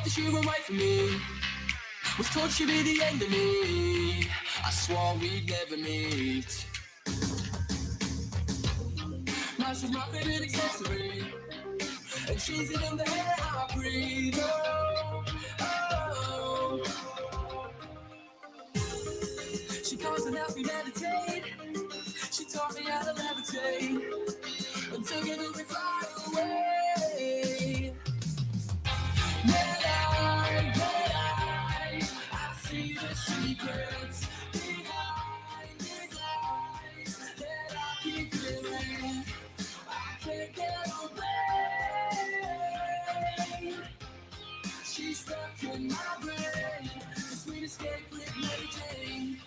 that she ran away from me. Was told she'd be the end of me. I swore we'd never meet. Now she's my favorite accessory, and she's it in the air I breathe. Oh, oh. She comes and helps me meditate. She taught me how to levitate, and together we fly away. Red eyes, I see the secrets behind these lies that I keep hearing. I can't get away. She's stuck in my brain. The sweet escape with Mary Jane.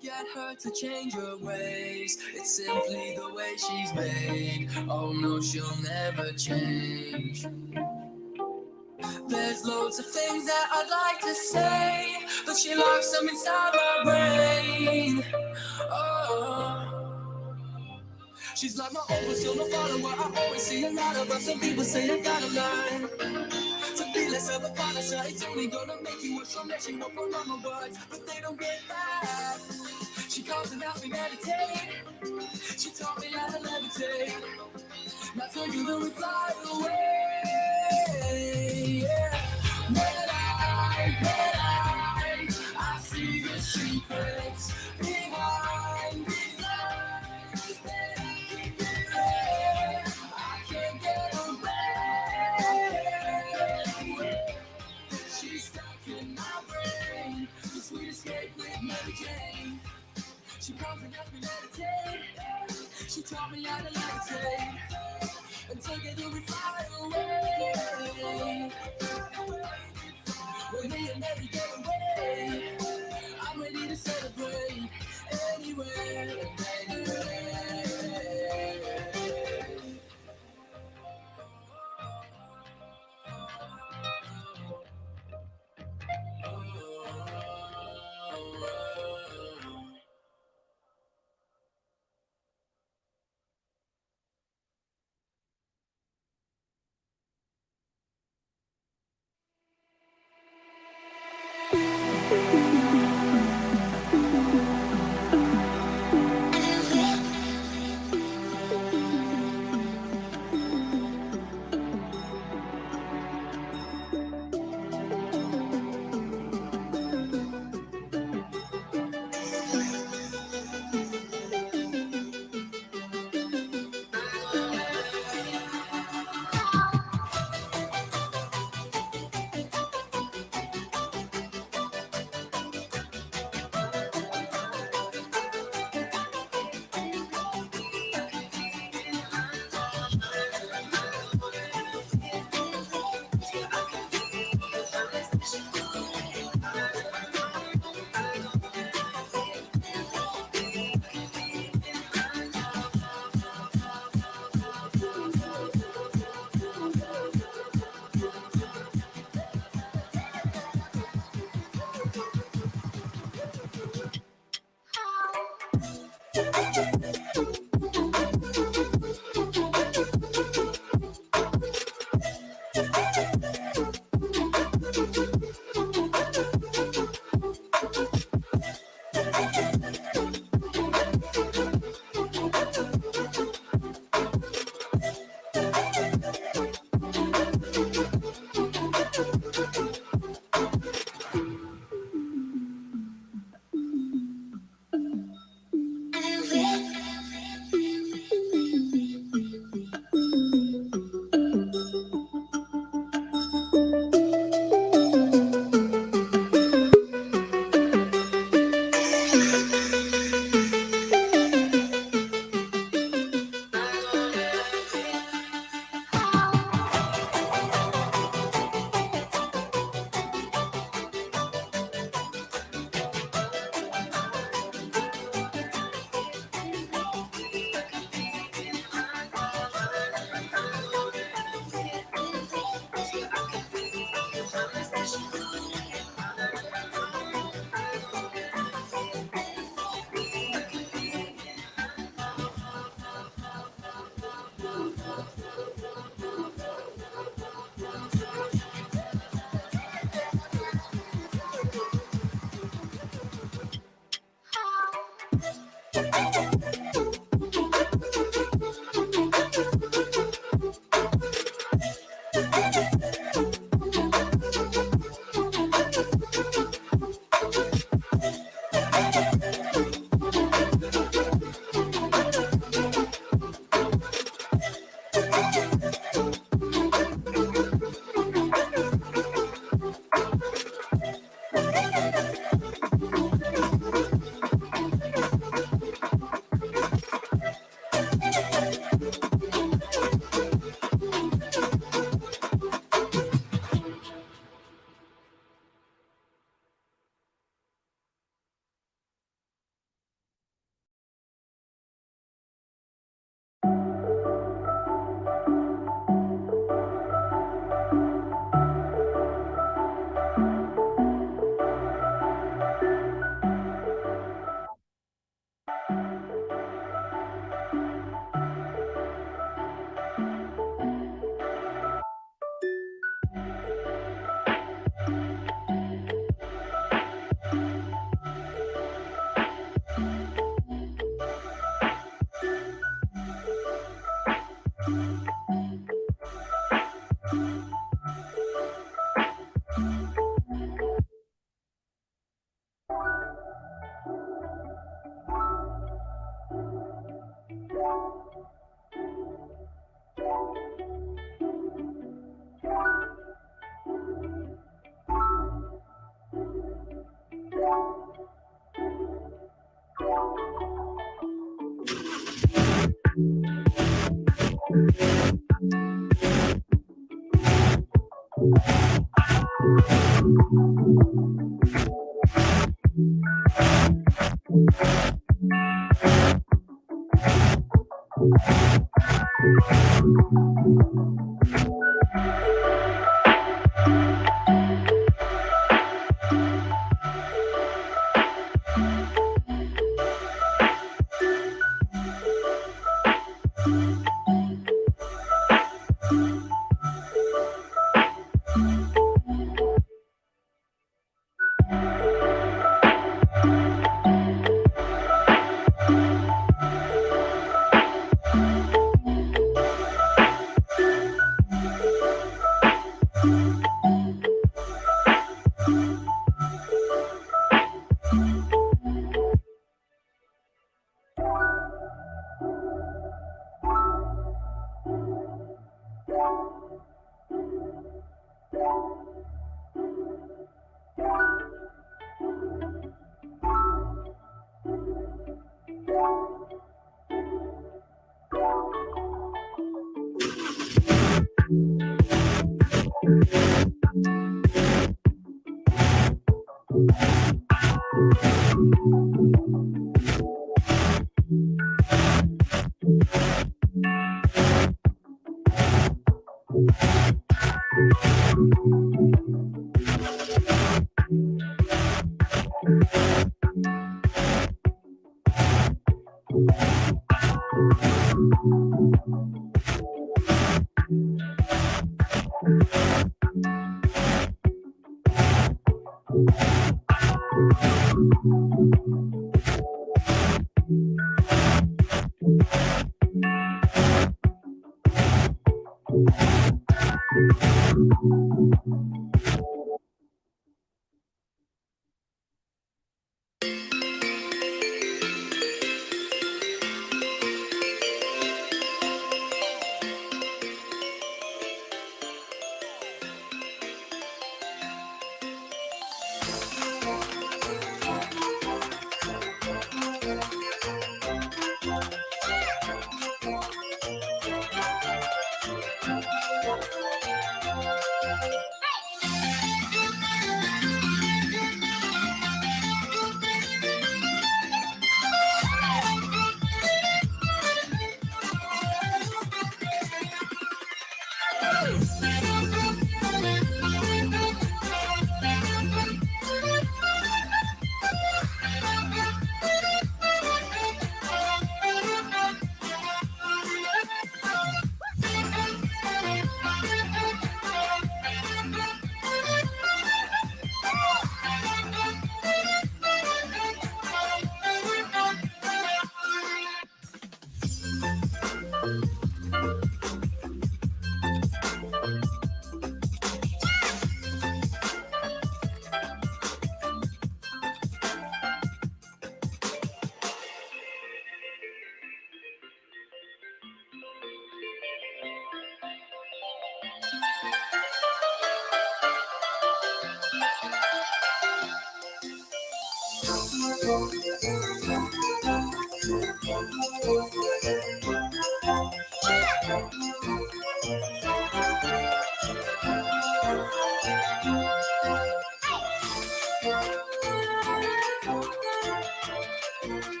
Get her to change her ways. It's simply the way she's made. Oh no, she'll never change. There's loads of things that I'd like to say, but she locks them inside my brain. Oh, she's like my own persona follower. I always see a lot of her. Some people say I gotta learn to be less of a polisher. It's only gonna make you a strong meshing up on my words, but they don't get that. She calls and helps me meditate. She taught me how to levitate. Now together we fly away. Yeah. Red eyes, I see the secrets behind these lies that I keep hearing. I can't get away. She's stuck in my brain. The sweet escape with Mary Jane. She comes and helps me meditate. She taught me how to levitate, and together we fly away. When me and Mary get away, I'm ready to celebrate anywhere and anywhere.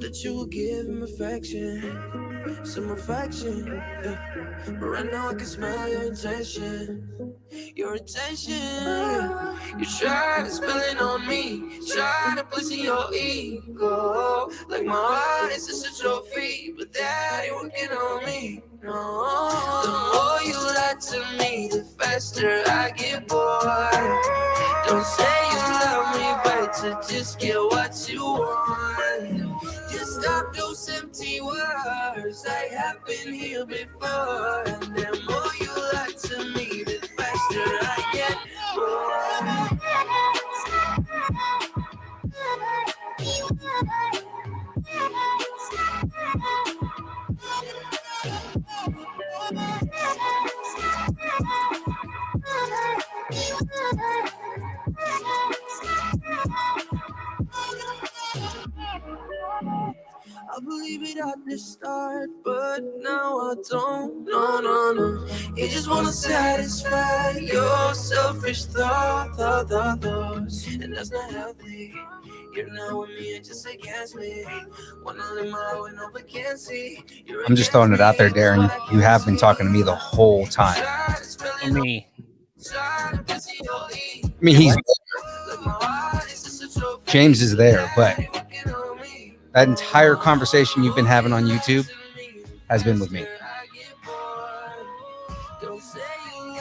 Thought that you would give him affection, some affection, yeah. But right now I can smell your intention. Your intention, yeah. You're trying to spill it on me, trying to place in your ego. Like my heart is just a trophy, but that ain't working on me. No. The more you lie to me, the faster I get bored. Don't say you love me, but to just get what you want. Just stop those empty words. I have been here before. And the more you lie to me, the faster I get bored. I believe it at the start, but now I don't. No, no, no. You just wanna satisfy your selfish thoughts, and that's not healthy. You're not with me, it's just against me. Wanna live my life with no vacancy. I'm just throwing it out there, Darren. You have been talking to me the whole time. Me. I mean, he's James is there, but that entire conversation you've been having on YouTube has been with me.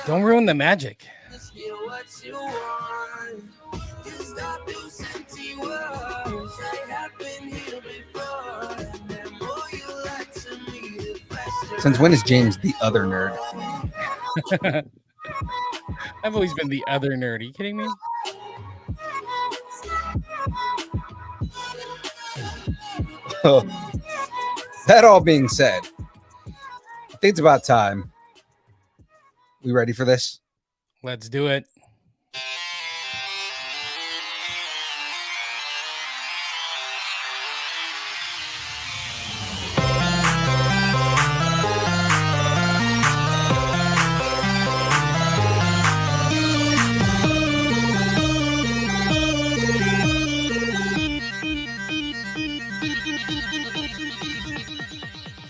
Don't ruin the magic. Since when is James the other nerd? I've always been the other nerd. Are you kidding me? That all being said, I think it's about time. We ready for this? Let's do it.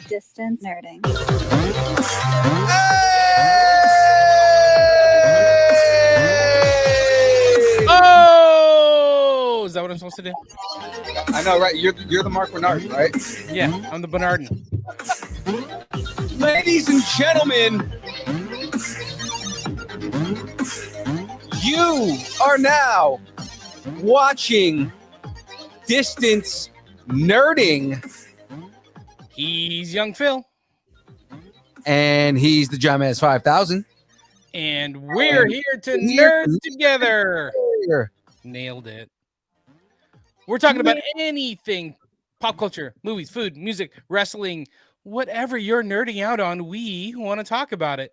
Distance nerding. Oh, is that what I'm supposed to do? I know, right? You're the Mark Bernard, right? Yeah, I'm the Bernardin. Ladies and gentlemen, you are now watching Distance Nerding. He's Young Phil. And he's the Jamez 5000. And we're here to nerd together. Nailed it. We're talking about anything pop culture, movies, food, music, wrestling, whatever you're nerding out on. We want to talk about it.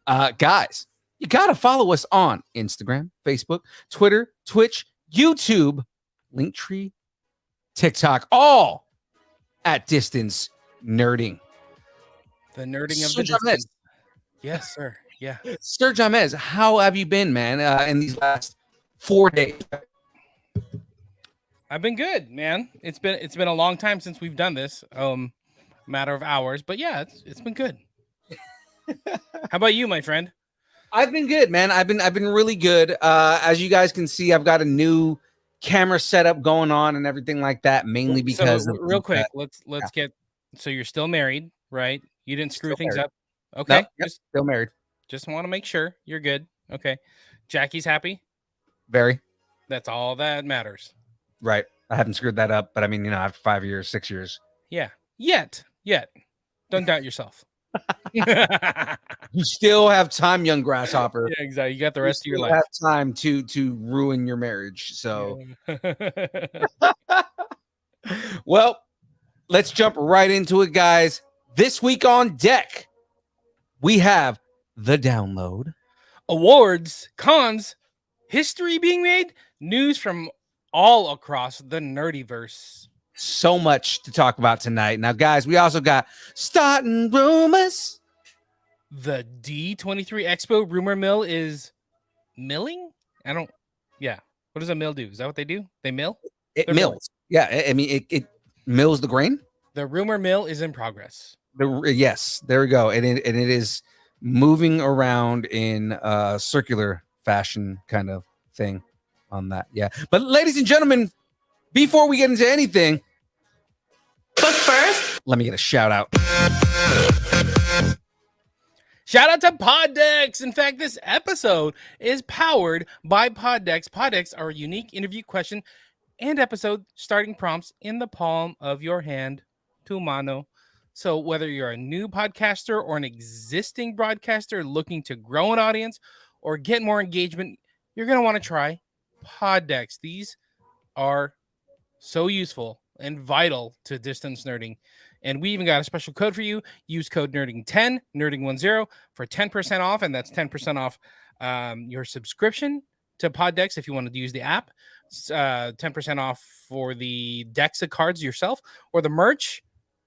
Guys, you got to follow us on Instagram, Facebook, Twitter, Twitch, YouTube, Linktree, TikTok, all at Distance Nerding. The nerding of Sir the distance. Yes, sir. Yeah. Sir Jamez, how have you been, man, in these last 4 days? I've been good, man. It's been a long time since we've done this. Matter of hours, but yeah, it's been good. How about you, my friend? I've been good, man. I've been really good. As you guys can see, I've got a new camera setup going on and everything like that, mainly because real quick, let's get. So you're still married, right? You didn't screw things up. Okay, nope, yep, still married. Just want to make sure you're good. Okay, Jackie's happy. Very. That's all that matters. Right. I haven't screwed that up, but I mean, after 5 years, 6 years. Yeah. Yet. Don't doubt yourself. You still have time, young grasshopper. Yeah, exactly. You got the rest of your life. You have time to ruin your marriage. So, yeah. Well, let's jump right into it, guys. This week on deck, we have the download, awards, cons, history being made, news from all across the nerdyverse. So much to talk about tonight. Now, guys, we also got starting rumors. The D23 Expo rumor mill is milling? Yeah. What does a mill do? Is that what they do? They mill? It mills. Yeah, I mean, it mills the grain. The rumor mill is in progress. Yes, there we go, and it is moving around in a circular fashion kind of thing on that. Yeah, but ladies and gentlemen, before we get into anything, But first, let me get a shout out. Shout out to Poddex. In fact, this episode is powered by Poddex. Poddex are a unique interview question and episode starting prompts in the palm of your hand, tu mano. So whether you're a new podcaster or an existing broadcaster looking to grow an audience or get more engagement, you're going to want to try Poddex. These are so useful and vital to distance nerding. And we even got a special code for you. Use code nerding10, nerding10 for 10% off. And that's 10% off your subscription to Poddex if you wanted to use the app. 10% off for the decks of cards yourself or the merch.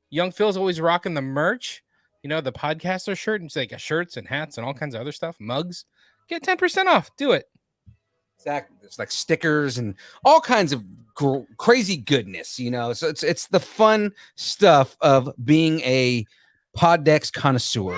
Young Phil's always rocking the merch. You know, the podcaster shirt. And it's like shirts and hats and all kinds of other stuff. Mugs. Get 10% off. Do it. Exactly. It's like stickers and all kinds of crazy goodness, you know. So it's the fun stuff of being a Poddex connoisseur.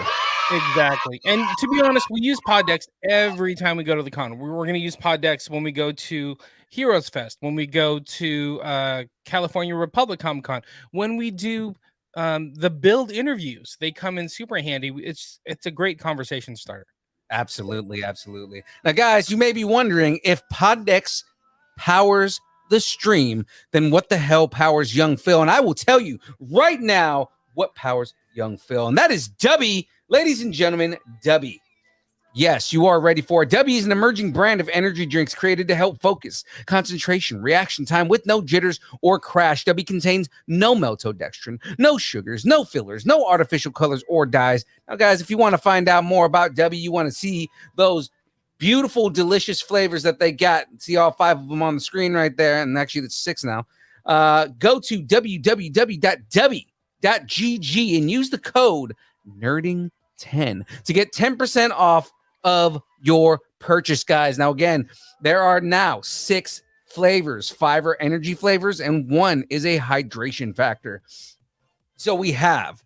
Exactly. And to be honest, we use Poddex every time we go to the con. We're going to use Poddex when we go to Heroes Fest, when we go to California Republic Comic Con, when we do the build interviews. They come in super handy. It's a great conversation starter. Absolutely, absolutely. Now, guys, you may be wondering if Poddex powers the stream, then what the hell powers Young Phil? And I will tell you right now what powers Young Phil, and that is Dubby, ladies and gentlemen, Dubby. Yes, you are ready for it. Dubby is an emerging brand of energy drinks created to help focus, concentration, reaction time with no jitters or crash. Dubby contains no maltodextrin, no sugars, no fillers, no artificial colors or dyes. Now, guys, if you want to find out more about Dubby, you want to see those beautiful, delicious flavors that they got. See all 5 of them on the screen right there. And actually, it's 6 now. Go to www.dubby.gg and use the code NERDING10 to get 10% off of your purchase, guys. Now, again, there are now 6 flavors. 5 are energy flavors, and 1 is a hydration factor. So we have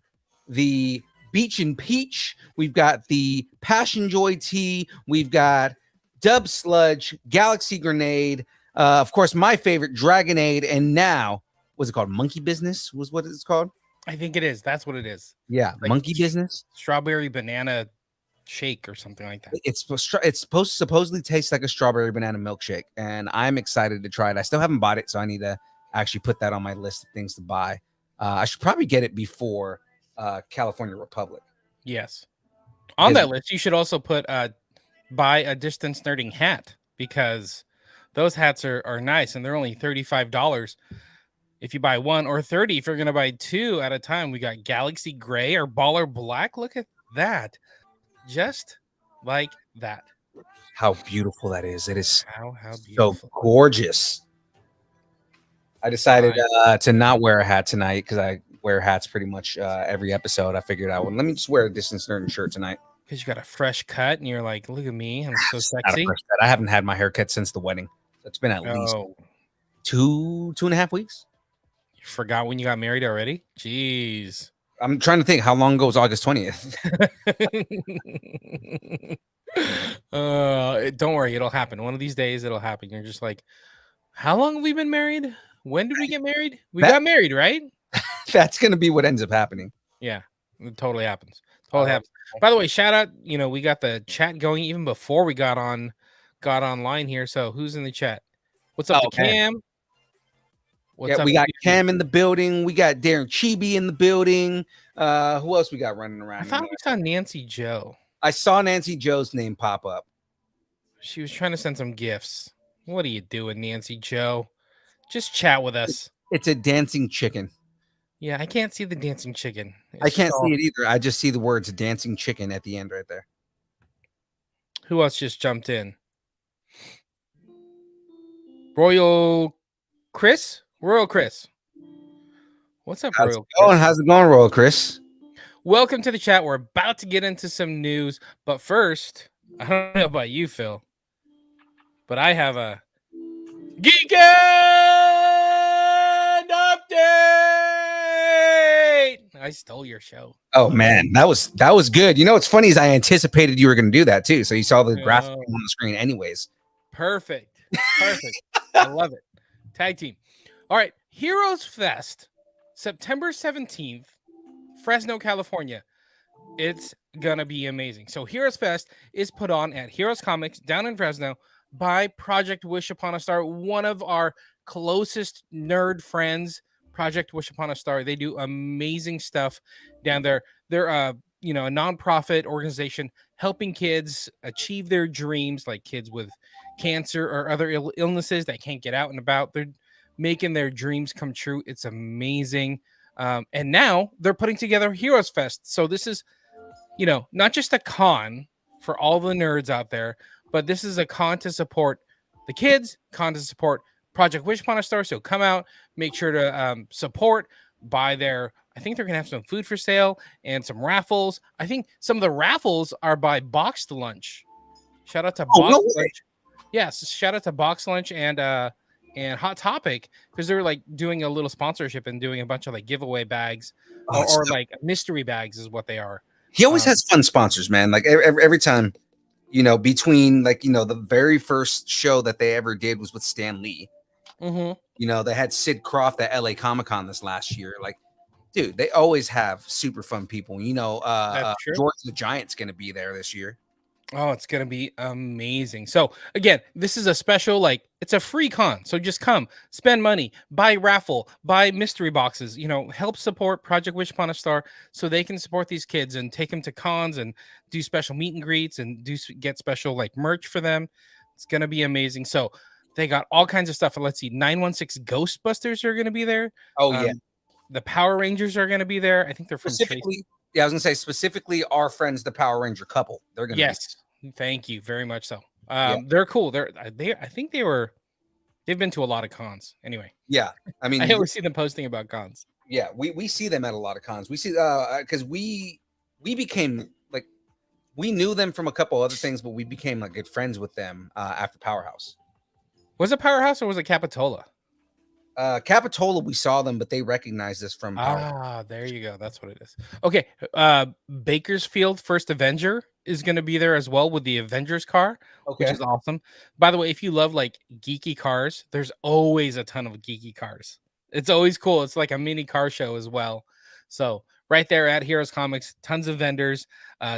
the Beach and Peach. We've got the Passion Joy Tea. We've got Dub Sludge, Galaxy Grenade. Of course, my favorite, Dragonade. And now, what's it called? Monkey Business was what it's called? I think it is. That's what it is. Yeah, like Monkey Business. Strawberry banana shake or something like that. It's supposed to supposedly taste like a strawberry banana milkshake, and I'm excited to try it. I still haven't bought it, so I need to actually put that on my list of things to buy. I should probably get it before California Republic. Yes. On that list, you should also put buy a Distance Nerding hat, because those hats are nice and they're only $35 if you buy 1, or $30 if you're going to buy 2 at a time. We got Galaxy Gray or Baller Black. Look at that. Just like that. How beautiful that is. It is how beautiful. So gorgeous. I decided to not wear a hat tonight because I wear hats pretty much every episode. I figured out, well, let me just wear a Distance Nerding shirt tonight. Because you got a fresh cut and you're like, look at me. I'm so sexy. I haven't had my haircut since the wedding. It's been at least 2.5 weeks. You forgot when you got married already? Jeez. I'm trying to think, how long ago was August 20th? Don't worry, it'll happen. One of these days it'll happen. You're just like, how long have we been married? When did we get married? We got married, right? That's going to be what ends up happening. Yeah, it totally happens. Totally happens. By the way, shout out, we got the chat going even before we got online here. So who's in the chat? What's up to Cam? We got Cam in the building. We got Darren Chibi in the building. Who else we got running around? I thought we saw Nancy Joe. I saw Nancy Joe's name pop up. She was trying to send some gifts. What are you doing, Nancy Joe? Just chat with us. It's a dancing chicken. Yeah, I can't see the dancing chicken. I can't see it either. I just see the words dancing chicken at the end right there. Who else just jumped in? Royal Chris. What's up, Royal Chris? How's it going, Royal Chris? Welcome to the chat. We're about to get into some news, but first, I don't know about you, Phil, but I have a Geek I stole your show. Oh man, that was good. You know what's funny is I anticipated you were going to do that too. So you saw the graphic on the screen, anyways. Perfect. I love it. Tag team. All right, Heroes Fest, September 17th, Fresno, California. It's gonna be amazing. So Heroes Fest is put on at Heroes Comics down in Fresno by Project Wish Upon a Star, one of our closest nerd friends. Project Wish Upon a Star. They do amazing stuff down there. They're a nonprofit organization helping kids achieve their dreams, like kids with cancer or other illnesses that can't get out and about. They're making their dreams come true. It's amazing. And now they're putting together Heroes Fest. So this is not just a con for all the nerds out there, but this is a con to support the kids, con to support Project Wish Upon a Star. So come out, make sure to support, buy their, I think they're going to have some food for sale and some raffles. I think some of the raffles are by Boxed Lunch. Shout out to Boxed Lunch. Yes, shout out to Boxed Lunch and Hot Topic, because they're like doing a little sponsorship and doing a bunch of like giveaway bags or like mystery bags is what they are. He always has fun sponsors, man. Like every time, between the very first show that they ever did was with Stan Lee. Mm-hmm. They had Sid Croft at LA Comic-Con this last year. Like, dude, they always have super fun people. George the Giant's going to be there this year. Oh, it's going to be amazing. So again, this is a special, it's a free con. So just come, spend money, buy raffle, buy mystery boxes, help support Project Wish Upon a Star so they can support these kids and take them to cons and do special meet and greets and get special merch for them. It's going to be amazing. So they got all kinds of stuff. Let's see, 916 Ghostbusters are going to be there. Oh, yeah. The Power Rangers are going to be there. I think they're from Tracy. Yeah, I was gonna say specifically our friends, the Power Ranger couple. They're gonna. Yes, thank you very much. So, they're cool. I think they've been to a lot of cons. Anyway. Yeah, I mean, I always see them posting about cons. Yeah, we see them at a lot of cons. We see because we became we knew them from a couple other things, but we became good friends with them after Powerhouse. Was it Powerhouse or was it Capitola? Capitola, we saw them, but they recognized us from Powerhouse. There you go. That's what it is. Okay. Bakersfield First Avenger is going to be there as well with the Avengers car, which is awesome. By the way, if you love geeky cars, there's always a ton of geeky cars. It's always cool. It's like a mini car show as well. So right there at Heroes Comics, tons of vendors,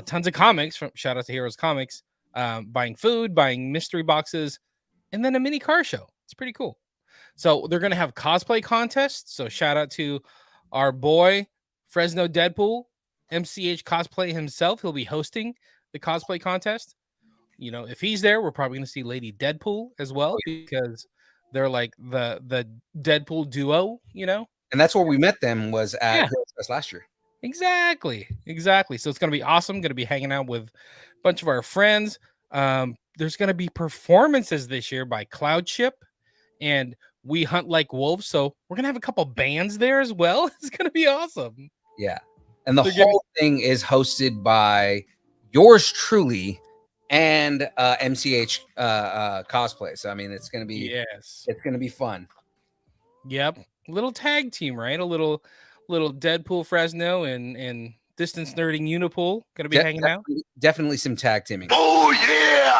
tons of comics. Shout out to Heroes Comics, buying food, buying mystery boxes, and then a mini car show. It's pretty cool. So they're going to have cosplay contests. So shout out to our boy, Fresno Deadpool, MCH Cosplay himself. He'll be hosting the cosplay contest. If he's there, we're probably going to see Lady Deadpool as well, because they're like the Deadpool duo, And that's where we met them, was at Heroes Fest last year. Exactly. So it's going to be awesome. Going to be hanging out with a bunch of our friends. There's going to be performances this year by Cloud Ship and We Hunt Like Wolves. So we're going to have a couple bands there as well. It's going to be awesome. Yeah. And the whole thing is hosted by yours truly and MCH Cosplay. So, I mean, it's going to be, it's going to be fun. Yep. Little tag team, right? A little Deadpool Fresno and Distance Nerding Unipool going to be hanging out. Definitely some tag teaming. Oh, yeah.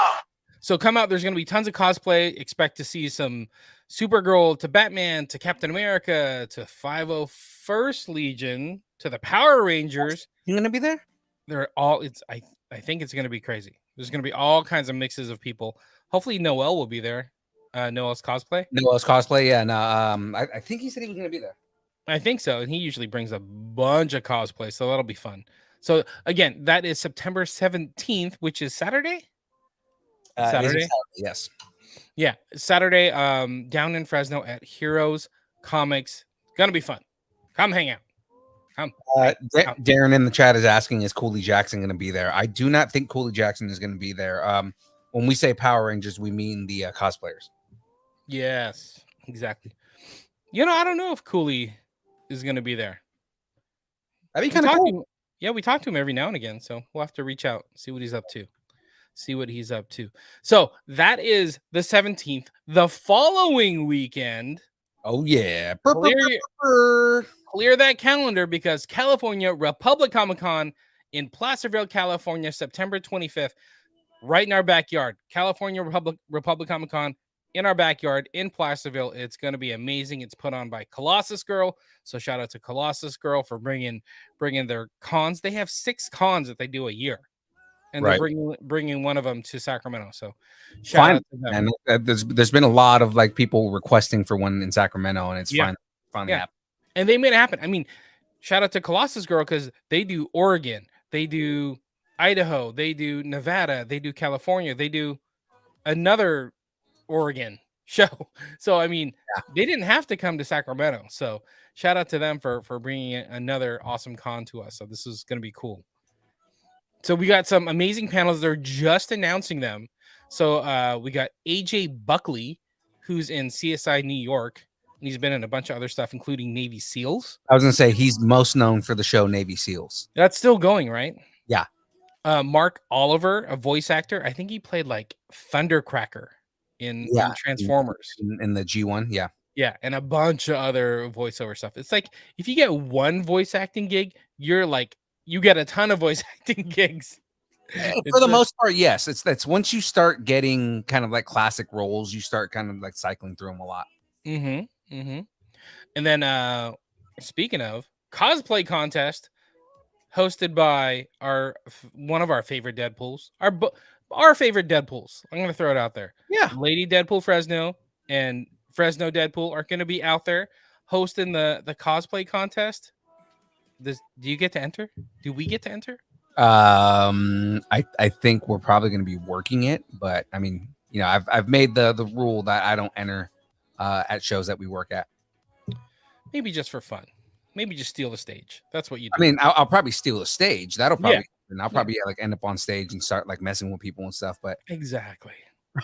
So come out. There's going to be tons of cosplay. Expect to see some Supergirl to Batman to Captain America to 501st Legion to the Power Rangers. You going to be there? They're all. I think it's going to be crazy. There's going to be all kinds of mixes of people. Hopefully Noel will be there. Noel's Cosplay. Yeah. No, I think he said he was going to be there. I think so. And he usually brings a bunch of cosplay. So that'll be fun. So again, that is September 17th, which is Saturday. Saturday? Yes. Yeah. Saturday, down in Fresno at Heroes Comics. Gonna be fun. Come hang out. Come. Darren in the chat is asking, is Cooley Jackson going to be there? I do not think Cooley Jackson is going to be there. When we say Power Rangers, we mean the cosplayers. Yes, exactly. I don't know if Cooley is going to be there. That'd be kind of cool. We talk to him every now and again, so we'll have to reach out, see what he's up to. So that is the clear that calendar because California Republic Comic Con in Placerville, California, September 25th, right in our backyard. California Republic Comic Con in our backyard in Placerville. It's going to be amazing. It's put on by Colossus Girl. So shout out to Colossus Girl for bringing their cons. They have 6 cons that they do a year. And they're bringing one of them to Sacramento. So shout out to them. And there's been a lot of like people requesting for one in Sacramento, and it's finally happened. And they made it happen. I mean, shout out to Colossus Girl because they do Oregon, they do Idaho, they do Nevada, they do California, they do another Oregon show. So I mean, they didn't have to come to Sacramento. So shout out to them for bringing another awesome con to us. So this is going to be cool. So we got some amazing panels. They're just announcing them. So we got AJ Buckley, who's in CSI New York, and he's been in a bunch of other stuff, including Navy SEALs. I was gonna say he's most known for the show Navy SEALs. That's still going, right? Yeah. Mark Oliver, a voice actor. I think he played like Thundercracker in Transformers. In the G1, yeah. Yeah, and a bunch of other voiceover stuff. It's like if you get one voice acting gig, you're like you get a ton of voice acting gigs. For the most part, yes. That's once you start getting kind of like classic roles, you start kind of like cycling through them a lot. And then speaking of cosplay contest hosted by one of our favorite Deadpools, our favorite Deadpools. I'm gonna throw it out there. Yeah, Lady Deadpool Fresno and Fresno Deadpool are gonna be out there hosting the cosplay contest. Do you get to enter? Do we get to enter? I think we're probably going to be working it, but I mean, you know, I've made the rule that I don't enter at shows that we work at. Maybe just for fun. Maybe just steal the stage. That's what you do. I mean, I'll probably steal the stage. That'll probably and I'll probably like end up on stage and start like messing with people and stuff. But exactly.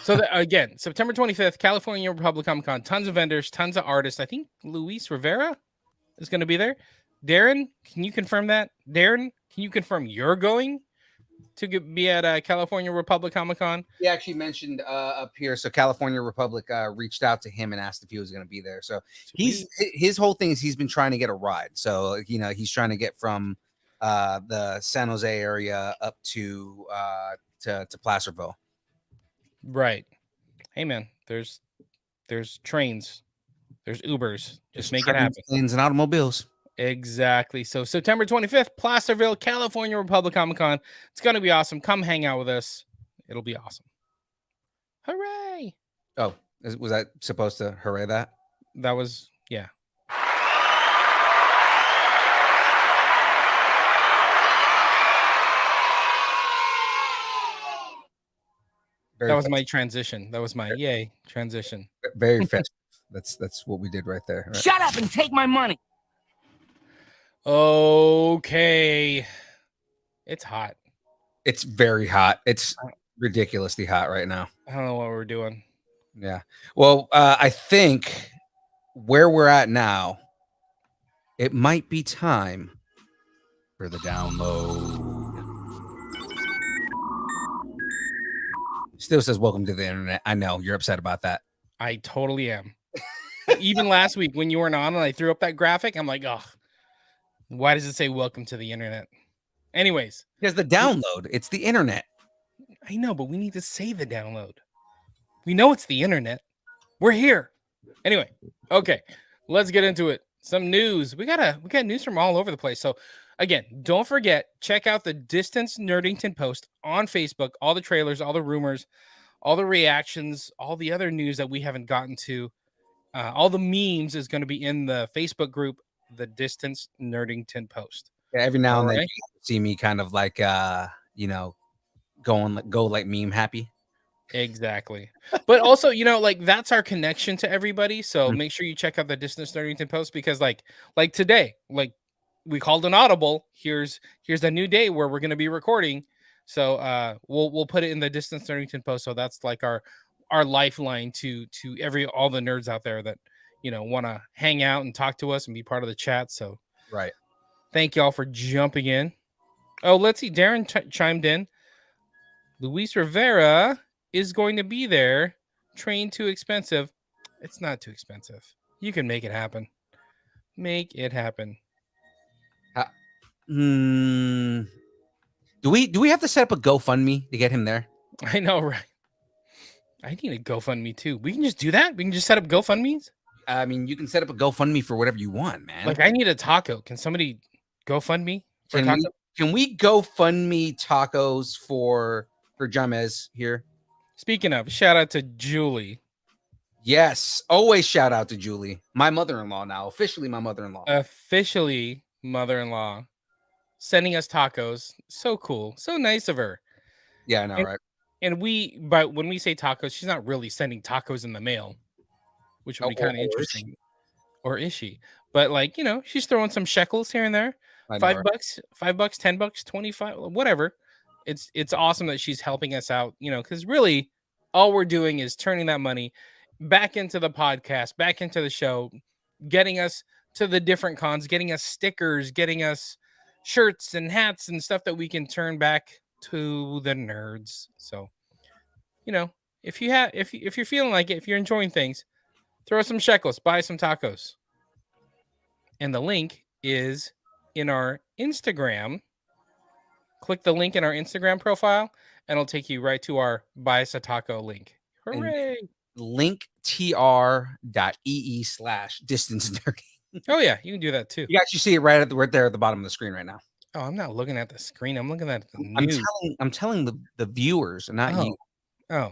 So again, September 25th, California Republic Comic Con. Tons of vendors, tons of artists. I think Luis Rivera is going to be there. Darren, can you confirm that? Darren, can you confirm you're going to be at California Republic Comic Con? He actually mentioned up here. So California Republic reached out to him and asked if he was going to be there. So his whole thing is he's been trying to get a ride. So you know he's trying to get from the San Jose area up to Placerville. Right. Hey man, there's trains, there's Ubers. Just make it happen. Planes and automobiles. Exactly. So September 25th, Placerville, California Republic Comic Con. It's going to be awesome. Come hang out with us. It'll be awesome. Hooray. Oh, was that supposed to hooray that? That was, yeah. That was my transition. That was my yay transition. Very festive. That's what we did right there. Right? Shut up and take my money. Okay. It's hot. It's very hot. It's ridiculously hot right now. I don't know what we're doing. Yeah. Well, I think where we're at now, it might be time for the download. Still says welcome to the internet. I know you're upset about that. I totally am. Even last week when you weren't on and I threw up that graphic, I'm like, oh, why does it say welcome to the internet? Anyways. Because the download, it's the internet. I know, but we need to say the download. We know it's the internet. We're here. Anyway, okay, let's get into it. Some news. We got news from all over the place. So again, don't forget, check out the Distance Nerdington post on Facebook, all the trailers, all the rumors, all the reactions, all the other news that we haven't gotten to. All the memes is going to be in the Facebook group, the Distance Nerdington post. Yeah, every now and then you see me kind of like you know, go like meme happy. Exactly. But also, you know, like that's our connection to everybody. So make sure you check out the Distance Nerdington post because like today, like we called an audible. Here's a new day where we're going to be recording. So we'll put it in the Distance Nerdington post. So that's like our lifeline to all the nerds out there that, you know, want to hang out and talk to us and be part of the chat. So right. Thank y'all for jumping in. Oh, let's see. Darren chimed in. Luis Rivera is going to be there. Train too expensive. It's not too expensive. You can make it happen. Make it happen. Do we have to set up a GoFundMe to get him there? I know, right? I need a GoFundMe too. We can just do that. We can just set up GoFundMe's. I mean, you can set up a GoFundMe for whatever you want, man. Like, I need a taco. Can somebody GoFundMe for a taco? Can we GoFundMe tacos for Jamez here? Speaking of, shout out to Julie. Yes, always shout out to Julie, my mother-in-law now, officially my mother-in-law. Officially mother-in-law, sending us tacos. So cool. So nice of her. Yeah, I know, right? And but when we say tacos, she's not really sending tacos in the mail, which would be kind of interesting. Or is she? But like, you know, she's throwing some shekels here and there. I know, $5, right? $5, $10, 25, whatever. It's awesome that she's helping us out, you know, because really all we're doing is turning that money back into the podcast, back into the show, getting us to the different cons, getting us stickers, getting us shirts and hats and stuff that we can turn back to the nerds. So, you know, if you're feeling like it, if you're enjoying things, throw some shekels, buy some tacos. And the link is in our Instagram. Click the link in our Instagram profile, and it'll take you right to our Buy Us a Taco link. Hooray! linktr.ee/distance nerdy. Oh, yeah, you can do that too. You actually see it right there at the bottom of the screen right now. Oh, I'm not looking at the screen. I'm looking at the news. I'm telling the viewers, not you. Oh,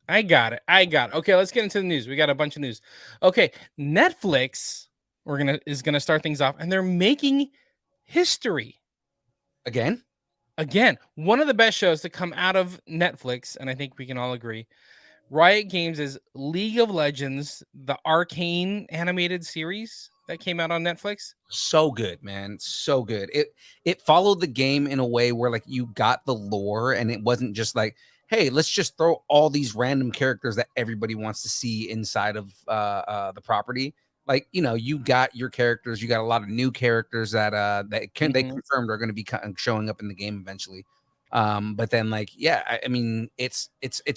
I got it. Okay, let's get into the news. We got a bunch of news. Okay, Netflix is gonna start things off, and they're making history Again, one of the best shows to come out of Netflix, and I think we can all agree, Riot Games is League of Legends, the Arcane animated series that came out on Netflix. So good, man. So good. It followed the game in a way where like you got the lore, and it wasn't just like, hey, let's just throw all these random characters that everybody wants to see inside of the property. Like, you know, you got your characters, you got a lot of new characters that they confirmed are going to be showing up in the game eventually. But then like, yeah, I mean, it's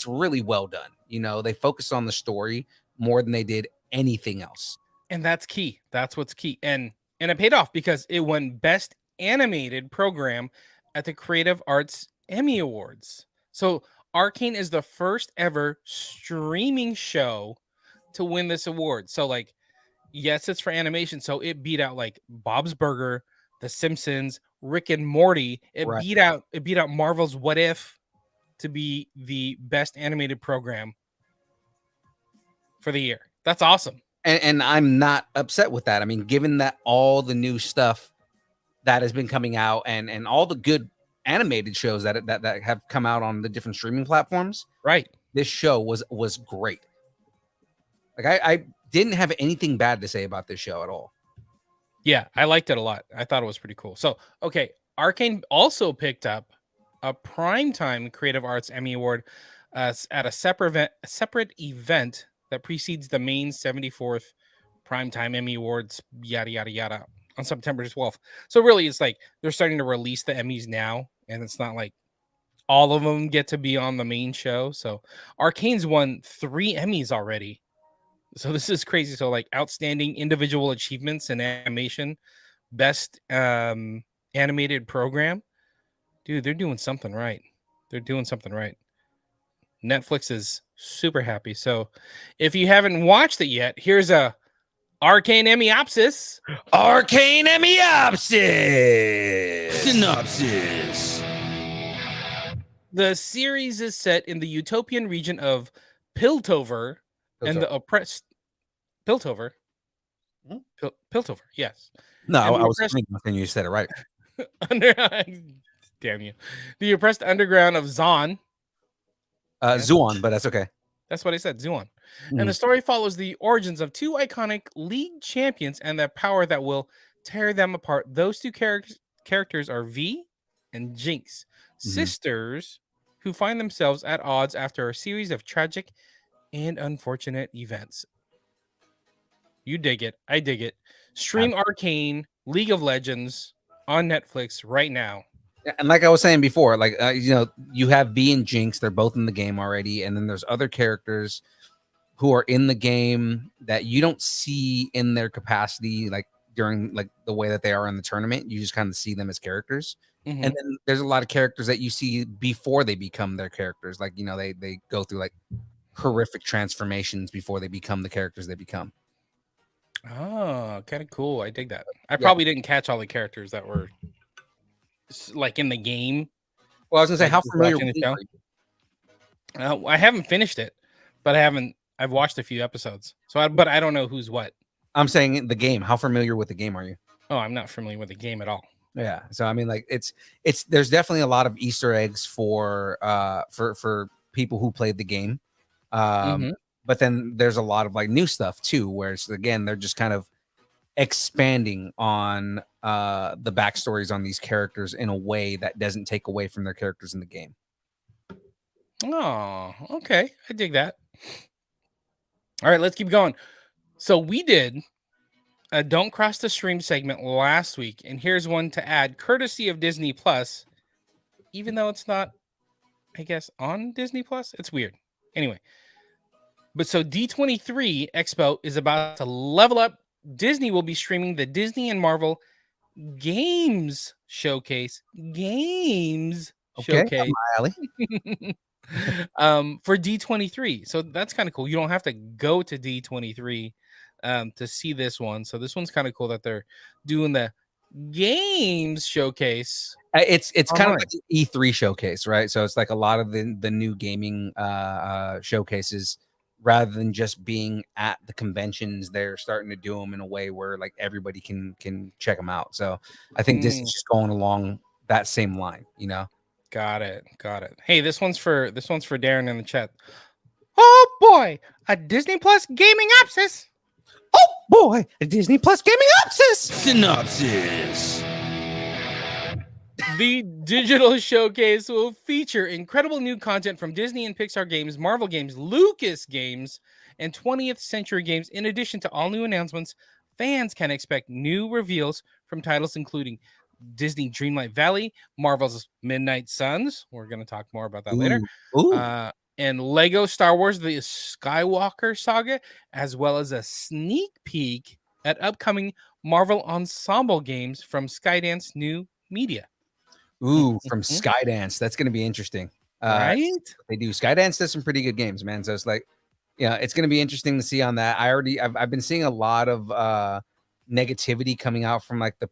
really well done. You know, they focused on the story more than they did anything else. And that's key. That's what's key. And it paid off because it won Best Animated Program at the Creative Arts Emmy Awards. So Arcane is the first ever streaming show to win this award. So like, yes, it's for animation. So it beat out like Bob's Burger, The Simpsons, Rick and Morty. It beat out Marvel's What If to be the best animated program for the year. That's awesome. And I'm not upset with that. I mean, given that all the new stuff that has been coming out and all the good animated shows that have come out on the different streaming platforms, right? This show was great. Like I didn't have anything bad to say about this show at all. Yeah, I liked it a lot. I thought it was pretty cool. So, okay, Arcane also picked up a Primetime Creative Arts Emmy Award at a separate event that precedes the main 74th Primetime Emmy Awards, yada, yada, yada, on September 12th. So really, it's like they're starting to release the Emmys now, and it's not like all of them get to be on the main show. So Arcane's won 3 Emmys already. So this is crazy. So like outstanding individual achievements in animation, best animated program. Dude, they're doing something right. Netflix is super happy. So if you haven't watched it yet, here's a Arcane Emmyopsis. Arcane Emmyopsis. Synopsis. The series is set in the utopian region of Piltover and the oppressed Piltover. Piltover, yes. No, I was thinking you said it right. Damn you. The oppressed underground of Zon. Zuon, but that's okay. That's what I said, Zuon. And the story follows the origins of 2 iconic league champions and the power that will tear them apart. Those 2 characters are V and Jinx, sisters who find themselves at odds after a series of tragic and unfortunate events. You dig it. I dig it. Stream Arcane League of Legends on Netflix right now. And like I was saying before, like, you know, you have V and Jinx. They're both in the game already. And then there's other characters who are in the game that you don't see in their capacity, like during like the way that they are in the tournament. You just kind of see them as characters. Mhm. And then there's a lot of characters that you see before they become their characters. Like, they go through like horrific transformations before they become the characters they become. Oh, kind of cool. I dig that. I Yeah. probably didn't catch all the characters that were like in the game. Well, I was gonna say, Like, how just familiar watching with the it show? are you? I haven't finished it, but I've watched a few episodes. But I don't know who's what. I'm saying the game. How familiar with the game are you? Oh, I'm not familiar with the game at all. Yeah. So I mean, like it's there's definitely a lot of Easter eggs for people who played the game. Mhm. But then there's a lot of like new stuff too, where it's, again, they're just kind of expanding on the backstories on these characters in a way that doesn't take away from their characters in the game. Oh, okay. I dig that. All right, let's keep going. So we did a Don't Cross the Stream segment last week, and here's one to add, courtesy of Disney Plus, even though it's not, I guess, on Disney Plus. It's weird. Anyway, but so D23 Expo is about to level up. Disney will be streaming the Disney and Marvel Games Showcase. Games Okay, Showcase. alley. For D23. So that's kind of cool. You don't have to go to D23 to see this one. So this one's kind of cool that they're doing the Games Showcase. It's kind of online. like an E3 showcase, right? So it's like a lot of the new gaming showcases, rather than just being at the conventions, they're starting to do them in a way where like everybody can check them out. So I think this is just going along that same line, Got it. Hey, this one's for Darren in the chat. Oh boy, a Disney Plus gaming abscess. Oh boy, a Disney Plus gaming abscess. Synopsis. The digital showcase will feature incredible new content from Disney and Pixar games, Marvel games, Lucas games, and 20th Century games. In addition to all new announcements, fans can expect new reveals from titles including Disney Dreamlight Valley, Marvel's Midnight Suns. We're going to talk more about that later. Ooh. And Lego Star Wars, the Skywalker saga, as well as a sneak peek at upcoming Marvel Ensemble games from Skydance New Media. Ooh, from Skydance. That's going to be interesting. Right? They do. Skydance does some pretty good games, man. So it's like, it's going to be interesting to see on that. I've been seeing a lot of negativity coming out from like the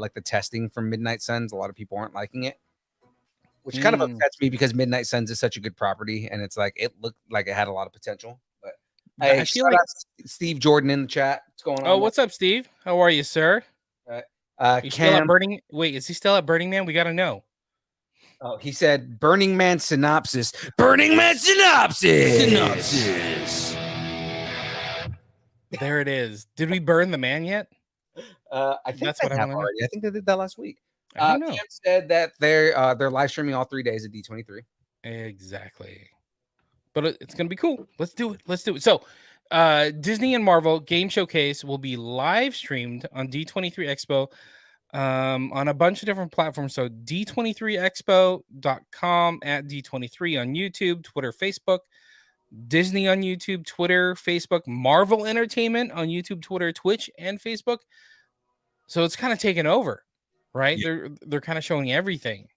like the testing from Midnight Suns. A lot of people aren't liking it, which kind of upsets me because Midnight Suns is such a good property, and it's like it looked like it had a lot of potential. But I feel like Steve Jordan in the chat. What's going on? Oh, what's up, Steve? How are you, sir? You still at Burning? Wait, is he still at Burning Man? We got to know. Oh, he said Burning Man synopsis. Burning Man synopsis. There it is. Did we burn the man yet? I think that's what I want already. I think they did that last week. I don't know. PM said that they're live streaming all 3 days at D23. Exactly. But it's gonna be cool. Let's do it. So Disney and Marvel Game Showcase will be live streamed on D23 Expo on a bunch of different platforms. So D23expo.com, at D23 on YouTube, Twitter, Facebook, Disney on YouTube, Twitter, Facebook, Marvel Entertainment on YouTube, Twitter, Twitch, and Facebook. So it's kind of taken over, right? Yeah. They're kind of showing everything.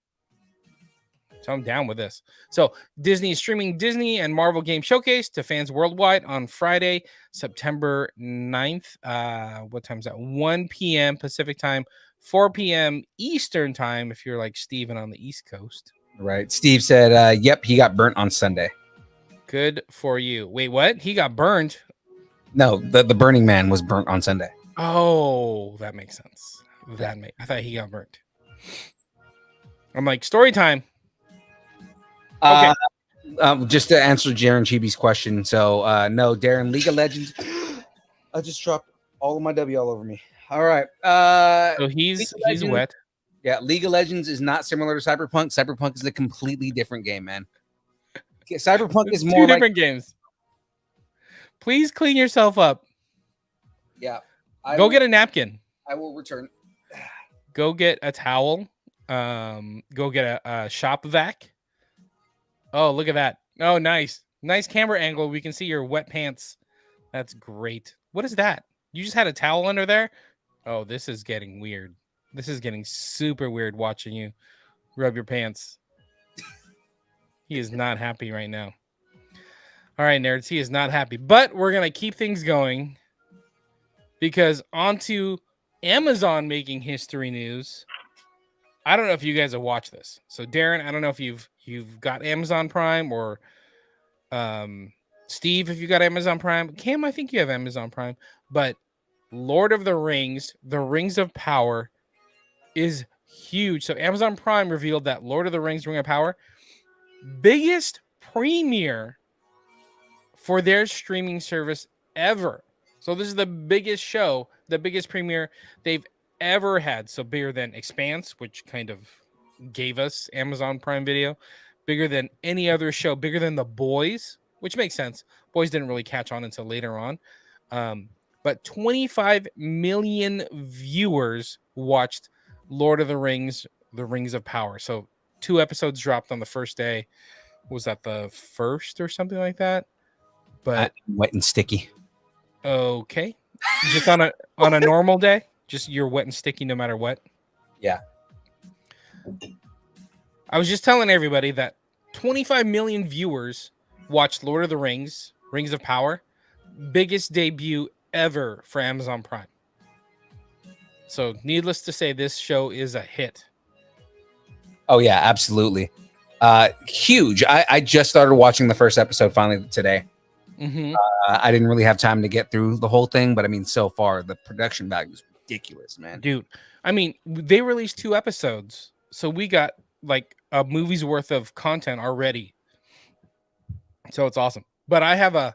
So I'm down with this. So Disney is streaming Disney and Marvel Game Showcase to fans worldwide on Friday, September 9th. What time is that? 1 p.m. Pacific time, 4 p.m. Eastern time, if you're like Steven on the East Coast. Right. Steve said, yep, he got burnt on Sunday. Good for you. Wait, what? He got burned? No, the Burning Man was burnt on Sunday. Oh, that makes sense. I thought he got burnt. I'm like, story time. Okay. Just to answer Jaren Chibi's question. So, no, Darren, League of Legends. I just dropped all of my W all over me. All right. So he's wet. Yeah, League of Legends is not similar to Cyberpunk. Cyberpunk is a completely different game, man. Cyberpunk is more two different games. Please clean yourself up. Yeah. Go get a napkin. I will return. Go get a towel. Go get a shop vac. Oh, look at that. Oh, nice. Nice camera angle. We can see your wet pants. That's great. What is that? You just had a towel under there? Oh, this is getting weird. This is getting super weird watching you rub your pants. He is not happy right now. All right, nerds, he is not happy. But we're going to keep things going because onto Amazon making history news. I don't know if you guys have watched this. So Darren, I don't know if you've got Amazon Prime or Steve, if you got Amazon Prime. Cam, I think you have Amazon Prime. But Lord of the Rings, The Rings of Power is huge. So Amazon Prime revealed that Lord of the Rings, Ring of Power, biggest premiere for their streaming service ever. So this is the biggest show, the biggest premiere they've ever had. So bigger than Expanse, which kind of gave us Amazon Prime Video, bigger than any other show, bigger than The Boys, which makes sense. Boys didn't really catch on until later on. But 25 million viewers watched Lord of the Rings, The Rings of Power. So 2 episodes dropped on the first day. Was that the first or something like that? But wet and sticky. Okay, just on a normal day, just you're wet and sticky no matter what. Yeah. I was just telling everybody that 25 million viewers watched Lord of the Rings, Rings of Power, biggest debut ever for Amazon Prime. So, needless to say, this show is a hit. Oh yeah, absolutely. Huge. I just started watching the first episode finally today. Mm-hmm. I didn't really have time to get through the whole thing, but I mean, so far the production value is ridiculous, man. Dude, I mean, they released 2 episodes, so we got like a movie's worth of content already. So it's awesome. But I have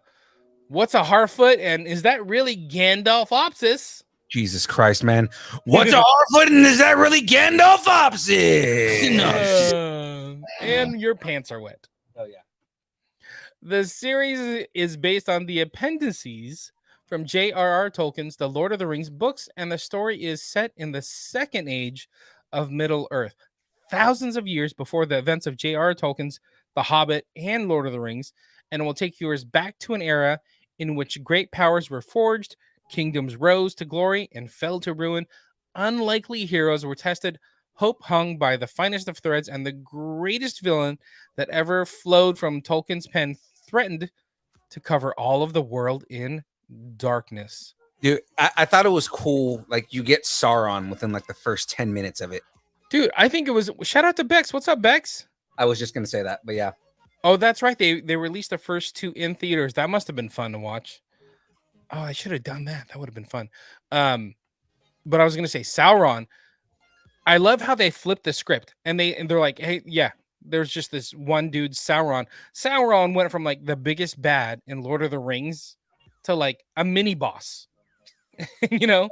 what's a Harfoot, and is that really Gandalfopsis? Jesus Christ, man. What's a Harfoot, and is that really Gandalfopsis? And your pants are wet. Oh, yeah. The series is based on the appendices from J.R.R. Tolkien's The Lord of the Rings books, and the story is set in the Second Age of Middle-earth, thousands of years before the events of J.R.R. Tolkien's The Hobbit and Lord of the Rings, and it will take viewers back to an era in which great powers were forged, kingdoms rose to glory and fell to ruin, unlikely heroes were tested, hope hung by the finest of threads, and the greatest villain that ever flowed from Tolkien's pen threatened to cover all of the world in darkness. Dude, I thought it was cool. Like, you get Sauron within like the first 10 minutes of it. Dude, I think it was. Shout out to Bex. What's up, Bex? I was just gonna say that, but yeah. Oh, that's right. They released the first 2 in theaters. That must have been fun to watch. Oh, I should have done that. That would have been fun. But I was gonna say Sauron. I love how they flipped the script and they're like, hey, yeah, there's just this one dude, Sauron. Sauron went from like the biggest bad in Lord of the Rings to like a mini boss. You know,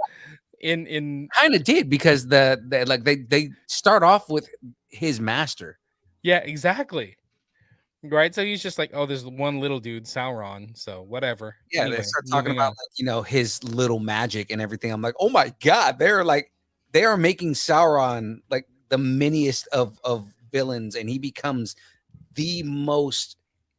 in Kind of did, because they start off with his master. Yeah, exactly. Right. So he's just like, oh, there's one little dude, Sauron. So whatever. Yeah, Anyway, they start talking moving about on. like, his little magic and everything. I'm like, oh my god, they are making Sauron like the miniest of villains, and he becomes the most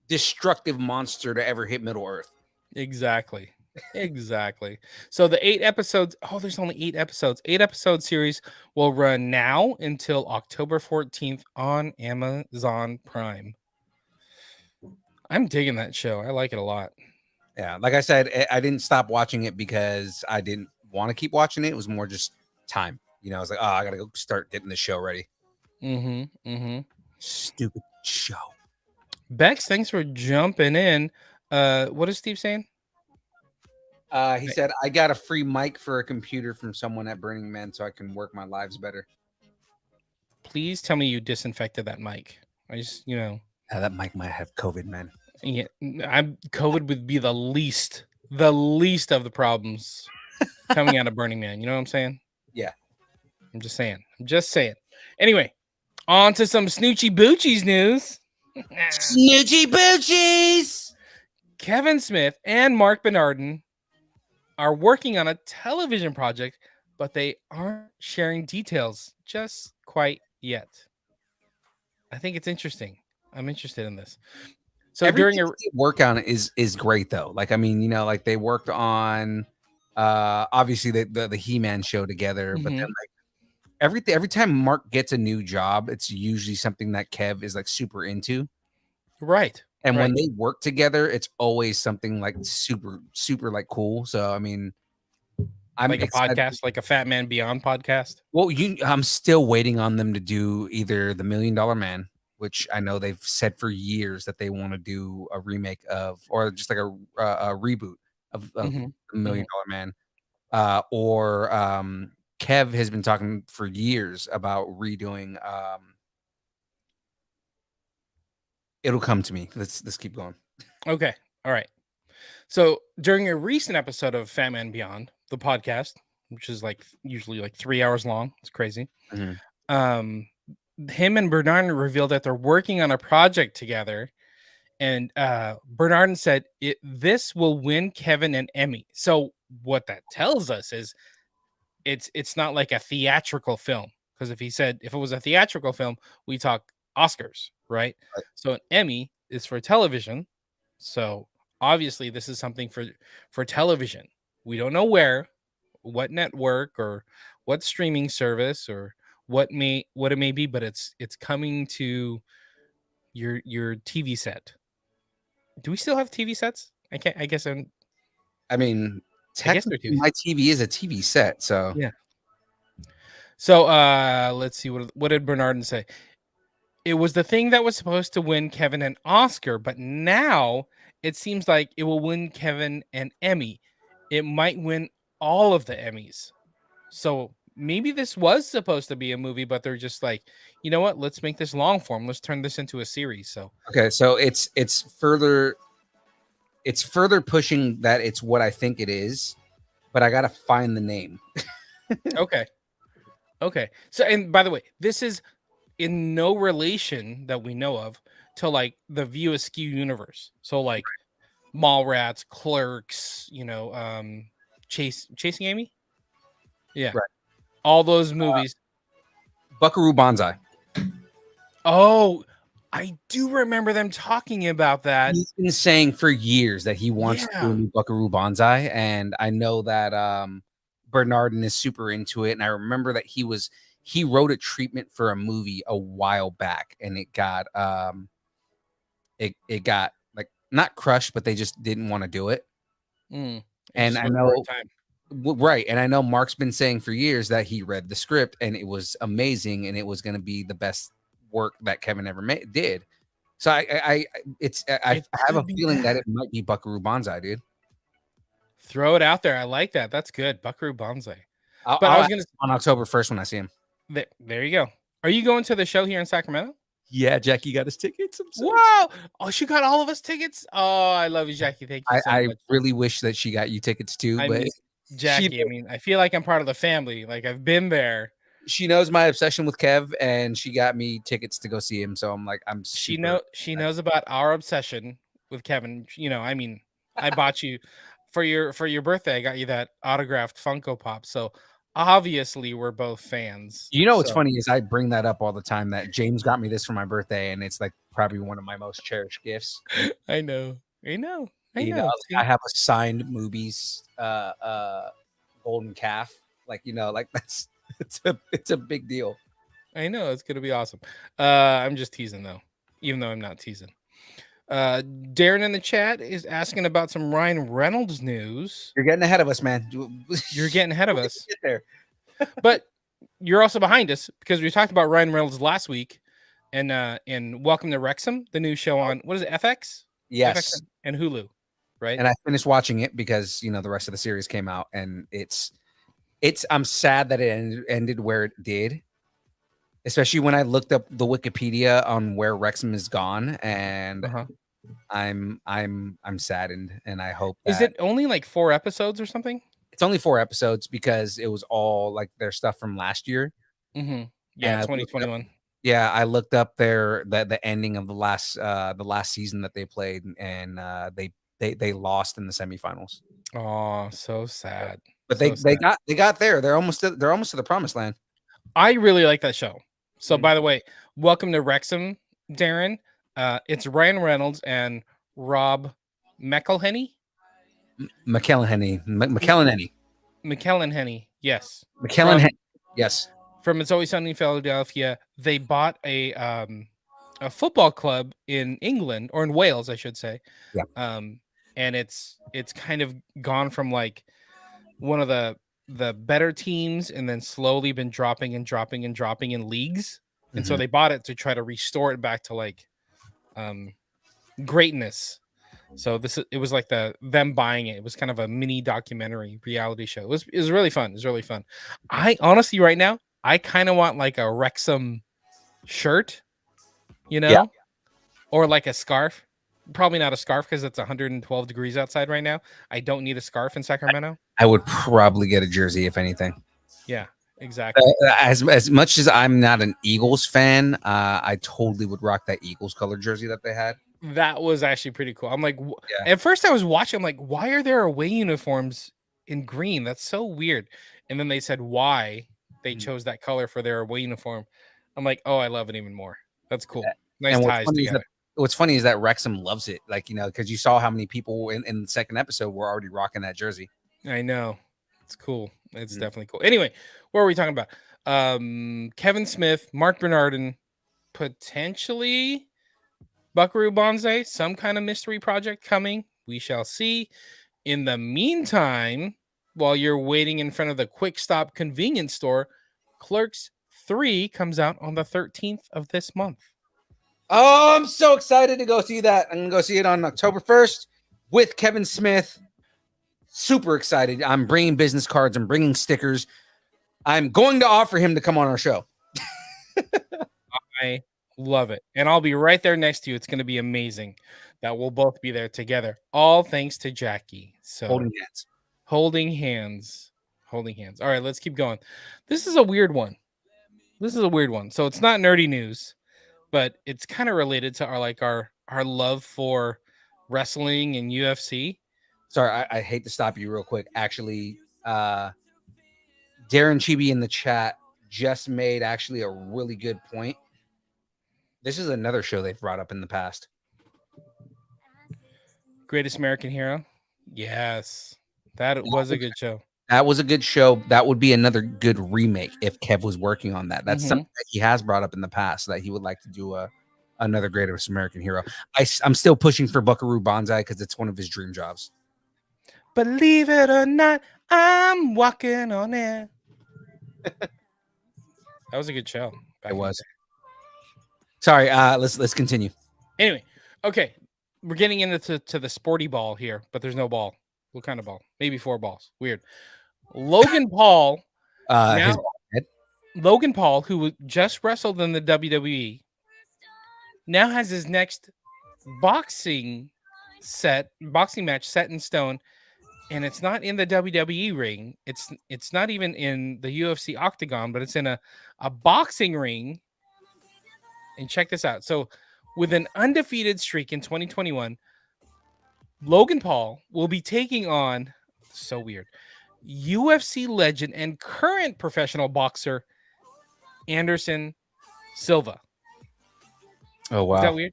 destructive monster to ever hit Middle Earth. Exactly. Exactly. So the 8 episodes. Oh, there's only 8 episodes. 8-episode series will run now until October 14th on Amazon Prime. I'm digging that show. I like it a lot. Yeah, like I said, I didn't stop watching it because I didn't want to keep watching it. It was more just time. I was like, oh, I gotta go start getting the show ready. Stupid show. Bex, thanks for jumping in. What is Steve saying? He said, I got a free mic for a computer from someone at Burning Man so I can work my lives better. Please tell me you disinfected that mic. I just, Yeah, that mic might have COVID, man. Yeah, COVID would be the least of the problems coming out of Burning Man. You know what I'm saying? Yeah. I'm just saying. Anyway, on to some Snoochie Boochies news. Snoochie Boochies! Kevin Smith and Mark Bernardin are working on a television project, but they aren't sharing details just quite yet. I think it's interesting. I'm interested in this. So everything during a work on is great though. Like, I mean, like they worked on Obviously the He-Man show together, but then Mhm. like every time Mark gets a new job, it's usually something that Kev is like super into. Right. And when Right. they work together, it's always something like super, super like cool. So I mean, I'm Like a excited. podcast, like a Fat Man Beyond podcast. Well, I'm still waiting on them to do either the $1 Million Man, which I know they've said for years that they want to do a remake of, or just like a reboot of Mhm. the Million Mhm. Dollar Man. Or Kev has been talking for years about redoing. It'll come to me. Let's keep going. Okay. All right. So during a recent episode of Fat Man Beyond, the podcast, which is like usually like 3 hours long, it's crazy. Mhm. Um, him and Bernard revealed that they're working on a project together, and Bernard said this will win Kevin an Emmy. So what that tells us is it's not like a theatrical film, because if it was a theatrical film, we talk Oscars, right? Right. So an Emmy is for television. So obviously this is something for television. We don't know where, what network or what streaming service or what it may be, but it's coming to your TV set. Do we still have TV sets? I can't. I mean, I guess they're technically, TV my sets. TV is a TV set, so Yeah. So let's see, what did Bernardin say? It was the thing that was supposed to win Kevin an Oscar, but now it seems like it will win Kevin an Emmy. It might win all of the Emmys. So maybe this was supposed to be a movie, but they're just like, you know what? Let's make this long form. Let's turn this into a series. So okay. So it's further pushing that it's what I think it is, but I gotta find the name. okay, okay. So and by the way, this is in no relation that we know of to like the View Askew universe. So like Mallrats, Clerks, Chasing Amy. Yeah, Right. all those movies. Buckaroo Banzai. Oh, I do remember them talking about that. He's been saying for years that he wants to do a Yeah. new Buckaroo Banzai, and I know that Bernardin is super into it. And I remember that he wrote a treatment for a movie a while back, and it got like not crushed, but they just didn't want to do it. Mm, it And just I wasn't the right know time. right, and I know Mark's been saying for years that he read the script and it was amazing, and it was going to be the best work that Kevin ever did. So I It have a could be feeling that that. it might be Buckaroo Banzai, dude. Throw it out there. I like that. That's good. Buckaroo Banzai. I'll, But I I'll was ask gonna on October 1st when I see him. there you go. Are you going to the show here in Sacramento? Yeah, Jackie got his tickets. I'm so excited. Wow. Oh, she got all of us tickets. Oh, I love you, Jackie. Thank you so I much. really wish that she got you tickets too, I but mean, she Jackie, I mean, I feel like I'm part of the family. Like I've been there. she knows my obsession with Kev, and she got me tickets to go see him. So I'm like, I'm super. She knows about our obsession with Kevin. I mean, I bought you for your birthday. I got you that autographed Funko Pop. So obviously we're both fans. You know what's So funny is I bring that up all the time that James got me this for my birthday, and it's like probably one of my most cherished gifts. I know. I know. I You know, know. I See? have a signed movies golden calf. Like, like that's it's a big deal. I know it's gonna be awesome. I'm just teasing though, even though I'm not teasing. Darren in the chat is asking about some Ryan Reynolds news. You're getting ahead of us, man. You're getting ahead of We'll us, get there. but you're also behind us because we talked about Ryan Reynolds last week, and in Welcome to Wrexham, the new show on what is it, FX, Yes. and Hulu, right? And I finished watching it because the rest of the series came out, and it's I'm sad that it ended where it did. Especially when I looked up the Wikipedia on where Wrexham is gone, and Uh-huh. I'm saddened, and I hope Is that it only like 4 episodes or something? it's only 4 episodes because it was all like their stuff from last year. Mm-hmm. And Yeah, 2021. I looked up the ending of the last season that they played, and they lost in the semifinals. Oh, so sad. But So sad. they got there. They're almost to the promised land. I really like that show. So, Mhm. by the way, Welcome to Wrexham, Darren. It's Ryan Reynolds and Rob McElhenney. McElhenney. McKellen Henny, yes. McKellen, yes. From It's Always Sunny in Philadelphia. They bought a football club in England, or in Wales, I should say. Yeah. And it's kind of gone from like one of the better teams, and then slowly been dropping and dropping and dropping in leagues. And so they bought it to try to restore it back to like greatness. So it was like them buying it. It was kind of a mini documentary reality show. It was really fun. It was really fun. I honestly right now I kind of want like a Wrexham shirt, Yeah. or like a scarf. Probably not a scarf because it's 112 degrees outside right now. I don't need a scarf in Sacramento. I would probably get a jersey if anything. Yeah, exactly. As much as I'm not an Eagles fan, I totally would rock that Eagles color jersey that they had. That was actually pretty cool. I'm like, At first I was watching, I'm like, why are there away uniforms in green? That's so weird. And then they said why they chose that color for their away uniform. I'm like, oh, I love it even more. That's cool. Nice and ties together. What's funny is that Wrexham loves it. Like, because you saw how many people in the second episode were already rocking that jersey. I know. It's cool. It's definitely cool. Anyway, what are we talking about? Kevin Smith, Mark Bernardin, potentially Buckaroo Banzai, some kind of mystery project coming. We shall see. In the meantime, while you're waiting in front of the Quick Stop convenience store, Clerks 3 comes out on the 13th of this month. Oh, I'm so excited to go see that. I'm going to go see it on October 1st with Kevin Smith. Super excited. I'm bringing business cards. I'm bringing stickers. I'm going to offer him to come on our show. I love it. And I'll be right there next to you. It's going to be amazing that we'll both be there together. All thanks to Jackie. So holding hands. Holding hands. Holding hands. All right, let's keep going. This is a weird one. So it's not nerdy news, but it's kind of related to our love for wrestling and UFC. Sorry, I hate to stop you real quick. Actually, Darren Chibi in the chat just made actually a really good point. This is another show they've brought up in the past. Greatest American Hero. Yes, that was a good show. That was a good show. That would be another good remake if Kev was working on that. That's something that he has brought up in the past, that he would like to do another Greatest American Hero. I'm still pushing for Buckaroo Banzai because it's one of his dream jobs. Believe it or not, I'm walking on air. That was a good show. It was. Sorry, let's continue. Anyway, okay, we're getting into the sporty ball here, but there's no ball. What kind of ball? Maybe 4 balls. Weird. Logan Paul. Logan Paul, who just wrestled in the WWE, now has his next boxing match set in stone, and it's not in the WWE ring. It's not even in the UFC octagon, but it's in a boxing ring. And check this out. So, with an undefeated streak in 2021, Logan Paul will be taking on, so weird, UFC legend and current professional boxer Anderson Silva. Oh, wow. Is that weird?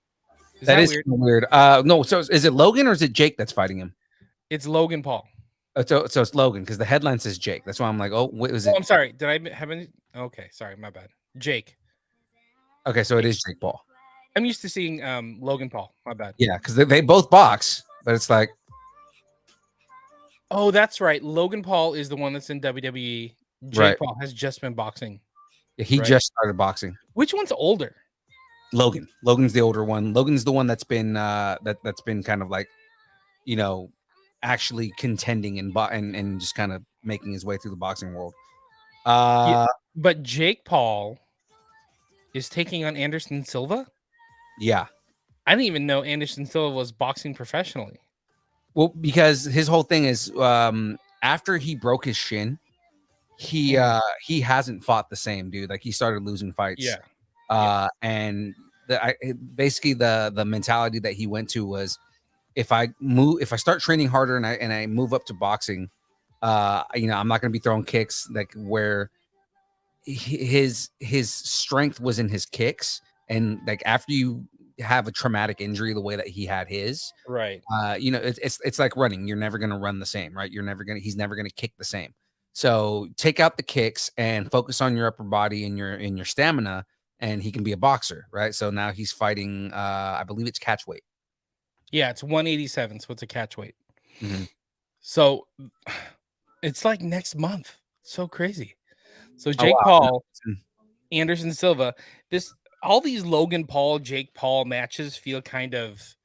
That is weird. No, so is it Logan or is it Jake that's fighting him? It's Logan Paul. So it's Logan, because the headline says Jake. That's why I'm like, oh, wait, was it? I'm sorry. Did I have any? Okay, sorry, my bad. Jake. Okay, so it is Jake Paul. I'm used to seeing Logan Paul. My bad. Yeah, because they both box, but it's like, oh, that's right. Logan Paul is the one that's in WWE. Jake Paul has just been boxing. He just started boxing. Which one's older? Logan. Logan's the older one. Logan's the one that's been that's been kind of like, actually contending and just kind of making his way through the boxing world. But Jake Paul is taking on Anderson Silva? Yeah. I didn't even know Anderson Silva was boxing professionally. Well, because his whole thing is after he broke his shin, he hasn't fought the same, dude. Like, he started losing fights. Yeah. And basically the mentality that he went to was, if I start training harder and I move up to boxing, I'm not going to be throwing kicks like where his strength was in his kicks. And like, after you have a traumatic injury the way that he had his, right, it's like running. You're never going to run the same, right? He's never going to kick the same. So take out the kicks and focus on your upper body and your stamina, and he can be a boxer, right? So now he's fighting. I believe it's catch weight. Yeah, it's 187, so it's a catch weight. Mhm. So it's like next month. So crazy. So Oh, Jake wow. Paul, Anderson Silva, all these Logan Paul, Jake Paul matches feel kind of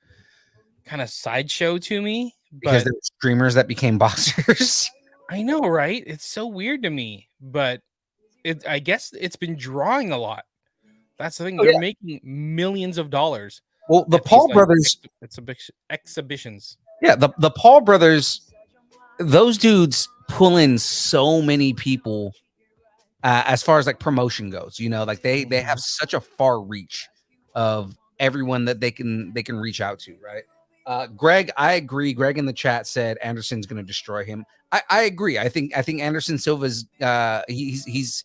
sideshow to me. Because But there were streamers that became boxers. I know, right? It's so weird to me. But I guess it's been drawing a lot. That's the thing. Oh, They're yeah. making millions of dollars. Well, the at these, Paul like, brothers. exhibitions. Yeah, the Paul brothers. Those dudes pull in so many people as far as like promotion goes. You know, like they have such a far reach of everyone that they can reach out to, right? Greg, I agree. Greg in the chat said Anderson's going to destroy him. I agree. I think Anderson Silva's he's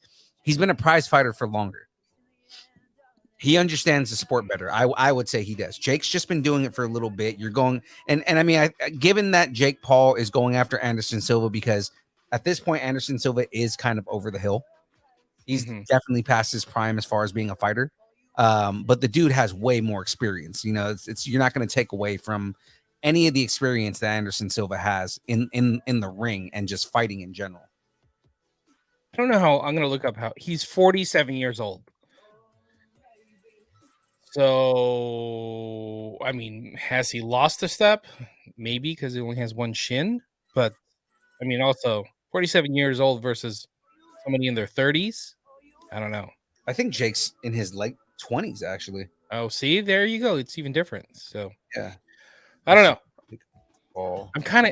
been a prize fighter for longer. He understands the sport better. I would say he does. Jake's just been doing it for a little bit. You're going and I mean, given that Jake Paul is going after Anderson Silva because at this point Anderson Silva is kind of over the hill. He's definitely past his prime as far as being a fighter. But the dude has way more experience. You know, it's you're not going to take away from any of the experience that Anderson Silva has in the ring and just fighting in general. I don't know how I'm going to look up how he's 47 years old. So, I mean, has he lost a step? Maybe because he only has one shin. But, I mean, also 47 years old versus somebody in their 30s. I don't know. I think Jake's in his late 20s, actually. Oh, see, there you go. It's even different. So, yeah, I don't know. Paul. I'm kind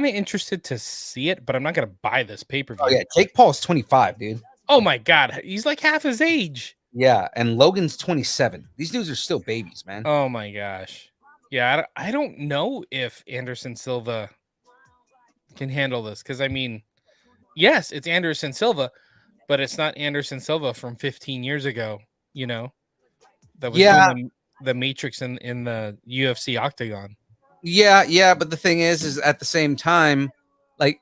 of interested to see it, but I'm not going to buy this pay-per-view. Oh yeah, Jake Paul's 25, dude. Oh my God, he's like half his age. Yeah, and Logan's 27. These dudes are still babies, man. Oh my gosh. Yeah, I don't know if Anderson Silva can handle this because I mean, yes, it's Anderson Silva, but it's not Anderson Silva from 15 years ago. You know, that was doing the Matrix in the UFC octagon. Yeah, but the thing is at the same time, like,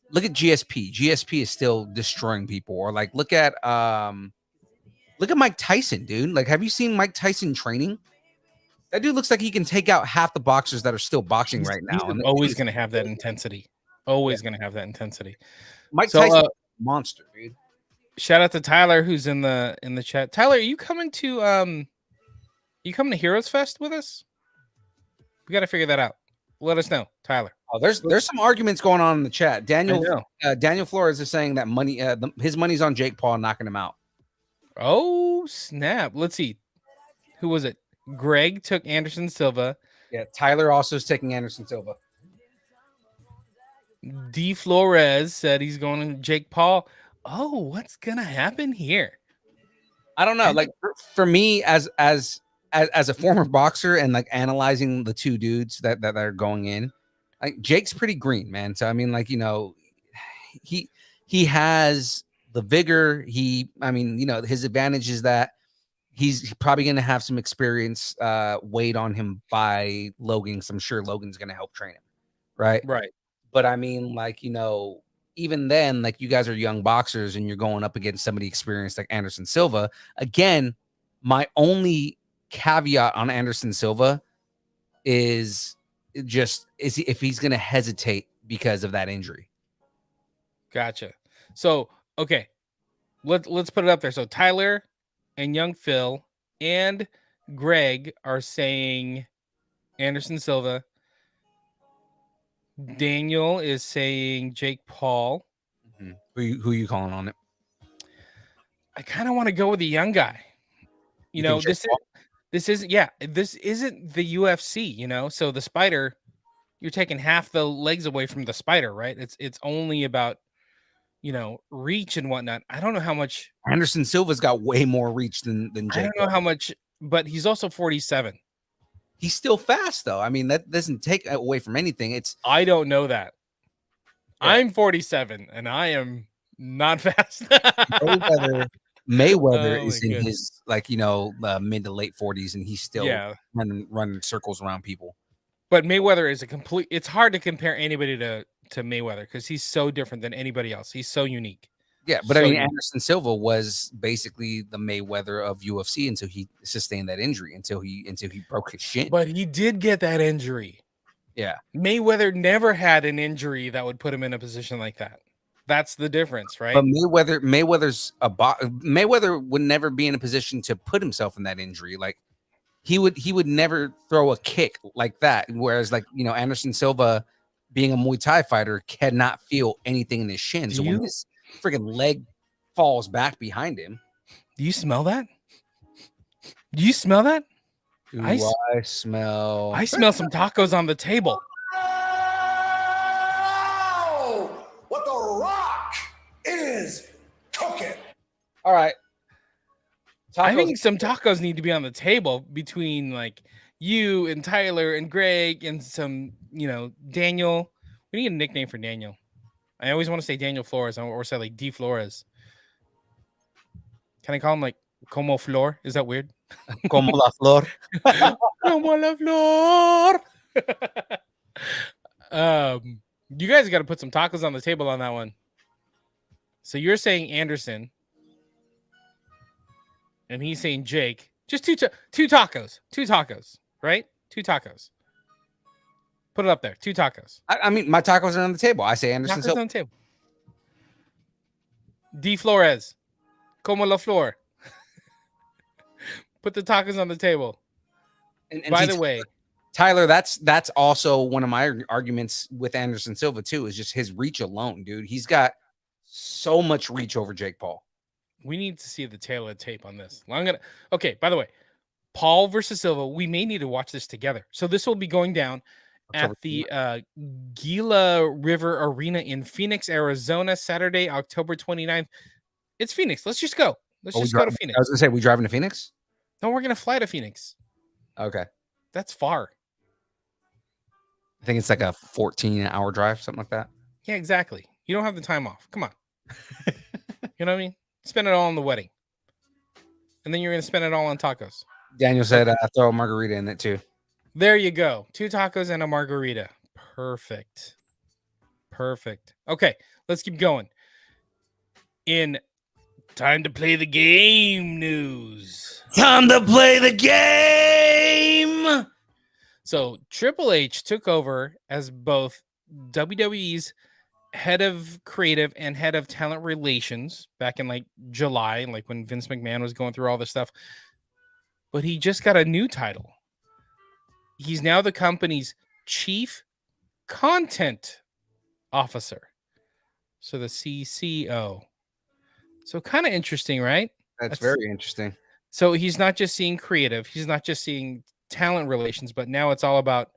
look at GSP. GSP is still destroying people, or like look at Mike Tyson, dude. Like, have you seen Mike Tyson training? That dude looks like he can take out half the boxers that are still boxing right now. He's always going to have that intensity. Always going to have that intensity. Mike Tyson, monster, dude. Shout out to Tyler who's in the chat. Tyler, are you coming to Heroes Fest with us? We got to figure that out. Let us know, Tyler. Oh, there's some arguments going on in the chat. Daniel Flores is saying that his money's on Jake Paul knocking him out. Oh snap! Let's see. Who was it? Greg took Anderson Silva. Yeah, Tyler also is taking Anderson Silva. D Flores said he's going to Jake Paul. Oh, what's gonna happen here? I don't know. Like for me, as a former boxer and like analyzing the two dudes that are going in, like Jake's pretty green, man. So I mean, like, you know, he has the vigor. His advantage is that he's probably going to have some experience weighed on him by Logan. So I'm sure Logan's going to help train him, right? But I mean, like, you know, even then, like, you guys are young boxers and you're going up against somebody experienced like Anderson Silva. Again, my only caveat on Anderson Silva is if he's going to hesitate because of that injury. Gotcha. So, okay, let's put it up there. So Tyler and Young Phil and Greg are saying Anderson Silva. Daniel is saying Jake Paul. Mm-hmm. Who are you calling on it? I kind of want to go with the young guy. You know, this isn't the UFC, you know. So the Spider, you're taking half the legs away from the Spider, right? It's only about, you know, reach and whatnot. I don't know how much Anderson Silva's got way more reach than Jake. I don't know how much, but he's also 47. He's still fast, though. I mean, that doesn't take away from anything. I don't know that. Yeah. I'm 47 and I am not fast. Mayweather is in his, like, you know, mid to late 40s, and he's still running circles around people. But Mayweather is it's hard to compare anybody to to Mayweather because he's so different than anybody else. He's so unique. Yeah, but So I mean, unique. Anderson Silva was basically the Mayweather of UFC until he sustained that injury, until he broke his shin. But he did get that injury. Yeah, Mayweather never had an injury that would put him in a position like that. That's the difference, right? but Mayweather would never be in a position to put himself in that injury. Like he would never throw a kick like that. Whereas, like, you know, Anderson Silva, being a Muay Thai fighter, cannot feel anything in his shin. Do So when you? his freaking leg falls back behind him, Do you smell that? Do you smell that? I smell. I smell some tacos on the table. Oh, what the Rock is cooking. All right. I think some tacos need to be on the table between like you and Tyler and Greg and some, you know, Daniel. We need a nickname for Daniel. I always want to say Daniel Flores or say like D Flores. Can I call him like Como Flor? Is that weird? Como la flor. Como la flor. You guys got to put some tacos on the table on that one. So you're saying Anderson, and he's saying Jake. Just two tacos, right? 2 tacos. Put it up there. 2 tacos. I mean, my tacos are on the table. I say Anderson Tacos Silva. on the table. D Flores, como la flor. Put the tacos on the table. And by the way, Tyler, that's also one of my arguments with Anderson Silva too, is just his reach alone, dude. He's got so much reach over Jake Paul. We need to see the tail of the tape on this. Okay, by the way, Paul versus Silva, we may need to watch this together. So this will be going down at the Gila River Arena in Phoenix, Arizona, Saturday, October 29th. It's Phoenix. Let's just go. Let's just go to Phoenix. I was going to say, we driving to Phoenix? No, we're going to fly to Phoenix. Okay. That's far. I think it's like a 14-hour drive, something like that. Yeah, exactly. You don't have the time off. Come on. You know what I mean? Spend it all on the wedding. And then you're going to spend it all on tacos. Daniel said throw a margarita in it too. There you go. 2 tacos and a margarita. Perfect. Okay, let's keep going. In time to play the game news. Time to play the game. So Triple H took over as both WWE's head of creative and head of talent relations back in like July, like when Vince McMahon was going through all this stuff. But he just got a new title. He's now the company's chief content officer. So the CCO. So kind of interesting, right? That's very interesting. So he's not just seeing creative. He's not just seeing talent relations, but now it's all about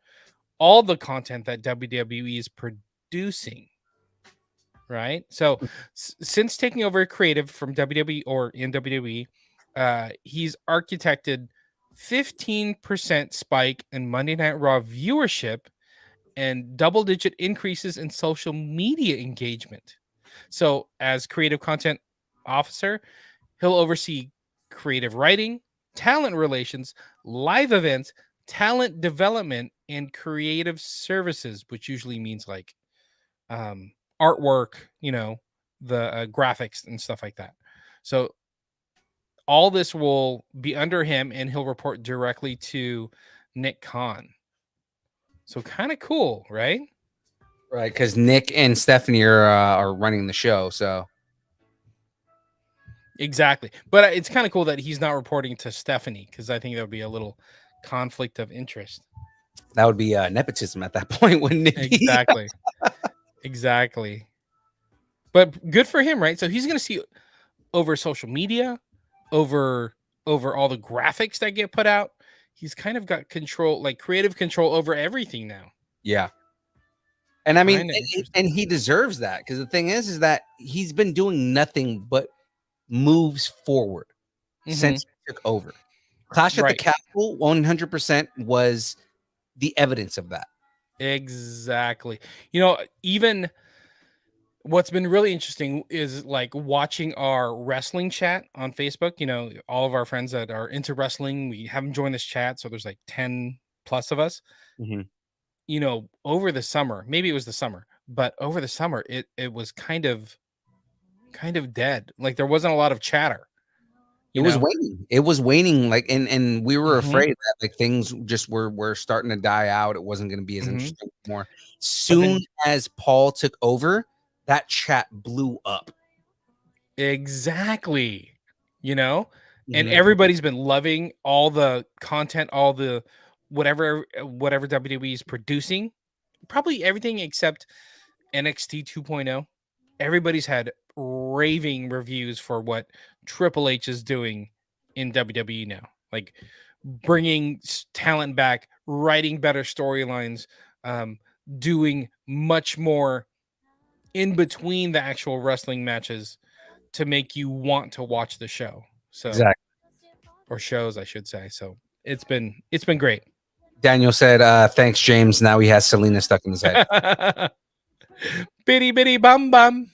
all the content that WWE is producing. Right? So since taking over creative from WWE or in WWE, he's architected 15% spike in Monday Night Raw viewership and double-digit increases in social media engagement. So as creative content officer, he'll oversee creative writing, talent relations, live events, talent development, and creative services, which usually means like artwork, you know, the graphics and stuff like that. So all this will be under him, and he'll report directly to Nick Khan. So kind of cool, right? Right, because Nick and Stephanie are running the show. So exactly, but it's kind of cool that he's not reporting to Stephanie, because I think there would be a little conflict of interest. That would be nepotism at that point, wouldn't it? Exactly. Exactly. But good for him, right? So he's going to see over social media, over all the graphics that get put out. He's kind of got control, like creative control over everything now. Yeah. And I mean, and he deserves that, because the thing is that he's been doing nothing but moves forward since he took over. Clash at the Castle 100% was the evidence of that. Exactly. You know, even what's been really interesting is like watching our wrestling chat on Facebook. You know, all of our friends that are into wrestling, we have them join this chat. So there's like 10 plus of us. You know, over the summer, maybe it was the summer, but over the summer it was kind of dead. Like there wasn't a lot of chatter. It was waning. It was waning, like, and we were Mhm. afraid that like things just were starting to die out. It wasn't going to be as Mhm. interesting anymore. But then Soon as Paul took over, that chat blew up. exactly, and Mhm. everybody's been loving all the content, all the whatever WWE is producing. Probably everything except NXT 2.0. Everybody's had raving reviews for what Triple H is doing in WWE now. Like bringing talent back, writing better storylines, um, doing much more in between the actual wrestling matches to make you want to watch the show. So, Exactly. or shows, I should say. So it's been great. Daniel said, "Thanks, James." Now he has Selena stuck in his head. Bitty bitty bum bum.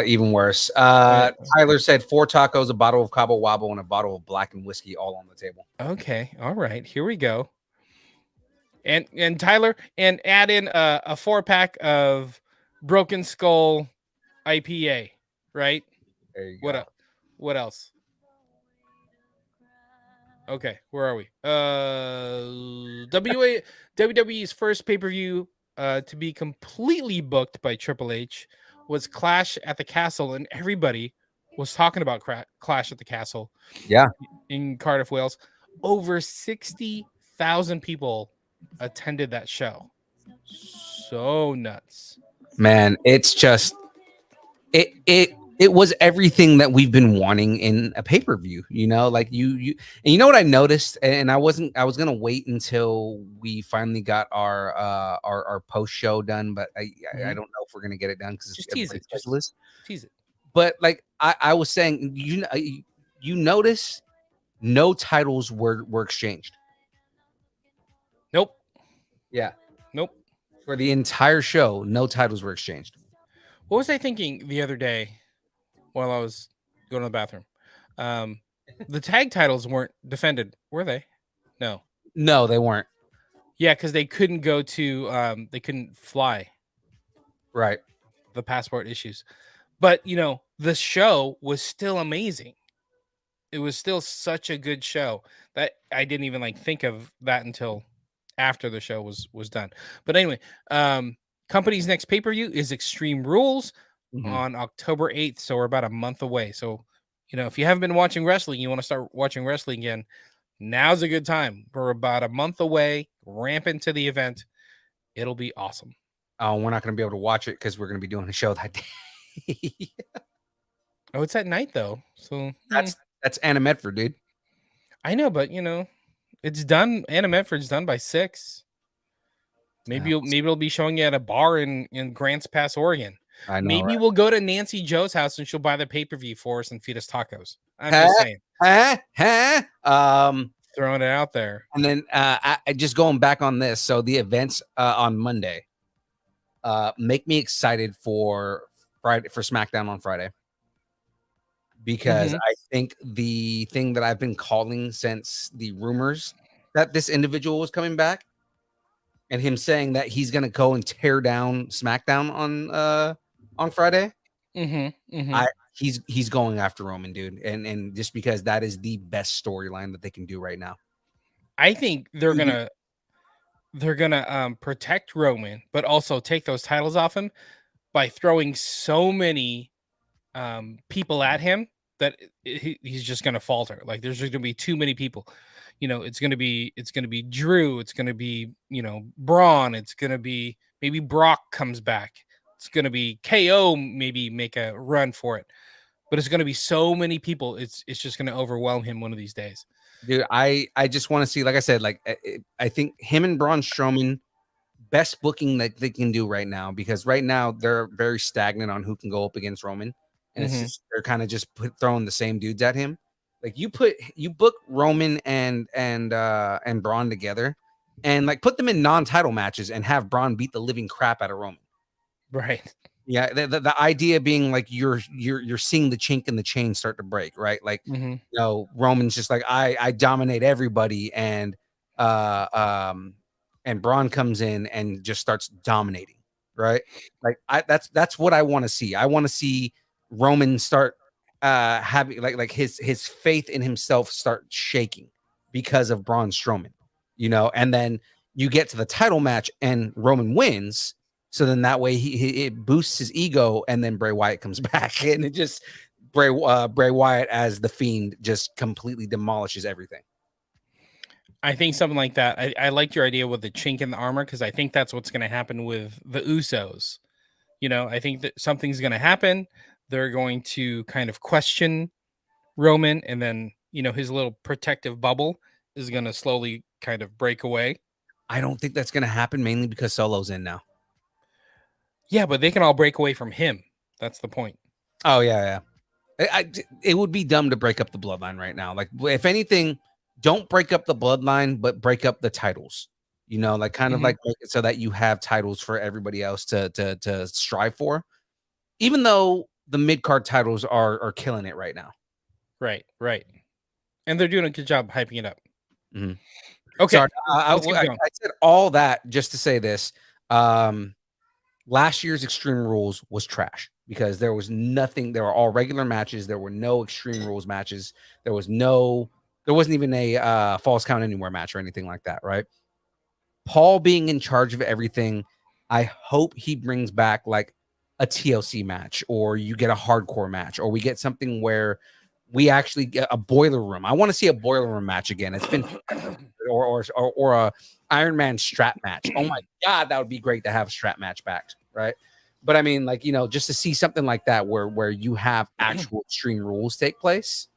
Even worse. Yeah. Tyler said 4 tacos, a bottle of Cabo Wabo, and a bottle of blackened whiskey all on the table. Okay. All right. Here we go. And Tyler, and add in a 4-pack of Broken Skull IPA, right? There you What go. what else? Okay, where are we? WWE's first pay-per-view to be completely booked by Triple H was Clash at the Castle, and everybody was talking about Clash at the Castle. Yeah. In Cardiff, Wales. Over 60,000 people attended that show. So nuts. Man, it's just it was everything that we've been wanting in a pay-per-view, like you and you know what I noticed, and I was gonna wait until we finally got our post show done, but I don't know if we're gonna get it done because Just tease it. Just tease it. But like I was saying, you notice no titles were exchanged. Nope. Yeah. Nope. For the entire show, no titles were exchanged. What was I thinking the other day while I was going to the bathroom? The tag titles weren't defended, were they? No. No, they weren't. Yeah, because they couldn't go to they couldn't fly. Right. The passport issues. But the show was still amazing. It was still such a good show that I didn't even like think of that until after the show was done. But anyway, company's next pay-per-view is Extreme Rules on October 8th, so we're about a month away. So, if you haven't been watching wrestling, you want to start watching wrestling again, now's a good time. We're about a month away. Ramp into the event. It'll be awesome. Oh, we're not going to be able to watch it because we're going to be doing a show that day. Oh, it's at night though. So that's Anna Medford, dude. I know, but it's done. Anna Medford's done by 6. Maybe it'll be showing you at a bar in Grants Pass, Oregon. I know. Maybe right? we'll go to Nancy Joe's house and she'll buy the pay-per-view for us and feed us tacos. I'm just saying. Throwing it out there. And then I just going back on this. So the events on Monday make me excited for Friday, for SmackDown on Friday. Because I think the thing that I've been calling since the rumors that this individual was coming back and him saying that he's going to go and tear down SmackDown on Friday. He's going after Roman, dude. And just because that is the best storyline that they can do right now. I think they're going to protect Roman, but also take those titles off him by throwing so many people at him that he's just going to falter. Like there's just going to be too many people. It's going to be Drew. It's going to be, Braun. It's going to be maybe Brock comes back. It's going to be KO, maybe make a run for it. But it's going to be so many people. It's just going to overwhelm him one of these days. Dude, I just want to see, like I said, like I think him and Braun Strowman, best booking that they can do right now, because right now they're very stagnant on who can go up against Roman. And it's just, they're kind of just throwing the same dudes at him. Like you book Roman and Braun together, and like put them in non-title matches and have Braun beat the living crap out of Roman. Right. Yeah. The idea being like you're seeing the chink in the chain start to break, right? Like Roman's just like I dominate everybody, and Braun comes in and just starts dominating. right? Like that's what I want to see. I want to see Roman start having like his faith in himself start shaking because of Braun Strowman, and then you get to the title match and Roman wins. So then that way he it boosts his ego, and then Bray Wyatt comes back, and it just Bray Wyatt as the Fiend just completely demolishes everything. I think something like that. I liked your idea with the chink in the armor, because I think that's what's going to happen with the Usos. I think that something's going to happen. They're going to kind of question Roman, and then, his little protective bubble is going to slowly kind of break away. I don't think that's going to happen, mainly because Solo's in now. Yeah, but they can all break away from him. That's the point. Oh, yeah. It would be dumb to break up the bloodline right now. Like, if anything, don't break up the bloodline, but break up the titles. Like kind of like make it so that you have titles for everybody else to strive for. Even though the mid-card titles are killing it right now. Right. And they're doing a good job hyping it up. Mm-hmm. Okay. Sorry, I said all that just to say this. Last year's Extreme Rules was trash because there was nothing. There were all regular matches. There were no Extreme Rules matches. There wasn't even a Falls Count Anywhere match or anything like that, right? Paul being in charge of everything, I hope he brings back like a TLC match, or you get a hardcore match, or we get something where we actually get a boiler room. I want to see a boiler room match again. It's been or a Iron Man strap match. Oh my God, that would be great to have a strap match back, right? But I mean, like, just to see something like that where you have actual Extreme Rules take place.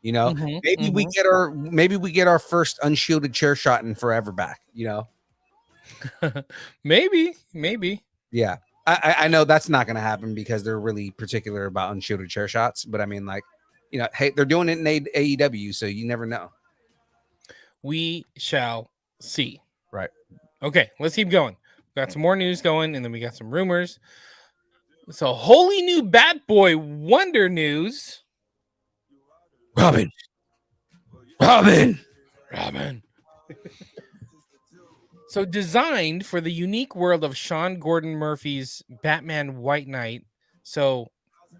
Maybe we get our first unshielded chair shot in forever back. Maybe. Yeah, I know that's not going to happen because they're really particular about unshielded chair shots. But I mean, like, hey, they're doing it in AEW, so you never know. We shall see. Right. Okay, let's keep going. We got some more news going, and then we got some rumors. So, wholly new Bat Boy Wonder news. Robin. So, designed for the unique world of Sean Gordon Murphy's Batman White Knight. So,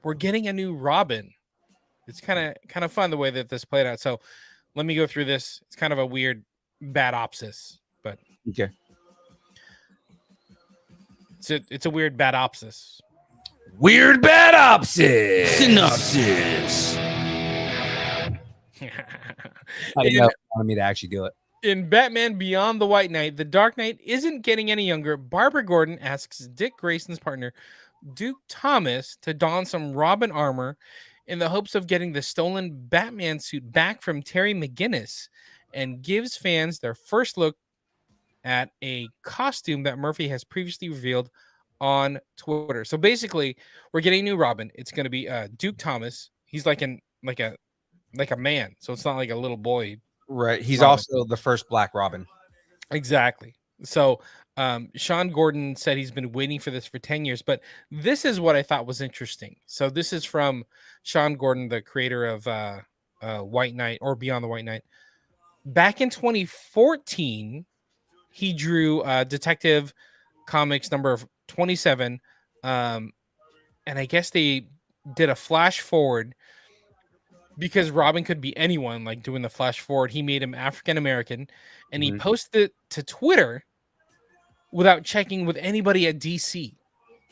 we're getting a new Robin. It's kind of fun the way that this played out. So, let me go through this. It's kind of a weird batopsis, but okay. It's a weird batopsis. Weird batopsis. Synopsis. I didn't know if you wanted me to actually do it. In Batman Beyond the White Knight, the Dark Knight isn't getting any younger. Barbara Gordon asks Dick Grayson's partner, Duke Thomas, to don some Robin armor in the hopes of getting the stolen Batman suit back from Terry McGinnis, and gives fans their first look at a costume that Murphy has previously revealed on Twitter. So basically, we're getting a new Robin. It's going to be Duke Thomas. He's like a man, so it's not like a little boy. Right. He's Robin. Also the first Black Robin. Exactly. So Sean Gordon said he's been waiting for this for 10 years, but this is what I thought was interesting. So this is from Sean Gordon, the creator of White Knight or Beyond the White Knight. Back in 2014, he drew Detective Comics number 27. And I guess they did a flash forward because Robin could be anyone, like doing the flash forward. He made him African-American, and he posted it to Twitter without checking with anybody at DC.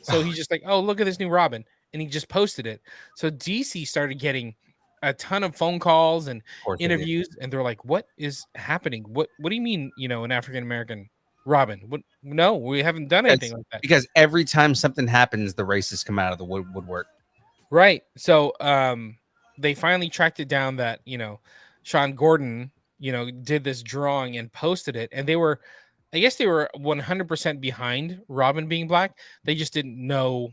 So he's just like, oh, look at this new Robin. And he just posted it. So DC started getting a ton of phone calls and interviews, and they're like, what is happening? What do you mean, an African-American Robin? What? No, we haven't done anything like that. Because every time something happens, the racists come out of the woodwork. Right. So they finally tracked it down that, Sean Gordon, did this drawing and posted it. And I guess they were 100% behind Robin being black. They just didn't know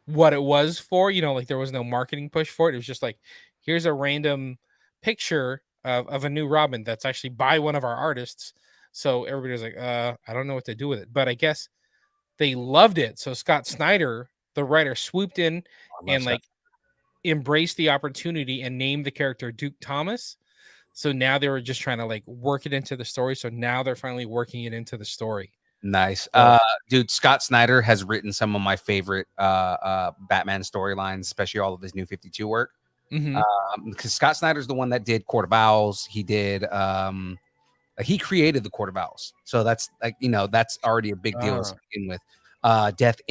what it was for, like there was no marketing push for it. It was just like, here's a random picture of a new Robin that's actually by one of our artists. So everybody was like, I don't know what to do with it. But I guess they loved it. So Scott Snyder, the writer, swooped in and embraced the opportunity and named the character Duke Thomas. So now they were just trying to work it into the story. So now they're finally working it into the story. Nice. So- Dude, Scott Snyder has written some of my favorite Batman storylines, especially all of his New 52 work. Mhm. Because Scott Snyder's the one that did Court of Owls. He did he created the Court of Owls. So that's like, that's already a big deal to begin with. Death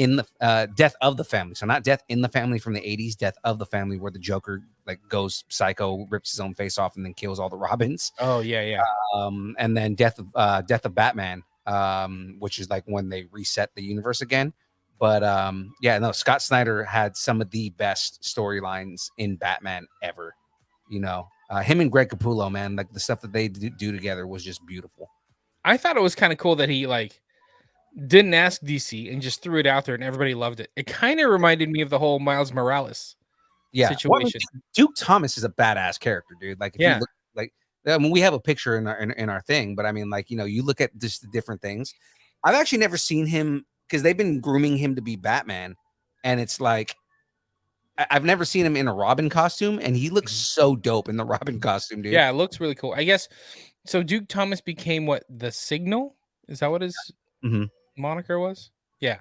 of the Family. So not Death in the Family from the 80s, Death of the Family, where the Joker like goes psycho, rips his own face off, and then kills all the Robins. Oh yeah. And then Death of Batman, which is like when they reset the universe again. But yeah, no, Scott Snyder had some of the best storylines in Batman ever. Him and Greg Capullo, man, like the stuff that they do together was just beautiful. I thought it was kind of cool that he like didn't ask DC and just threw it out there and everybody loved it. It kind of reminded me of the whole Miles Morales situation. Well, I mean, Duke Thomas is a badass character, dude. Like if you look, like, I mean, we have a picture in our thing, but I mean, like, you look at just the different things. I've actually never seen him because they've been grooming him to be Batman, and it's like I've never seen him in a Robin costume, and he looks so dope in the Robin costume, dude. Yeah, it looks really cool. I guess so. Duke Thomas became what, the Signal? Is that what his moniker was? Yeah.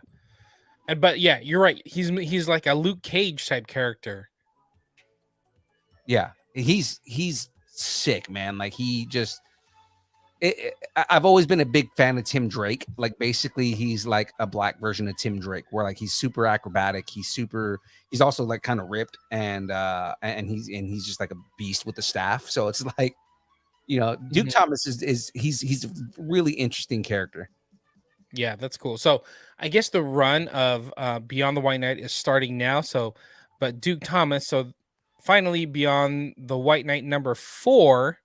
But yeah, you're right. He's like a Luke Cage type character. Yeah, he's sick, man. Like he just. I've always been a big fan of Tim Drake. Like basically, he's like a black version of Tim Drake, where like he's super acrobatic. He's also like kind of ripped, and he's just like a beast with the staff. So it's like, Duke Thomas he's a really interesting character. Yeah, that's cool. So I guess the run of Beyond the White Knight is starting now. So, but Duke Thomas, so finally Beyond the White Knight number 4,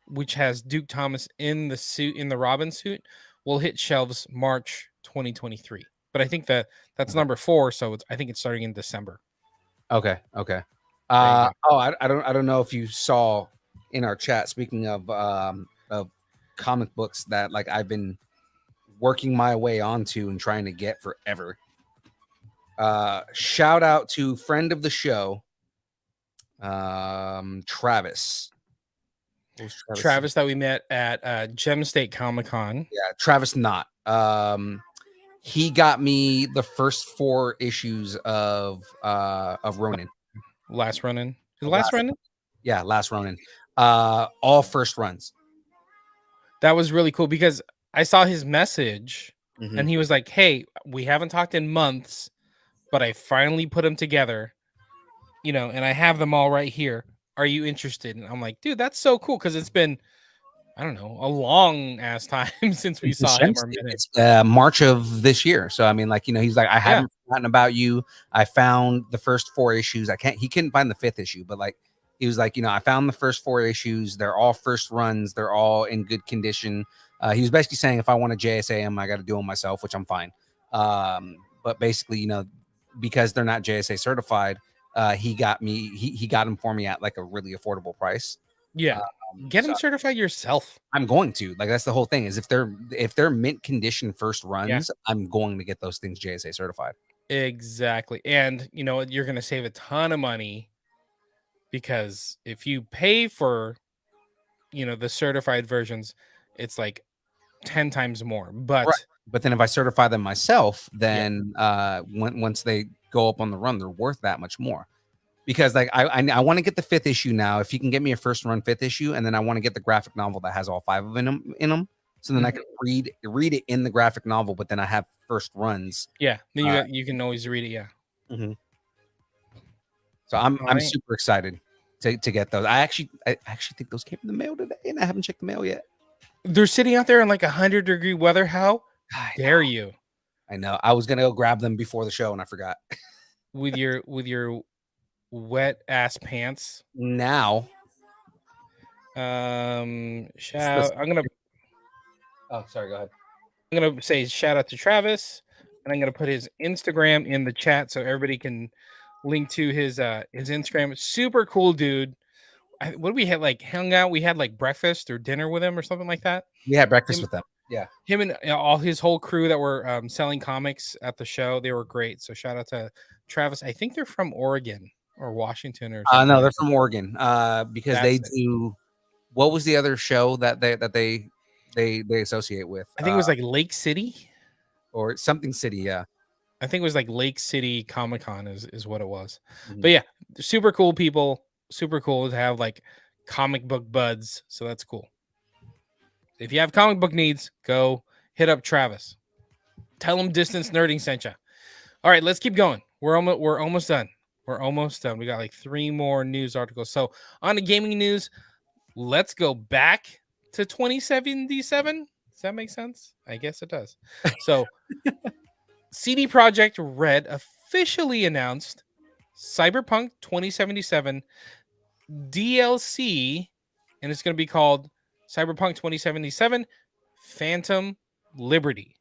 which has Duke Thomas in the suit, in the Robin suit, will hit shelves March 2023. But I think that's number 4, so I think it's starting in December. Okay. I don't know if you saw in our chat. Speaking of comic books that like I've been working my way onto and trying to get forever. Shout out to friend of the show, Travis. Travis that we met at Gem State Comic Con. Yeah, Travis Knott. He got me the first 4 issues of Ronin. Last Ronin. Last Ronin? Yeah, Last Ronin. All first runs. That was really cool because I saw his message and he was like, "Hey, we haven't talked in months, but I finally put them together, and I have them all right here. Are you interested?" And I'm like, "Dude, that's so cool," because it's been, I don't know, a long ass time since we saw him or met him. It's March of this year. So I mean, like, he's like, I haven't forgotten about you. I found the first 4 issues. He couldn't find the 5th issue, but like he was like, I found the first 4 issues. They're all first runs. They're all in good condition. He was basically saying if I want to JSA them, I got to do them myself, which I'm fine. But basically, because they're not JSA certified, he got them for me at like a really affordable price. Yeah. Get them certified yourself. I'm going to. Like, that's the whole thing, is if they're mint condition first runs, I'm going to get those things JSA certified. Exactly. And you're going to save a ton of money, because if you pay for the certified versions, it's like 10 times more. But then if I certify them myself, then once they go up on the run, they're worth that much more. Because like I want to get the 5th issue now. If you can get me a first run 5th issue, and then I want to get the graphic novel that has all 5 of them in them, so then I can read it in the graphic novel. But then I have first runs. Yeah, then you can always read it. Yeah. So I'm super excited to get those. I actually think those came in the mail today, and I haven't checked the mail yet. They're sitting out there in like 100-degree weather. How dare you? I know. I was gonna go grab them before the show, and I forgot. with your wet ass pants. Now, I'm gonna. Oh, sorry. Go ahead. I'm gonna say shout out to Travis, and I'm gonna put his Instagram in the chat so everybody can link to his Instagram. Super cool dude. What did we had, like, hung out? We had like breakfast or dinner with him or something like that. We had breakfast with them. Yeah, him and all his whole crew that were selling comics at the show. They were great. So shout out to Travis. I think they're from Oregon or Washington or something. No, they're from Oregon. Because they do. What was the other show that they associate with? I think it was like Lake City. or something city. Yeah. I think it was like Lake City Comic Con is what it was. Mhm. But yeah, super cool people. Super cool to have like comic book buds. So that's cool. If you have comic book needs, go hit up Travis. Tell him Distance Nerding sent you. All right, let's keep going. We're almost done. We're almost done. We got like 3 more news articles. So on the gaming news, let's go back to 2077. Does that make sense? I guess it does. So CD Projekt Red officially announced Cyberpunk 2077 DLC, and it's going to be called Cyberpunk 2077 Phantom Liberty.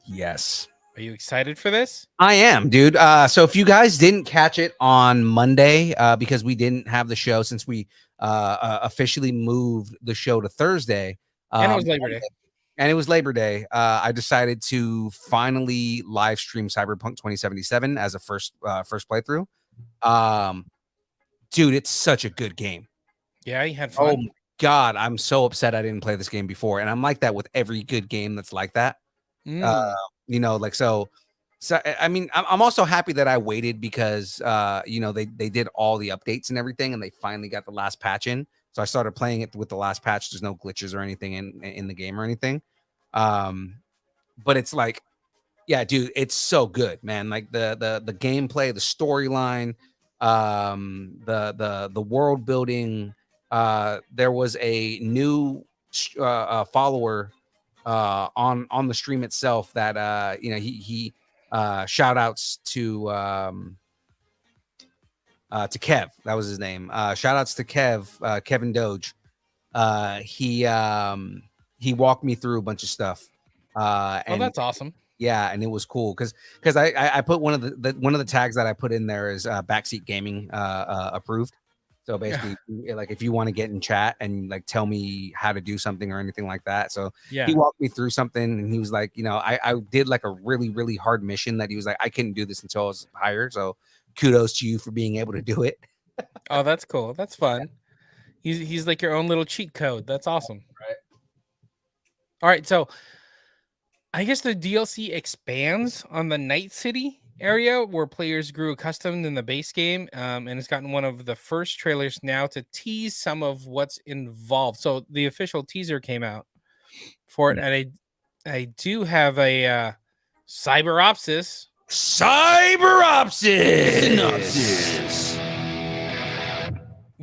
Yes. Are you excited for this? I am, dude. So if you guys didn't catch it on Monday, because we didn't have the show since we officially moved the show to Thursday, And it was Labor Day. and it was Labor Day, I decided to finally live stream Cyberpunk 2077 as a first playthrough. Dude, it's such a good game. Yeah, you had Oh fun. my God, I'm so upset I didn't play this game before, and I'm like that with every good game that's like that. You know, like so. I mean, I'm also happy that I waited because you know, they did all the updates and everything, and they finally got the last patch in. So I started playing it with the last patch. There's no glitches or anything in the game or anything. But it's like, yeah, dude, it's so good, man. Like the gameplay, the storyline, the world building. There was a new follower on the stream itself that you know, he shout outs to Kev. That was his name. Shout outs to Kevin Doge. He walked me through a bunch of stuff. And that's awesome. yeah, and it was cool because I put one of the tags that I put in there is backseat gaming approved. So basically, like if you want to get in chat and like tell me how to do something or anything like that. So he walked me through something, and he was like, you know, I did like a really, really hard mission that he was like, I couldn't do this until I was higher. So kudos to you for being able to do it. Oh, that's cool. That's fun. He's like your own little cheat code. That's awesome. Right. All right, so I guess the DLC expands on the Night City area where players grew accustomed in the base game, and it's gotten one of the first trailers now to tease some of what's involved. So the official teaser came out for it, and I do have a Cyberopsis Synopsis.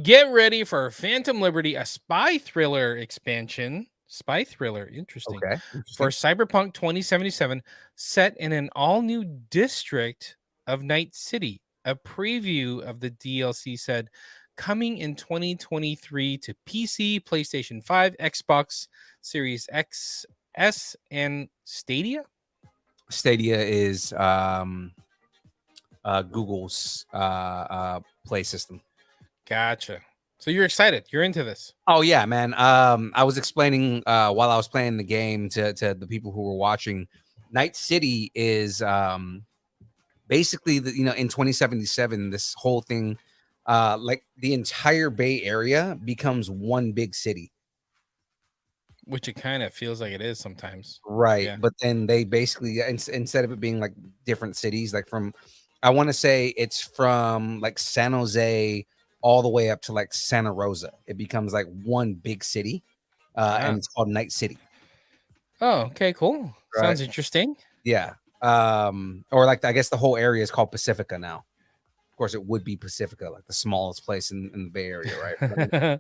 Get ready for Phantom Liberty, a spy thriller expansion. Spy thriller, interesting. Okay. For Cyberpunk 2077, set in an all-new district of Night City. A preview of the DLC said, coming in 2023 to PC, PlayStation 5, Xbox Series X, S, and Stadia. Stadia is Google's play system. Gotcha. So you're excited. You're into this. Oh yeah, man. I was explaining while I was playing the game to the people who were watching. Night City is basically you know, in 2077, this whole thing, like the entire Bay Area becomes one big city. Which it kind of feels like it is sometimes. Right. Yeah. But then they basically, instead of it being like different cities, like from, I want to say it's from like San Jose all the way up to like Santa Rosa. It becomes like one big city, and it's called Night City. Oh, okay, cool. Right. Sounds interesting. Yeah. Or like, I guess the whole area is called Pacifica now. Of course, it would be Pacifica, like the smallest place in the Bay Area, right?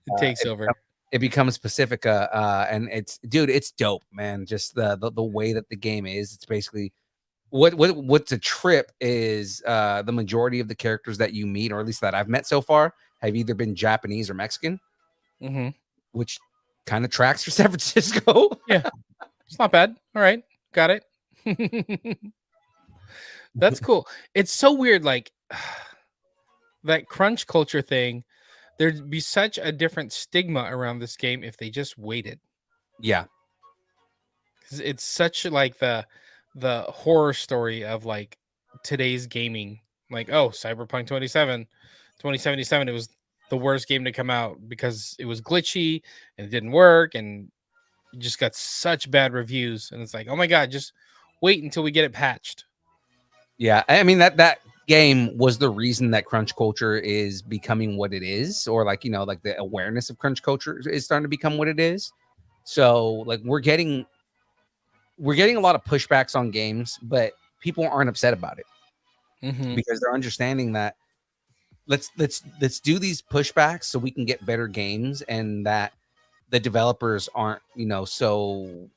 It takes over. It becomes Pacifica, and it's, dude, it's dope, man. Just the way that the game is. It's basically what's a trip is the majority of the characters that you meet, or at least that I've met so far, have either been Japanese or Mexican, which kind of tracks for San Francisco. Yeah, it's not bad. All right, got it. That's cool. It's so weird, like that crunch culture thing. There'd be such a different stigma around this game if they just waited. Yeah, it's such like the horror story of like today's gaming. Like, oh, Cyberpunk 2077, it was the worst game to come out because it was glitchy and it didn't work, and it just got such bad reviews, and it's like, oh my god, just wait until we get it patched. Yeah, I mean that game was the reason that crunch culture is becoming what it is, or like like the awareness of crunch culture is starting to become what it is. So like we're getting a lot of pushbacks on games, but people aren't upset about it because they're understanding that let's do these pushbacks so we can get better games, and that the developers aren't so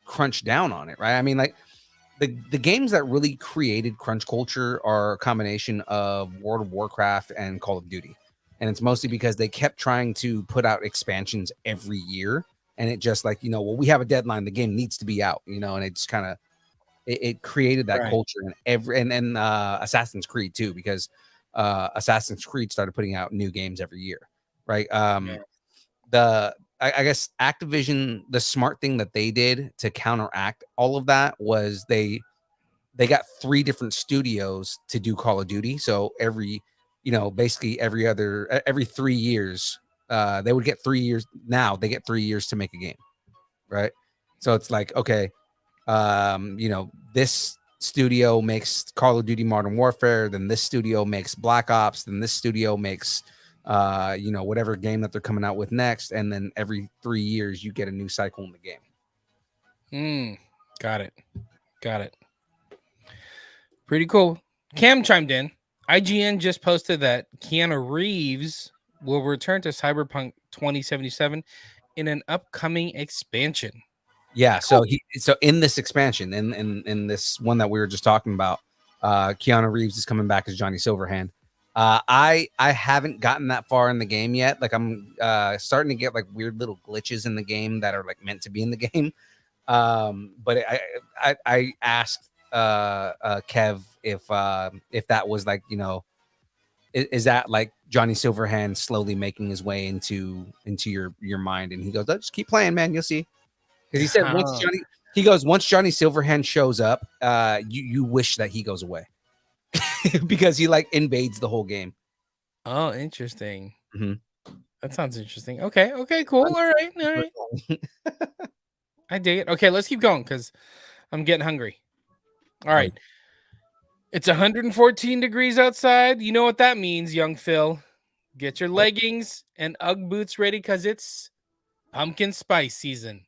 crunched down on it, right? I mean, like the games that really created crunch culture are a combination of World of Warcraft and Call of Duty, and it's mostly because they kept trying to put out expansions every year, and it just like well, we have a deadline, the game needs to be out, and it just kind of it created that culture. And Assassin's Creed too, because Assassin's Creed started putting out new games every year, right? I guess Activision, the smart thing that they did to counteract all of that was they got 3 different studios to do Call of Duty. So basically every 3 years, they would get 3 years. Now they get 3 years to make a game, right? So it's like, okay, this studio makes Call of Duty Modern Warfare, then this studio makes Black Ops, then this studio makes whatever game that they're coming out with next, and then every 3 years you get a new cycle in the game. Got it. Pretty cool. Cam chimed in. IGN just posted that Keanu Reeves will return to Cyberpunk 2077 in an upcoming expansion. Yeah, so in this expansion, in this one that we were just talking about, Keanu Reeves is coming back as Johnny Silverhand. I haven't gotten that far in the game yet. Like I'm starting to get like weird little glitches in the game that are like meant to be in the game. But I asked Kev if that was like is that like Johnny Silverhand slowly making his way into your mind, and he goes, oh, just keep playing, man, you'll see. Because he said once Johnny Silverhand shows up, you wish that he goes away. Because he like invades the whole game. Oh, interesting. That sounds interesting. Okay, cool. All right. I dig it. Okay, let's keep going because I'm getting hungry. All right. It's 114 degrees outside. You know what that means, young Phil. Get your leggings and Ugg boots ready because it's pumpkin spice season.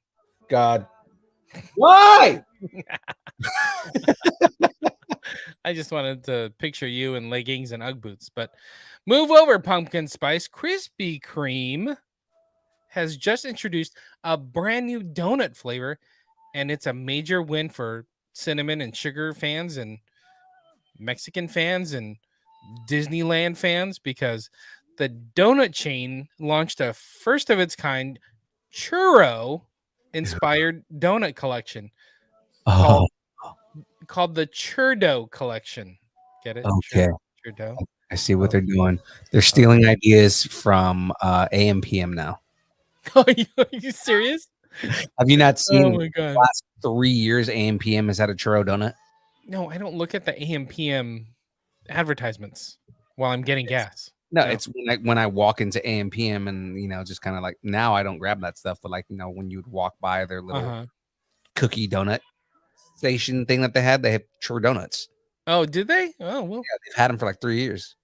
God. Why? I just wanted to picture you in leggings and Ugg boots, but move over, pumpkin spice. Krispy Kreme has just introduced a brand new donut flavor, and it's a major win for cinnamon and sugar fans and Mexican fans and Disneyland fans because the donut chain launched a first of its kind churro inspired donut collection called the Churdo collection. Get it? Okay. Churdo. I see what they're doing. They're stealing ideas from AMPM now. Are you serious? Have you not seen my God. the last 3 years AMPM has had a churro donut? No, I don't look at the AMPM advertisements while I'm getting gas. No, it's when I walk into AMPM and just kind of like, now I don't grab that stuff, but like when you'd walk by their little cookie donut station thing that they have churro donuts. Oh, did they? Oh, well. Yeah, they've had them for like 3 years.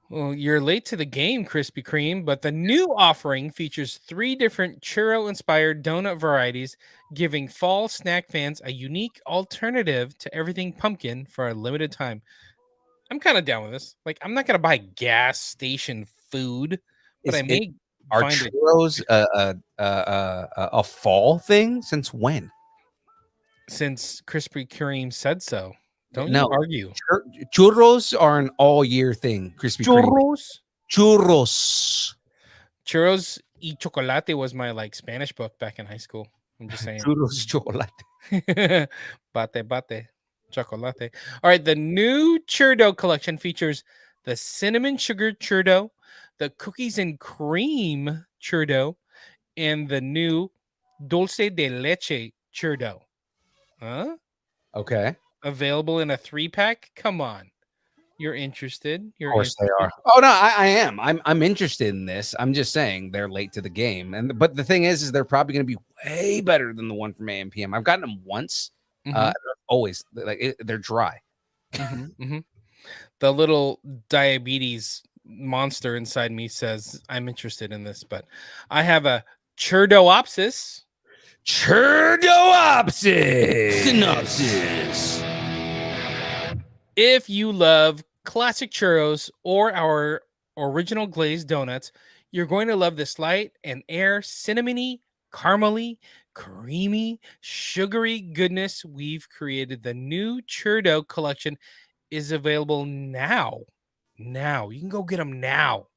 Well, you're late to the game, Krispy Kreme, but the new offering features 3 different churro-inspired donut varieties, giving fall snack fans a unique alternative to everything pumpkin for a limited time. I'm kind of down with this. Like, I'm not going to buy gas station food, but I may Are find churros a fall thing? Since when? Since Krispy Kreme said so. Don't you argue. Churros are an all-year thing. Krispy Kreme. Churros. Churros y chocolate was my like Spanish book back in high school. I'm just saying. Churros chocolate. Bate. Chocolate. All right. The new Churdo collection features the cinnamon sugar churro, the cookies and cream churro, and the new dulce de leche churro. Huh? Okay. Available in a 3-pack? Come on. You're interested. Of course they are. Oh no, I am. I'm interested in this. I'm just saying they're late to the game, but the thing is they're probably going to be way better than the one from AM PM. I've gotten them once. Mhm. Always like they're dry. Mhm. The little diabetes monster inside me says I'm interested in this, but I have a Churdoopsis. Churdoopsis synopsis. If you love classic churros or our original glazed donuts, you're going to love this light and air cinnamony, caramely, creamy, sugary goodness. We've created the new Churdo collection is available now. Now you can go get them now.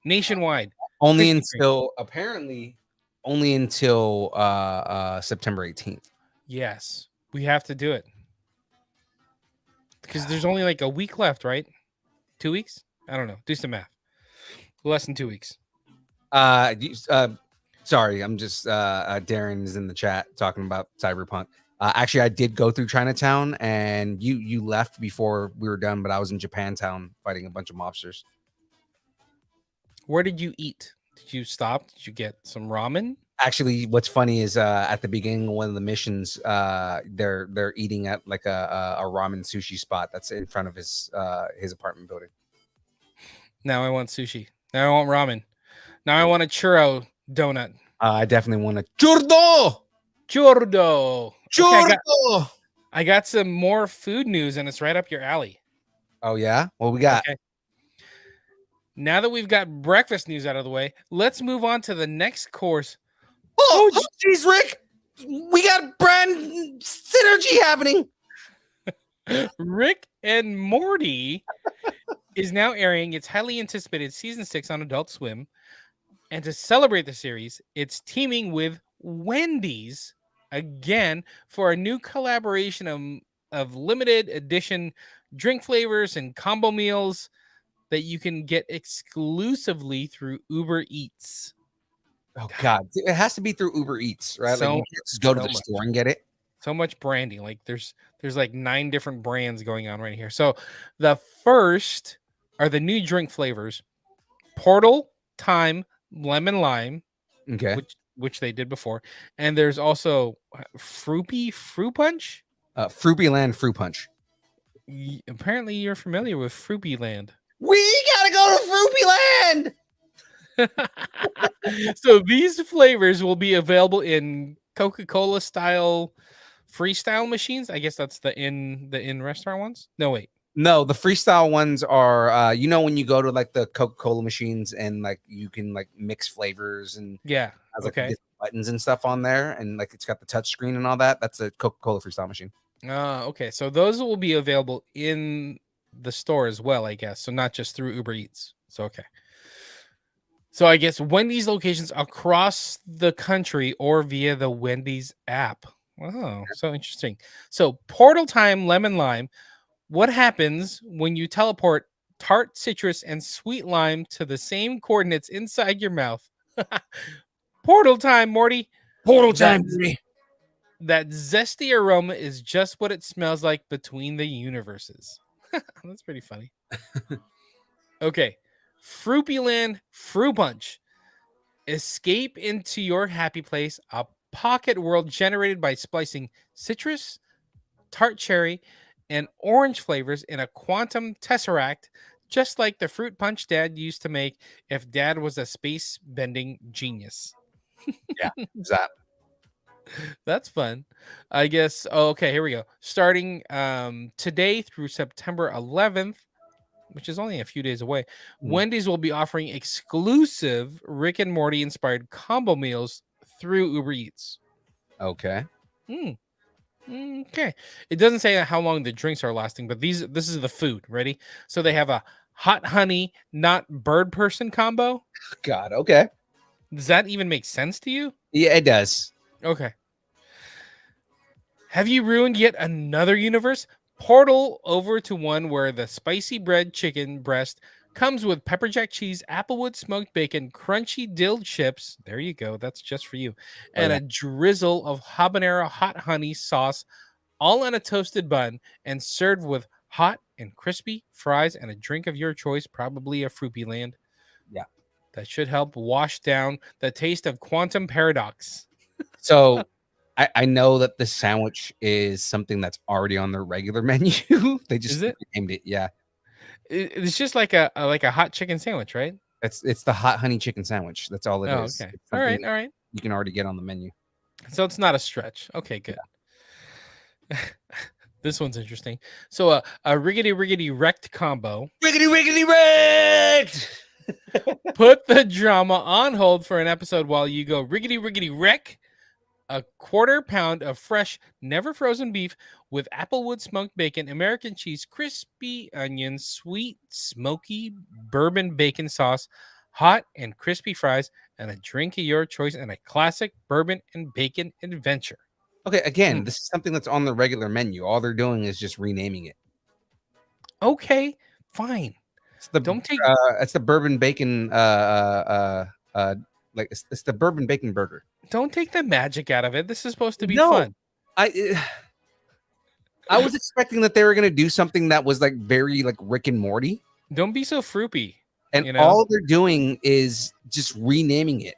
Nationwide. Only Krispy Kreme. until apparently only until September 18th. Yes, we have to do it because there's only like a week left, right? 2 weeks? I don't know. Do some math. Less than 2 weeks. Sorry, I'm just Darren is in the chat talking about Cyberpunk. Actually, I did go through Chinatown, and you left before we were done, but I was in Japantown fighting a bunch of mobsters. Where did you eat? Did you stop? Did you get some ramen? Actually, what's funny is at the beginning of one of the missions, they're eating at like a ramen sushi spot that's in front of his apartment building. Now I want sushi. Now I want ramen. Now I want a churro donut. I definitely want a churro. Churro. Churro. Okay, I got some more food news, and it's right up your alley. Oh yeah, what we got? Okay. Now that we've got breakfast news out of the way, let's move on to the next course. Oh, jeez, Rick, we got brand synergy happening. Rick and Morty is now airing its highly anticipated season 6 on Adult Swim. And to celebrate the series, it's teaming with Wendy's again for a new collaboration of limited edition drink flavors and combo meals that you can get exclusively through Uber Eats. Oh God, it has to be through Uber Eats, right? So- like you can't just go to so the much. store and get it. So much branding. Like there's like 9 different brands going on right here. So the first are the new drink flavors: Portal, Time, Lemon Lime, Okay. which they did before, and there's also Fruity Fruit Punch. Fruity Land Fruit Punch. Apparently, you're familiar with Fruity Land. We gotta go to Fruity Land. So these flavors will be available in Coca-Cola style freestyle machines. I guess that's the in restaurant ones. No, wait. No, the freestyle ones are when you go to like the Coca-Cola machines and like you can like mix flavors and Yeah. has like Okay. different buttons and stuff on there, and like it's got the touch screen and all that. That's a Coca-Cola freestyle machine. Okay. So those will be available in the store as well, I guess. So not just through Uber Eats. So okay. So I guess Wendy's locations across the country or via the Wendy's app. Oh, so interesting. So Portal Time Lemon Lime. What happens when you teleport tart citrus and sweet lime to the same coordinates inside your mouth? Portal time, Morty. Portal That- time, baby. That zesty aroma is just what it smells like between the universes. That's pretty funny. Okay. Fruipyland Fruit Punch. Escape into your happy place, a pocket world generated by splicing citrus, tart cherry, and orange flavors in a quantum tesseract, just like the fruit punch Dad used to make if Dad was a space bending genius. Zap. That's fun. I guess. Oh, okay, here we go. Starting today through September 11th, which is only a few days away, Wendy's will be offering exclusive Rick and Morty inspired combo meals through Uber Eats. Okay. Okay. It doesn't say how long the drinks are lasting, but this is the food. Ready? So they have a hot honey, not bird person combo. God. Okay. Does that even make sense to you? Yeah, it does. Okay. Have you ruined yet another universe? Portal over to one where the spicy bread chicken breast comes with pepper jack cheese, applewood smoked bacon, crunchy dill chips. There you go. That's just for you. And a drizzle of habanero hot honey sauce, all on a toasted bun and served with hot and crispy fries and a drink of your choice, probably a Fruity Land. Yeah. That should help wash down the taste of Quantum Paradox. So I know that the sandwich is something that's already on their regular menu. They just Is it? named it. Yeah. It's just like a hot chicken sandwich, right? It's the hot honey chicken sandwich. That's all it Oh, is. okay. It's All something right. All right. you can already get on the menu. So it's not a stretch. Okay, good. This one's interesting. So a riggedy riggedy wrecked combo. Riggedy riggedy wrecked. Put the drama on hold for an episode while you go riggedy riggedy wreck. A quarter pound of fresh, never frozen beef with applewood smoked bacon, American cheese, crispy onions, sweet, smoky bourbon bacon sauce, hot and crispy fries, and a drink of your choice, and a classic bourbon and bacon adventure. Okay, again, this is something that's on the regular menu. All they're doing is just renaming it. Okay, fine. It's the Don't take it's the bourbon bacon like it's the bourbon bacon burger. don't take the magic out of it. This is supposed to be No. fun. I was expecting that they were gonna do something that was like very like Rick and Morty, Don't be so fruity. and You know? all they're doing is just renaming it.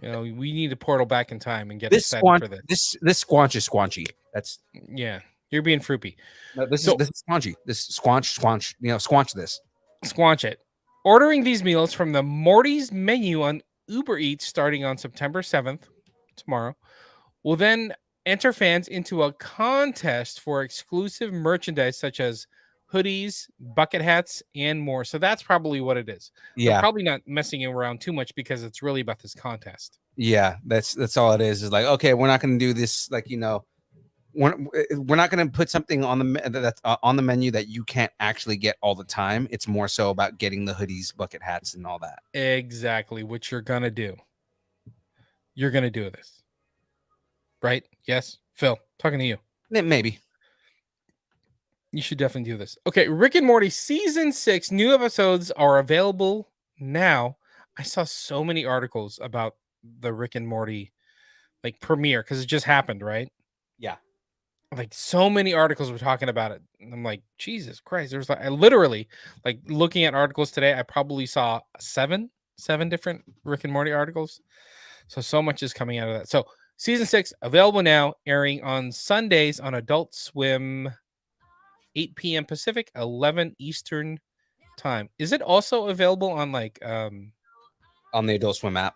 You know, we need to portal back in time and get This excited squanch, for this. this squanch is squanchy. That's Yeah, you're being fruity. no, this So- is squanchy. This squanch. You know, squanch this. Squanch it. Ordering these meals from the Morty's menu on Uber Eats starting on September 7th, tomorrow, will then enter fans into a contest for exclusive merchandise such as hoodies, bucket hats, and more. So that's probably what it is. They're Yeah, probably not messing around too much because it's really about this contest. yeah. That's all it is. Is like, okay, we're not going to do this. Like, you know, we're not going to put something on that's on the menu that you can't actually get all the time. It's more so about getting the hoodies, bucket hats, and all that. Exactly what you're going to do. You're going to do this. Right? Yes. Phil, talking to you. Maybe. You should definitely do this. Okay, Rick and Morty season 6 new episodes are available now. I saw so many articles about the Rick and Morty like premiere because it just happened, right? Yeah. Like so many articles were talking about it. And I'm like, Jesus Christ. There's like I literally like looking at articles today, I probably saw seven different Rick and Morty articles. So much is coming out of that. So season 6 available now, airing on Sundays on Adult Swim, 8 p.m. Pacific, 11 Eastern time. Is it also available on like On the Adult Swim app.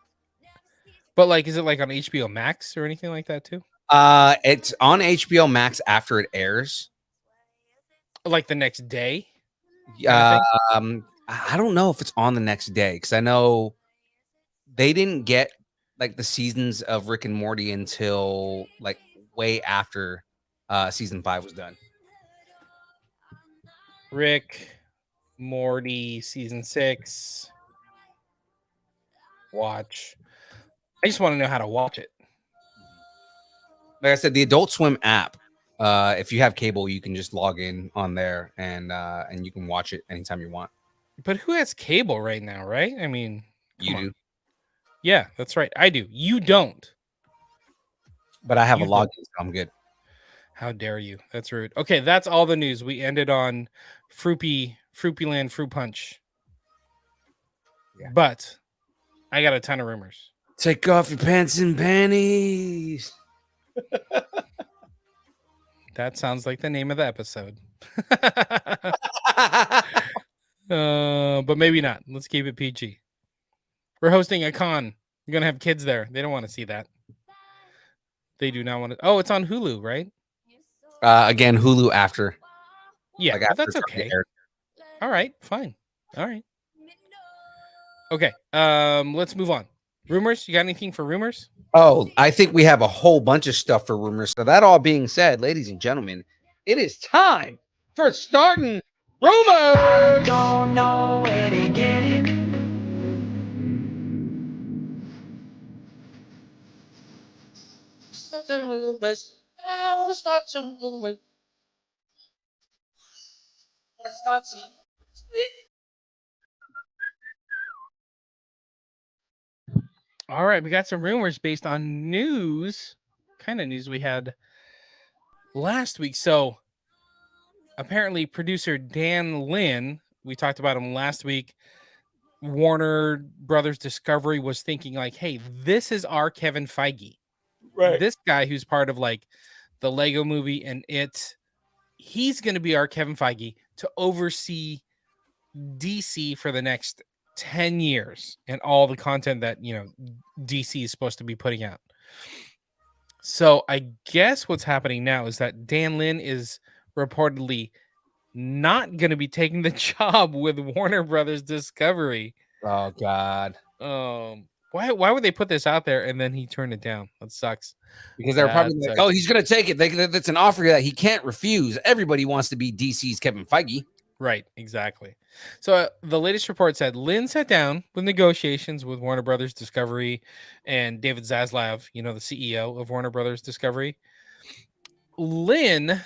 but like is it like on HBO Max or anything like that too? It's on HBO Max after it airs. Like the next day? Kind of I don't know if it's on the next day because I know they didn't get like the seasons of Rick and Morty until like way after season 5 was done. Rick, Morty, season 6. Watch. I just want to know how to watch it. Like I said, the Adult Swim app. If you have cable, you can just log in on there and you can watch it anytime you want. But who has cable right now, right? I mean, You come do, on. Yeah, that's right. I do. You don't. but I have You a login, so I'm good. How dare you? That's rude. Okay, that's all the news. We ended on Fruity Land Fruit Punch. Yeah. But I got a ton of rumors. Take off your pants and panties. That sounds like the name of the episode. But maybe not. Let's keep it PG. We're hosting a con. You're gonna have kids there. They don't want to see that. They do not want to. Oh, it's on Hulu, right? Again, Hulu after. Yeah, Like but after that's it's already okay. aired. All right, fine. All right. Okay. Let's move on. Rumors? You got anything for rumors? Oh, I think we have a whole bunch of stuff for rumors. So that all being said, ladies and gentlemen, it is time for starting rumors. Don't know where to get it. All right, we got some rumors based on news, kind of news we had last week. So apparently producer Dan Lin, we talked about him last week. Warner Brothers Discovery was thinking like, hey, this is our Kevin Feige. Right. This guy who's part of like the Lego movie and he's going to be our Kevin Feige to oversee DC for the next 10 years and all the content that, DC is supposed to be putting out. So I guess what's happening now is that Dan Lin is reportedly not going to be taking the job with Warner Brothers Discovery. Oh God. Why would they put this out there and then he turned it down? That sucks. Because they're probably like, oh, he's going to take it. That's an offer that he can't refuse. Everybody wants to be DC's Kevin Feige. Right, exactly. So the latest report said Lynn sat down with negotiations with Warner Brothers Discovery and David Zaslav, the CEO of Warner Brothers Discovery. Lynn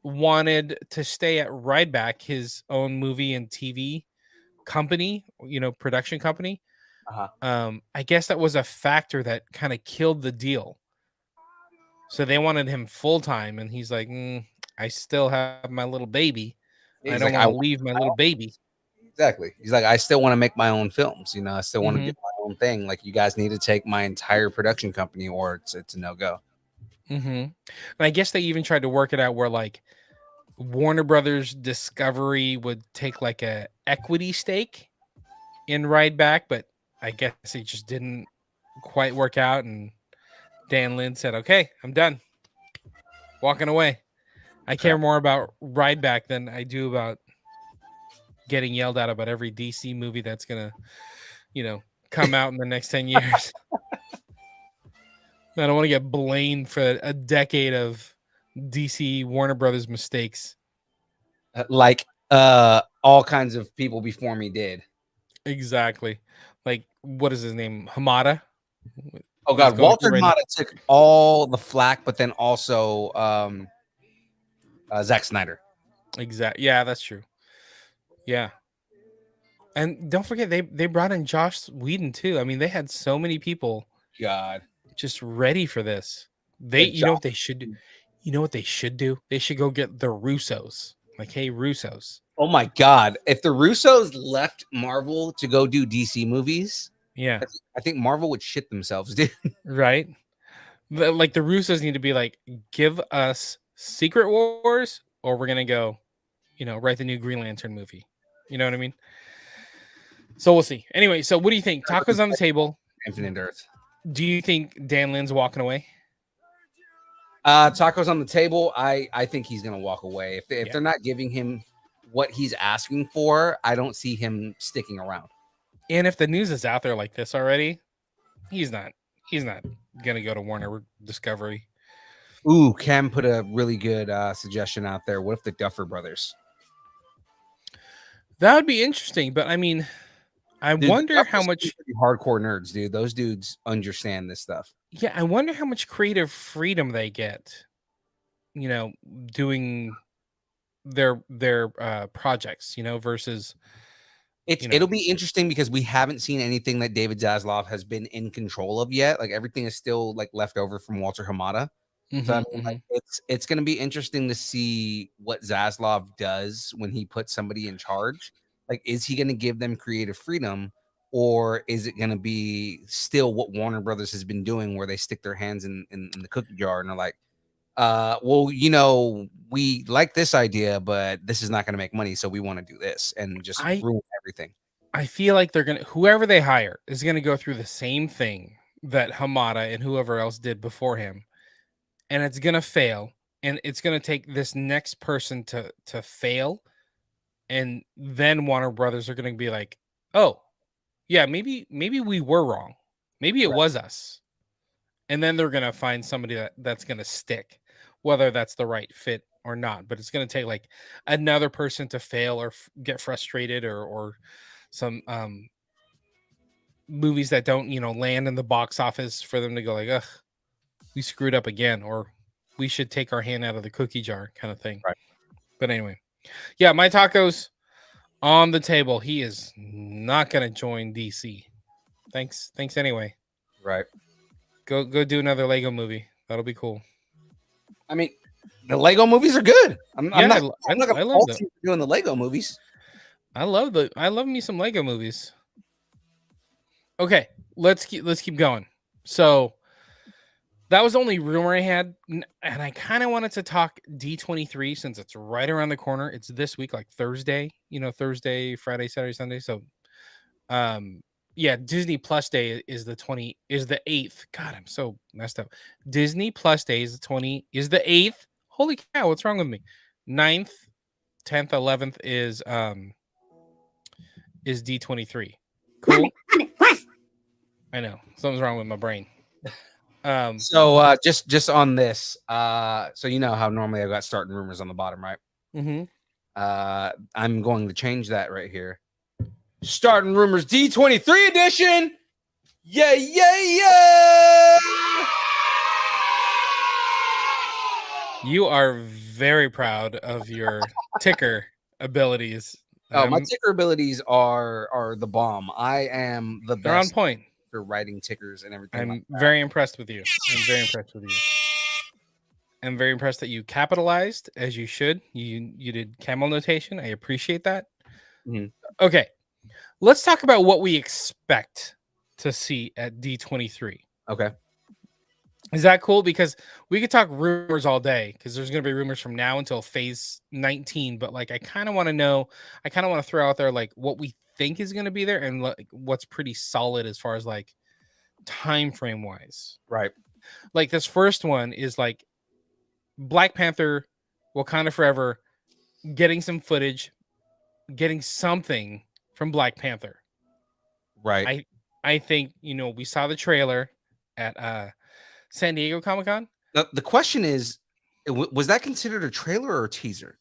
wanted to stay at Rideback, his own movie and TV company, production company. I guess that was a factor that kind of killed the deal. So they wanted him full time, and he's like, I still have my little baby. I don't want to leave my little baby. Exactly. He's like, I still want to make my own films. I still want to do my own thing. Like, you guys need to take my entire production company, or it's a no go. And I guess they even tried to work it out where like Warner Brothers Discovery would take like a equity stake in Rideback, but I guess it just didn't quite work out. And Dan Lin said, "Okay, I'm done, walking away. I care more about Rideback than I do about getting yelled at about every DC movie that's gonna, come out in the next 10 years." I don't want to get blamed for a decade of DC Warner Brothers mistakes. Like all kinds of people before me did. Exactly. Like, what is his name? Hamada? Oh God, Walter Hamada took all the flack, but then also Zack Snyder. Exactly. Yeah, that's true. Yeah. And don't forget they brought in Joss Whedon too. I mean, they had so many people just ready for this. You know what they should do? You know what they should do? They should go get the Russos. Like, hey, Russos. Oh my God. If the Russos left Marvel to go do DC movies, yeah, I think Marvel would shit themselves, dude. Right? Like the Russos need to be like, give us Secret Wars, or we're gonna go, write the new Green Lantern movie. You know what I mean? So we'll see. Anyway, so what do you think? Tacos on the table. Infinite Earth. Do you think Dan Lin's walking away? Tacos on the table. I think he's gonna walk away. If they're not giving him what he's asking for, I don't see him sticking around. And if the news is out there like this already, he's not gonna go to Warner Discovery. Ooh, Cam put a really good suggestion out there. What if the Duffer Brothers? That would be interesting, but I mean, I wonder how much hardcore nerds, dude. Those dudes understand this stuff. Yeah, I wonder how much creative freedom they get, doing their projects, versus it'll be interesting because we haven't seen anything that David Zaslav has been in control of yet. Like, everything is still like left over from Walter Hamada. So I mean, like, it's going to be interesting to see what Zaslav does when he puts somebody in charge. Like, is he going to give them creative freedom, or is it going to be still what Warner Brothers has been doing, where they stick their hands in the cookie jar and they're like, well, we like this idea, but this is not going to make money, so we want to do this and just ruin everything. I feel like whoever they hire is gonna go through the same thing that Hamada and whoever else did before him, and it's gonna fail, and it's gonna take this next person to fail, and then Warner Brothers are gonna be like, oh, yeah, maybe we were wrong, maybe it was us, and then they're gonna find somebody that's gonna stick, whether that's the right fit or not. But it's gonna take like another person to fail or get frustrated or some movies that don't land in the box office for them to go like, ugh, we screwed up again, or we should take our hand out of the cookie jar kind of thing. Right. But anyway, yeah, my tacos on the table. He is not gonna join DC. Thanks anyway. Right. Go do another Lego movie. That'll be cool. I mean, The Lego movies are good. I'm not I gonna love fault them. you for doing the Lego movies. I love me some Lego movies. Okay, let's keep going. So that was the only rumor I had, and I kind of wanted to talk D23 since it's right around the corner. It's this week, like Thursday. Thursday, Friday, Saturday, Sunday. So, yeah, Disney Plus Day is the 8th. God, I'm so messed up. Disney Plus Day is the 8th. Holy cow, what's wrong with me? 9th, 10th, 11th is D23. Cool. I know something's wrong with my brain. So just on this, so you know how normally I've got starting rumors on the bottom, right? Mm-hmm. I'm going to change that right here. Starting rumors D23 edition. Yeah, yeah, yeah. You are very proud of your ticker abilities. Oh, my ticker abilities are the bomb. I am the They're on best point. for writing tickers and everything. I'm very impressed with you. I'm very impressed with you. I'm very impressed that you capitalized as you should. You did camel notation. I appreciate that. Mm-hmm. Okay, let's talk about what we expect to see at D23. Okay. Is that cool? Because we could talk rumors all day because there's going to be rumors from now until phase 19. But like, I kind of want to throw out there like what we think is going to be there and like what's pretty solid as far as like time frame wise. Right. Like this first one is like Black Panther, Wakanda Forever, getting some footage, getting something from Black Panther. Right. I think, we saw the trailer at San Diego Comic-Con. Now, the question is, was that considered a trailer or a teaser?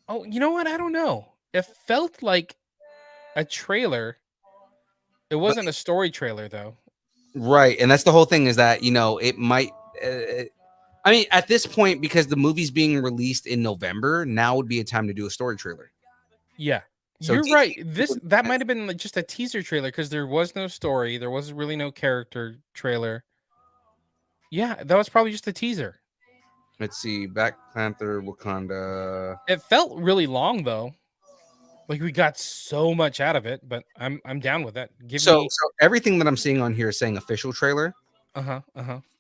Oh, you know what? I don't know. It felt like a trailer. It wasn't a story trailer, though. Right. And that's the whole thing is that, it might. I mean, at this point, because the movie's being released in November, now would be a time to do a story trailer. Yeah. So you're right. That might have been like just a teaser trailer because there was no story. There was really no character trailer. Yeah, that was probably just a teaser. Let's see. Black Panther, Wakanda. It felt really long though. Like we got so much out of it, but I'm down with that. So everything that I'm seeing on here is saying official trailer.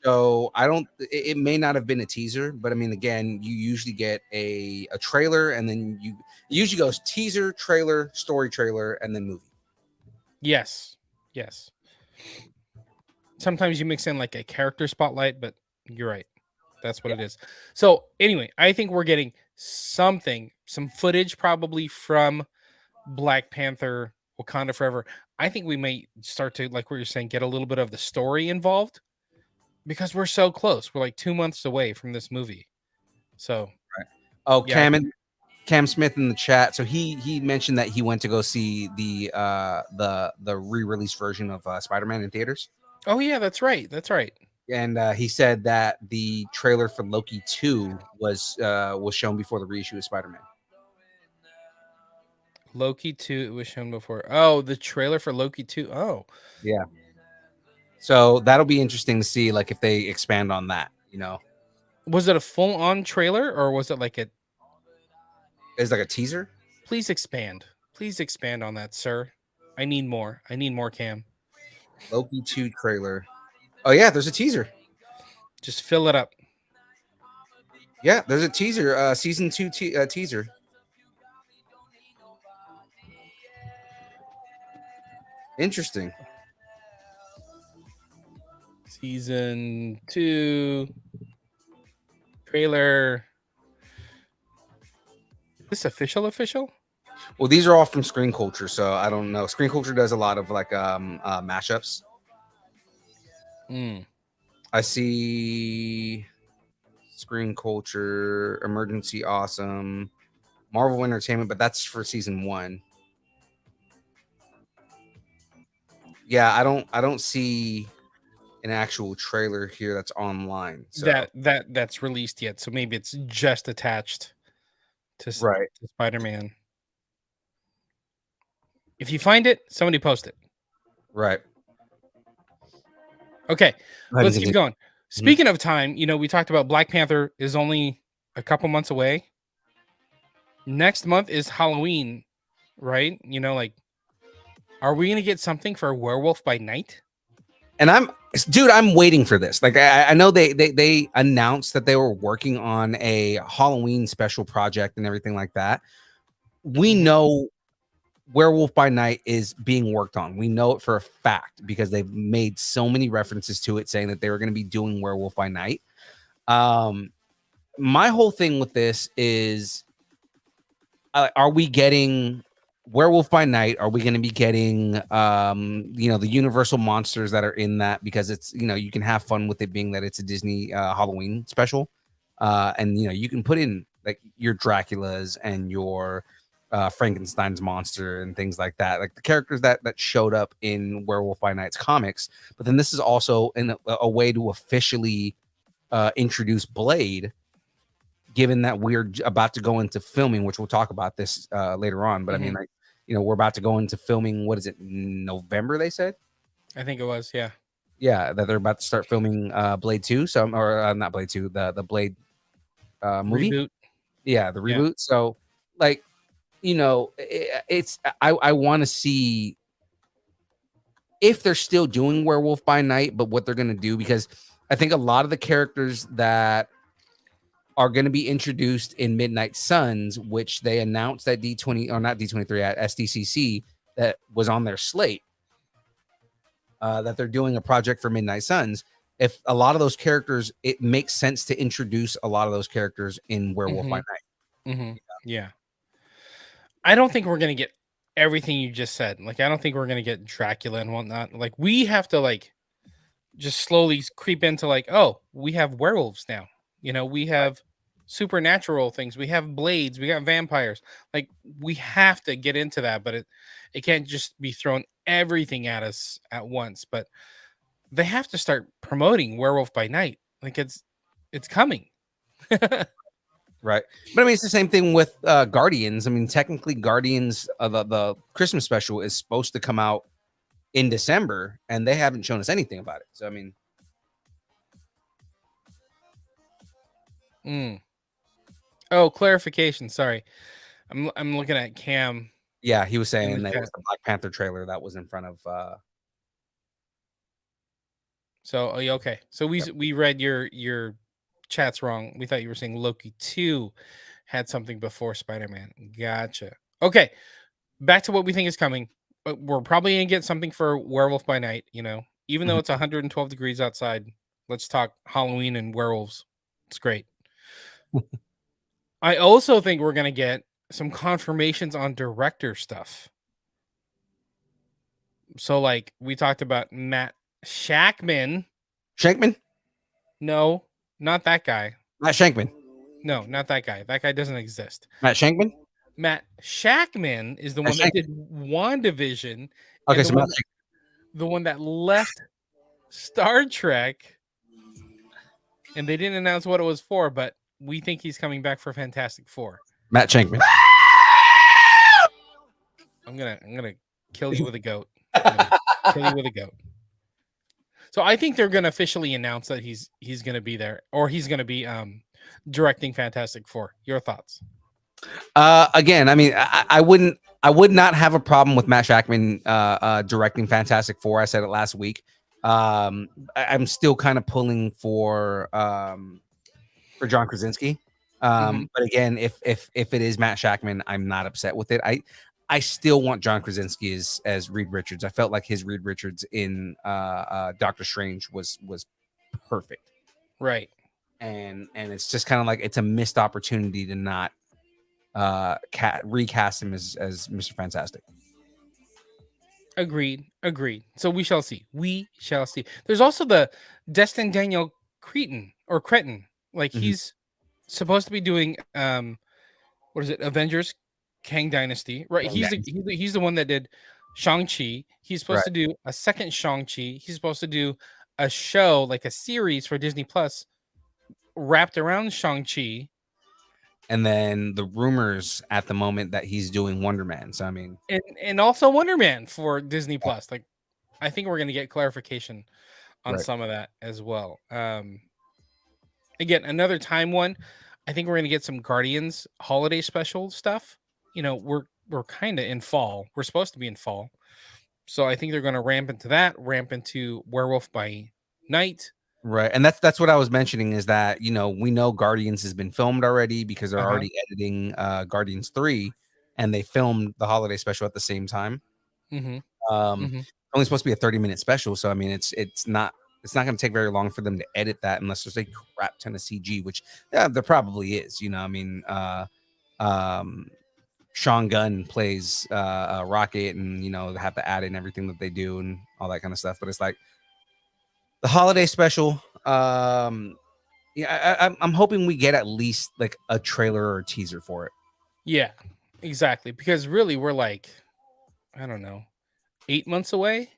So it may not have been a teaser, but I mean, again, you usually get a trailer and then it usually goes teaser, trailer, story trailer, and then movie. Yes. Sometimes you mix in like a character spotlight, but you're right. That's what it is. So anyway, I think we're getting some footage probably from Black Panther, Wakanda Forever. I think we may start to, like what you're saying, get a little bit of the story involved because we're so close. We're like 2 months away from this movie. So, right. Oh, yeah. Cam Smith in the chat. So he mentioned that he went to go see the re-release version of Spider-Man in theaters. Oh yeah, that's right. And he said that the trailer for Loki 2 was shown before the reissue of Spider-Man. Loki 2 was shown before. Oh, the trailer for Loki 2. Oh. Yeah. So that'll be interesting to see, like, if they expand on that, Was it a full-on trailer or was it like It's like a teaser? Please expand. Please expand on that, sir. I need more. Cam. Loki 2 trailer. Oh, yeah, there's a teaser. Just fill it up. Yeah, there's a teaser, season 2 teaser. Interesting. Season 2 trailer. Is this official? Well, these are all from Screen Culture, so I don't know. Screen Culture does a lot of like mashups. I see Screen Culture, Emergency Awesome, Marvel Entertainment, but that's for season 1. Yeah, I don't see an actual trailer here that's online. So that's released yet. So maybe it's just attached to Spider-Man. If you find it, somebody post it. Right. Okay, let's keep going. Speaking of time, we talked about Black Panther is only a couple months away. Next month is Halloween, right? You know, like, are we gonna get something for Werewolf by Night? And I'm waiting for this. Like I know they announced that they were working on a Halloween special project and everything like that. We know Werewolf by Night is being worked on. We know it for a fact because they've made so many references to it, saying that they were going to be doing Werewolf by Night. My whole thing with this is, are we getting Werewolf by Night? Are we going to be getting, the universal monsters that are in that? Because it's, you can have fun with it being that it's a Disney Halloween special. And, you can put in like your Draculas and your Frankenstein's monster and things like that, like the characters that showed up in Werewolf by Night's comics. But then this is also a way to officially introduce Blade, given that we're about to go into filming, which we'll talk about this later on. But I mean, like, we're about to go into filming. What is it? November, they said? I think it was, yeah. Yeah, that they're about to start filming Blade 2. So, or not Blade 2, the Blade movie. Reboot. Yeah, the reboot. Yeah. So, like, I want to see if they're still doing Werewolf by Night, but what they're going to do, because I think a lot of the characters that are going to be introduced in Midnight Suns, which they announced at D20 or not D23 at SDCC, that was on their slate, that they're doing a project for Midnight Suns. If a lot of those characters, it makes sense to introduce a lot of those characters in Werewolf by Night. Yeah. I don't think we're going to get everything you just said. Like, I don't think we're going to get Dracula and whatnot. Like, we have to, like, just slowly creep into, like, oh, we have werewolves now. We have supernatural things. We have blades. We got vampires. Like, we have to get into that, but it can't just be thrown everything at us at once. But they have to start promoting Werewolf by Night. Like, it's coming. Right. But I mean, it's the same thing with Guardians. I mean, technically Guardians, the Christmas special is supposed to come out in December, and they haven't shown us anything about it. So, I mean. Oh, clarification. Sorry. I'm looking at Cam. Yeah, he was saying that it was the Black Panther trailer that was in front of. So, okay. So we read your chat's wrong. We thought you were saying Loki 2 had something before Spider-Man. Gotcha. Okay. Back to what we think is coming. We're probably going to get something for Werewolf by Night, even though it's 112 degrees outside. Let's talk Halloween and werewolves. It's great. I also think we're going to get some confirmations on director stuff. So, like, we talked about Matt Shankman. Shankman? No, not that guy. Matt Shankman. No, not that guy. That guy doesn't exist. Matt Shankman? Matt Shackman is the one that did WandaVision. Okay, so the one that left Star Trek, and they didn't announce what it was for, but we think he's coming back for Fantastic Four. Matt Shankman. I'm gonna kill you with a goat. Kill you with a goat. So I think they're gonna officially announce that he's gonna be there, or he's gonna be directing Fantastic Four. Your thoughts? Again, I mean, I would not have a problem with Matt Shackman directing Fantastic Four. I said it last week. I'm still kind of pulling for John Krasinski. But again, if it is Matt Shackman, I'm not upset with it. I still want John Krasinski as Reed Richards. I felt like his Reed Richards in Doctor Strange was perfect. Right. And it's just kind of like it's a missed opportunity to not recast him as Mr. Fantastic. Agreed. So we shall see. There's also the Destin Daniel Cretton. Like he's supposed to be doing what is it? Avengers Kang Dynasty, right? He's the one that did Shang-Chi. He's supposed to do a second Shang-Chi. He's supposed to do a show, like a series for Disney Plus wrapped around Shang-Chi. And then the rumors at the moment that he's doing Wonder Man. So I mean, and also Wonder Man for Disney Plus. Like, I think we're gonna get clarification on some of that as well. Again, another time one. I think we're gonna get some Guardians holiday special stuff. We're kind of in fall. We're supposed to be in fall, so I think they're gonna ramp into that, ramp into Werewolf by Night. Right. And that's what I was mentioning is that, we know Guardians has been filmed already because they're Uh-huh. already editing Guardians 3 and they filmed the holiday special at the same time. Mm-hmm. Um Mm-hmm. only supposed to be a 30-minute special, so I mean it's not going to take very long for them to edit that unless there's a crap ton of CG, which yeah, there probably is, I mean um Sean Gunn plays Rocket, and they have to add in everything that they do and all that kind of stuff, but it's like the holiday special. Yeah, I'm hoping we get at least like a trailer or a teaser for it Yeah, exactly. Because really, we're like, I don't know, 8 months away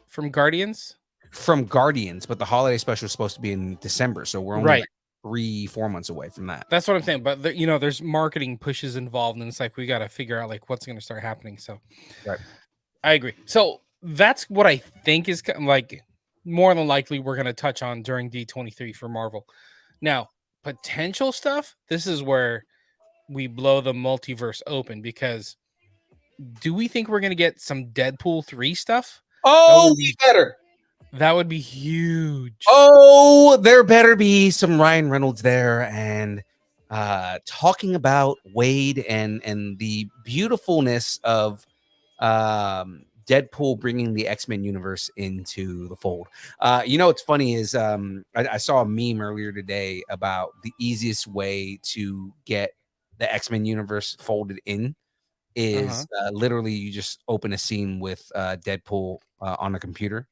from Guardians. from Guardians, but the holiday special is supposed to be in December, so we're only Right. like 3-4 months away from that. That's what I'm saying. But there's marketing pushes involved, and it's like we got to figure out like what's going to start happening. So, Right. I agree. So that's what I think is like more than likely we're going to touch on during D23 for Marvel. Now, potential stuff. This is where we blow the multiverse open because do we think we're going to get some Deadpool 3 stuff? Oh, we better. That would be huge. Oh, there better be some Ryan Reynolds there and talking about Wade and the beautifulness of Deadpool bringing the X-Men universe into the fold. What's funny is I saw a meme earlier today about the easiest way to get the X-Men universe folded in is literally you just open a scene with Deadpool on a computer,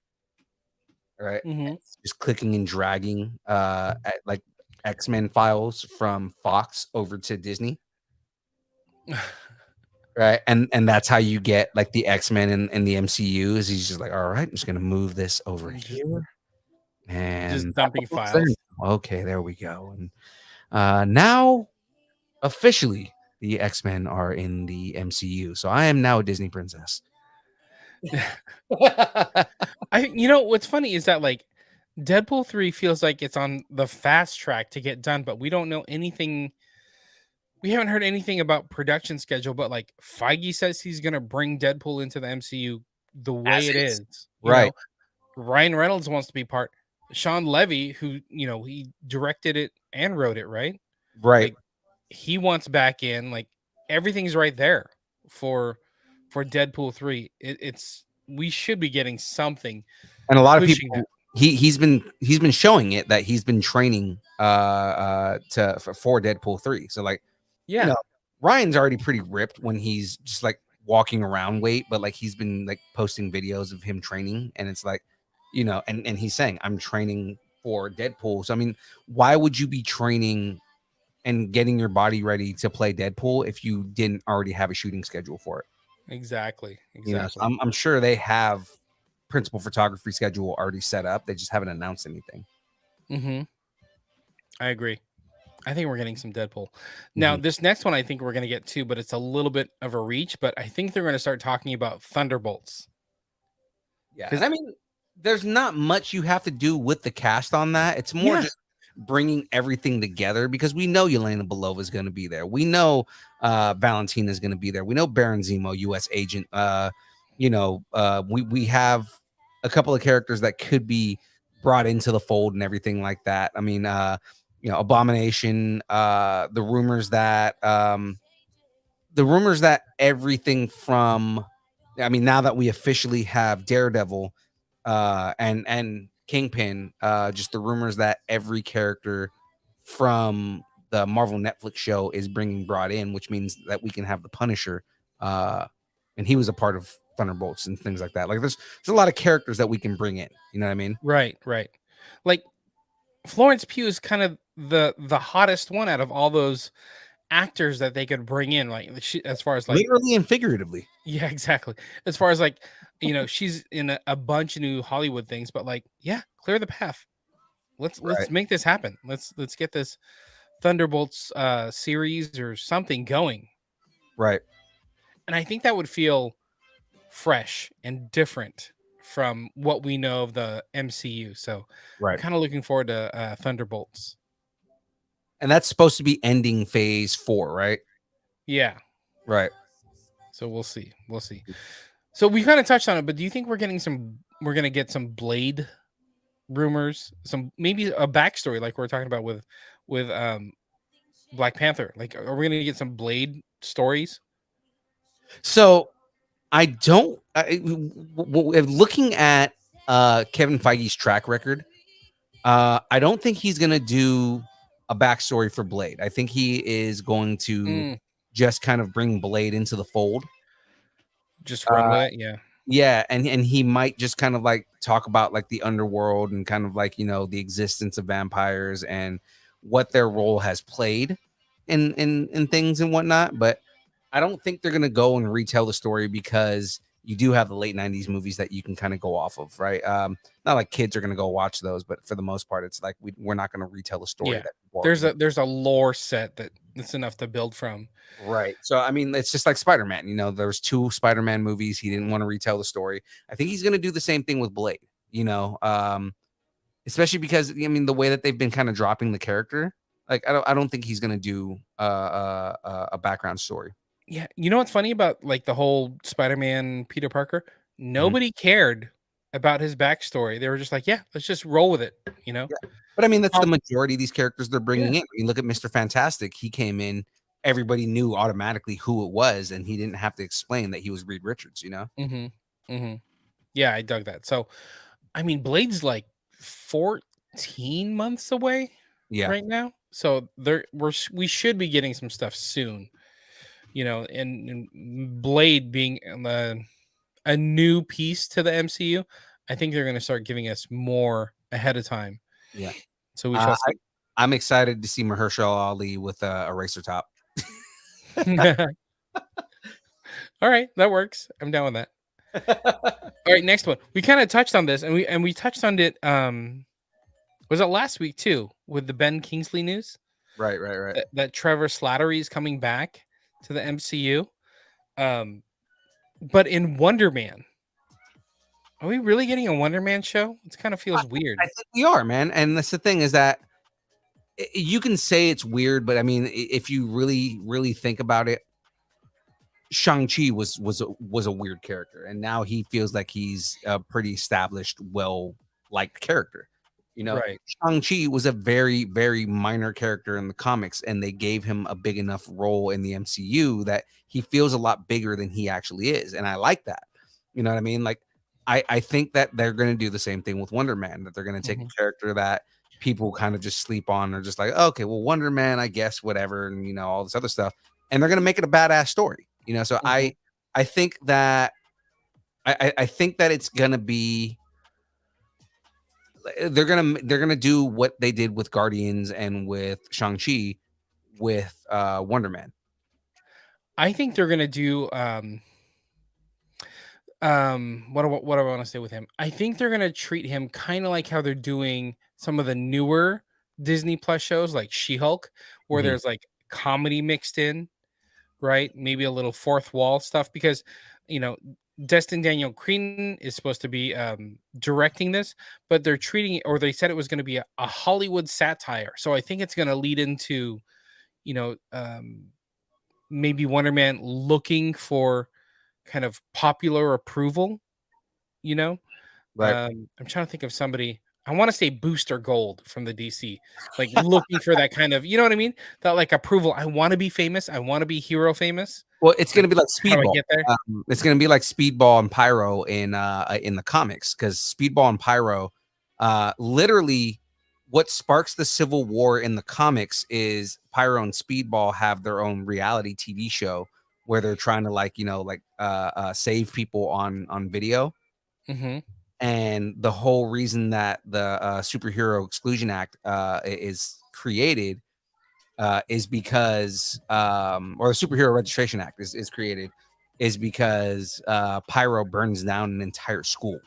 right? Mm-hmm. Just clicking and dragging at, like X-Men files from Fox over to Disney. Right. And that's how you get like the X-Men in the MCU is he's just like, all right, I'm just gonna move this over here. And Just dumping files. okay, there we go. And now officially the X-Men are in the MCU. So I am now a Disney princess. What's funny is that like Deadpool 3 feels like it's on the fast track to get done, but we don't know anything. We haven't heard anything about production schedule, but like Feige says he's gonna bring Deadpool into the MCU the way As it is. is. Right. Ryan Reynolds wants to be part. Sean Levy, who he directed it and wrote it, right? Right. Like he wants back in. Like everything's right there for Deadpool 3. It's we should be getting something. And a lot of pushing people that. he's been showing it that he's been training for Deadpool 3. So like Yeah, Ryan's already pretty ripped when he's just like walking around weight, but like he's been like posting videos of him training, and it's like, and he's saying I'm training for Deadpool. So I mean, why would you be training and getting your body ready to play Deadpool if you didn't already have a shooting schedule for it? exactly. So I'm sure they have principal photography schedule already set up. They just haven't announced anything. Mm-hmm. I agree. I think we're getting some Deadpool. Now, this next one I think we're going to get too, but it's a little bit of a reach. But I think they're going to start talking about Thunderbolts. Yeah, and I mean, there's not much you have to do with the cast on that. It's more Yeah. just bringing everything together because we know Yelena Belova is going to be there. We know Valentina is going to be there. We know Baron Zemo, U.S. agent. We have a couple of characters that could be brought into the fold and everything like that. I mean, Abomination. The rumors that everything from, I mean, now that we officially have Daredevil and Kingpin, just the rumors that every character from the Marvel Netflix show is brought in, which means that we can have the Punisher, and he was a part of Thunderbolts and things like that. Like there's a lot of characters that we can bring in. You know what I mean? Right. Like Florence Pugh is kind of the hottest one out of all those actors that they could bring in. Like as far as like Literally and figuratively. Yeah, exactly. As far as like, she's in a bunch of new Hollywood things, but like, yeah, clear the path. Let's make this happen. Let's get this Thunderbolts series or something going. Right. And I think that would feel fresh and different from what we know of the MCU. So I'm kind of looking forward to Thunderbolts. And that's supposed to be ending phase 4, right? Yeah. Right. So we'll see. We'll see. So we kind of touched on it, but do you think we're getting some? We're gonna get some Blade rumors, some maybe a backstory like we're talking about with Black Panther. Like, are we gonna get some Blade stories? So I don't. Looking at Kevin Feige's track record, I don't think he's gonna do a backstory for Blade. I think he is going to Mm, just kind of bring Blade into the fold. just run with it. Yeah. Yeah, and he might just kind of like talk about like the underworld and kind of like, the existence of vampires and what their role has played in things and whatnot. But I don't think they're gonna go and retell the story because you do have the late 90s movies that you can kind of go off of, right? Not like kids are gonna go watch those, but for the most part, it's like we're not gonna retell a story Yeah. that people already know. There's a lore set that's enough to build from. Right. So I mean, it's just like Spider-Man. There was 2 Spider-Man movies. He didn't want to retell the story. I think he's going to do the same thing with Blade. Especially because the way that they've been kind of dropping the character, like I don't think he's going to do a background story. Yeah. You know what's funny about like the whole Spider-Man Peter Parker? Mhm. Nobody cared about his backstory. They were just like, yeah, let's just roll with it. You know? Yeah. But I mean, that's the Um, majority of these characters they're yeah. bringing in. I mean, look at Mr. Fantastic. He came in, everybody knew automatically who it was, and he didn't have to explain that he was Reed Richards. Mm-hmm. Mm-hmm. Yeah, I dug that. So, I mean, Blade's like 14 months away Yeah. right now. So we should be getting some stuff soon. And Blade being a new piece to the MCU, I think they're going to start giving us more ahead of time. Yeah. So we shall see. I'm excited to see Mahershala Ali with a eraser top. All right, that works. I'm down with that. All right, next one. We kind of touched on this, and we touched on it. Was it last week too with the Ben Kingsley news? Right. That Trevor Slattery is coming back to the MCU. But in Wonder Man, are we really getting a Wonder Man show? It kind of feels weird. I think we are, man. And that's the thing is that you can say it's weird, but I mean, if you really, really think about it, Shang-Chi was a weird character, and now he feels like he's a pretty established, well-liked character. Right. Shang-Chi was a very, very minor character in the comics, and they gave him a big enough role in the MCU that he feels a lot bigger than he actually is, and I like that. You know what I mean? Like, I think that they're going to do the same thing with Wonder Man, that they're going to take a character that people kind of just sleep on, or just like, oh, okay, well, Wonder Man, I guess, whatever, and all this other stuff, and they're going to make it a badass story. So I think that I think that it's gonna be they're gonna do what they did with Guardians and with Shang-Chi with Wonder Man. I think they're gonna do what do I want to say with him? I think they're gonna treat him kind of like how they're doing some of the newer Disney Plus shows like She-Hulk, where Mhm. there's like comedy mixed in, right? Maybe a little fourth wall stuff because you know Destin Daniel Cretton is supposed to be directing this, but they're treating it, or they said it was going to be a Hollywood satire. So I think it's going to lead into, you know, maybe Wonder Man looking for kind of popular approval. You know, Right. I'm trying to think of somebody. I want to say Booster Gold from the DC, like looking for that kind of, you know what I mean? That like approval. I want to be famous. I want to be hero famous. Well, it's Like, gonna be like how do I Speedball. get there? It's gonna be like Speedball and Pyro in the comics, because Speedball and Pyro, literally, what sparks the Civil War in the comics is Pyro and Speedball have their own reality TV show where they're trying to save people on video. Mm-hmm. And the whole reason that the Superhero Exclusion Act is created is because, or the Superhero Registration Act is created, is because Pyro burns down an entire school.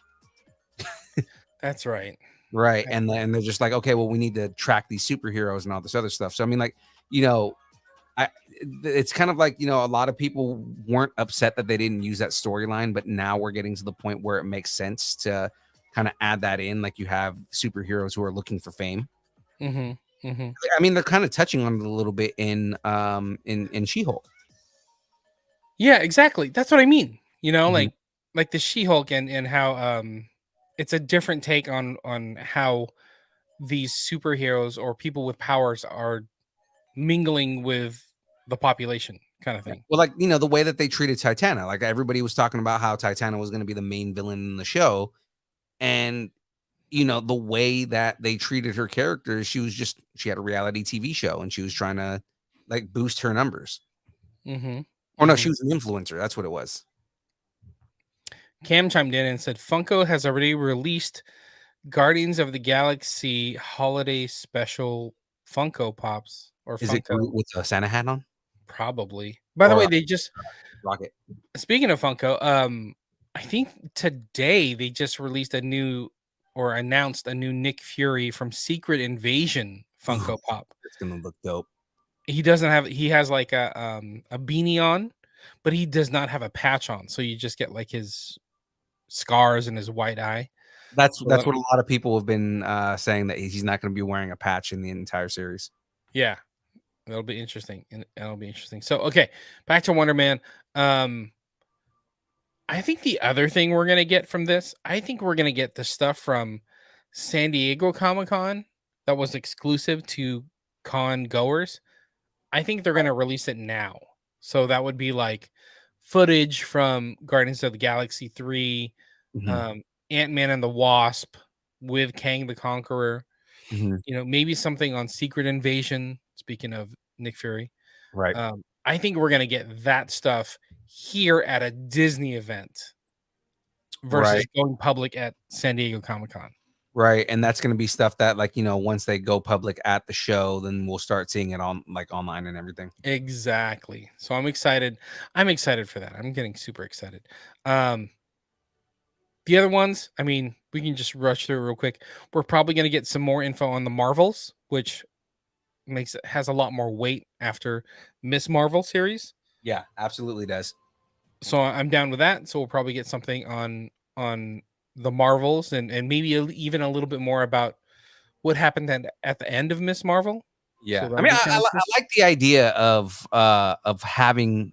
That's right. Right. And they're just like, okay, well, we need to track these superheroes and all this other stuff. So, I mean, like, it's kind of like, a lot of people weren't upset that they didn't use that storyline, but now we're getting to the point where it makes sense to kind of add that in. Like, you have superheroes who are looking for fame. Mm-hmm. Mm-hmm. I mean, they're kind of touching on it a little bit in She-Hulk. Yeah, exactly. That's what I mean. You know, Mhm. like the She-Hulk and how it's a different take on how these superheroes or people with powers are mingling with the population kind of thing. Well, like, the way that they treated Titana, like everybody was talking about how Titana was going to be the main villain in the show, and the way that they treated her character, she had a reality TV show and she was trying to like boost her numbers. Mm-hmm. Or no, Mm-hmm. she was an influencer. That's what it was. Cam chimed in and said Funko has already released Guardians of the Galaxy holiday special Funko Pops or Is it Funko Groot with a Santa hat on probably. By the or way, they just Rocket? speaking of Funko, I think today they just released a new or announced a new Nick Fury from Secret Invasion Ooh, Funko Pop. it's gonna look dope. He has like a beanie on, but he does not have a patch on. So you just get like his scars and his white eye. That's So that's what a lot of people have been saying, that he's not going to be wearing a patch in the entire series. yeah, that'll be interesting. And that'll be interesting. So okay, back to Wonder Man. I think the other thing we're gonna get from this, I think we're gonna get the stuff from San Diego Comic-Con that was exclusive to con goers. I think they're gonna release it now. So that would be like footage from Guardians of the Galaxy 3, Mhm, um, Ant-Man and the Wasp with Kang the Conqueror, mhm. maybe something on Secret Invasion, speaking of Nick Fury. Right, I think we're gonna get that stuff here at a Disney event versus right, going public at San Diego Comic-Con. right, and that's going to be stuff that, like, once they go public at the show, then we'll start seeing it on like online and everything. Exactly. So I'm excited. I'm excited for that. I'm getting super excited. Um, the other ones, I mean, we can just rush through real quick. We're probably going to get some more info on the Marvels, which has a lot more weight after Miss Marvel series. Yeah, absolutely does. So I'm down with that. So we'll probably get something on the Marvels and maybe even a little bit more about what happened at the end of Miss Marvel. So Yeah, I that'll mean, be kind of I cool. like the idea of having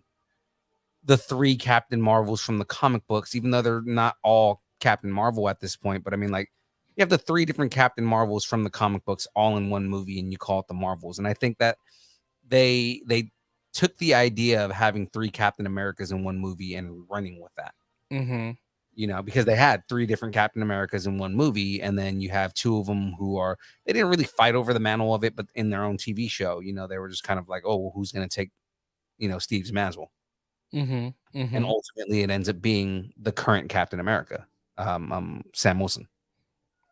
the 3 Captain Marvels from the comic books, even though they're not all Captain Marvel at this point. But I mean, like, you have the 3 different Captain Marvels from the comic books all in one movie, and you call it the Marvels. And I think that they took the idea of having 3 Captain Americas in one movie and running with that. Mm-hmm. Because they had 3 different Captain Americas in one movie, and then you have 2 of them they didn't really fight over the mantle of it, but in their own TV show, they were just kind of like, oh, well, who's going to take, Steve's mantle? Mm-hmm. And Mm-hmm. ultimately it ends up being the current Captain America, Sam Wilson.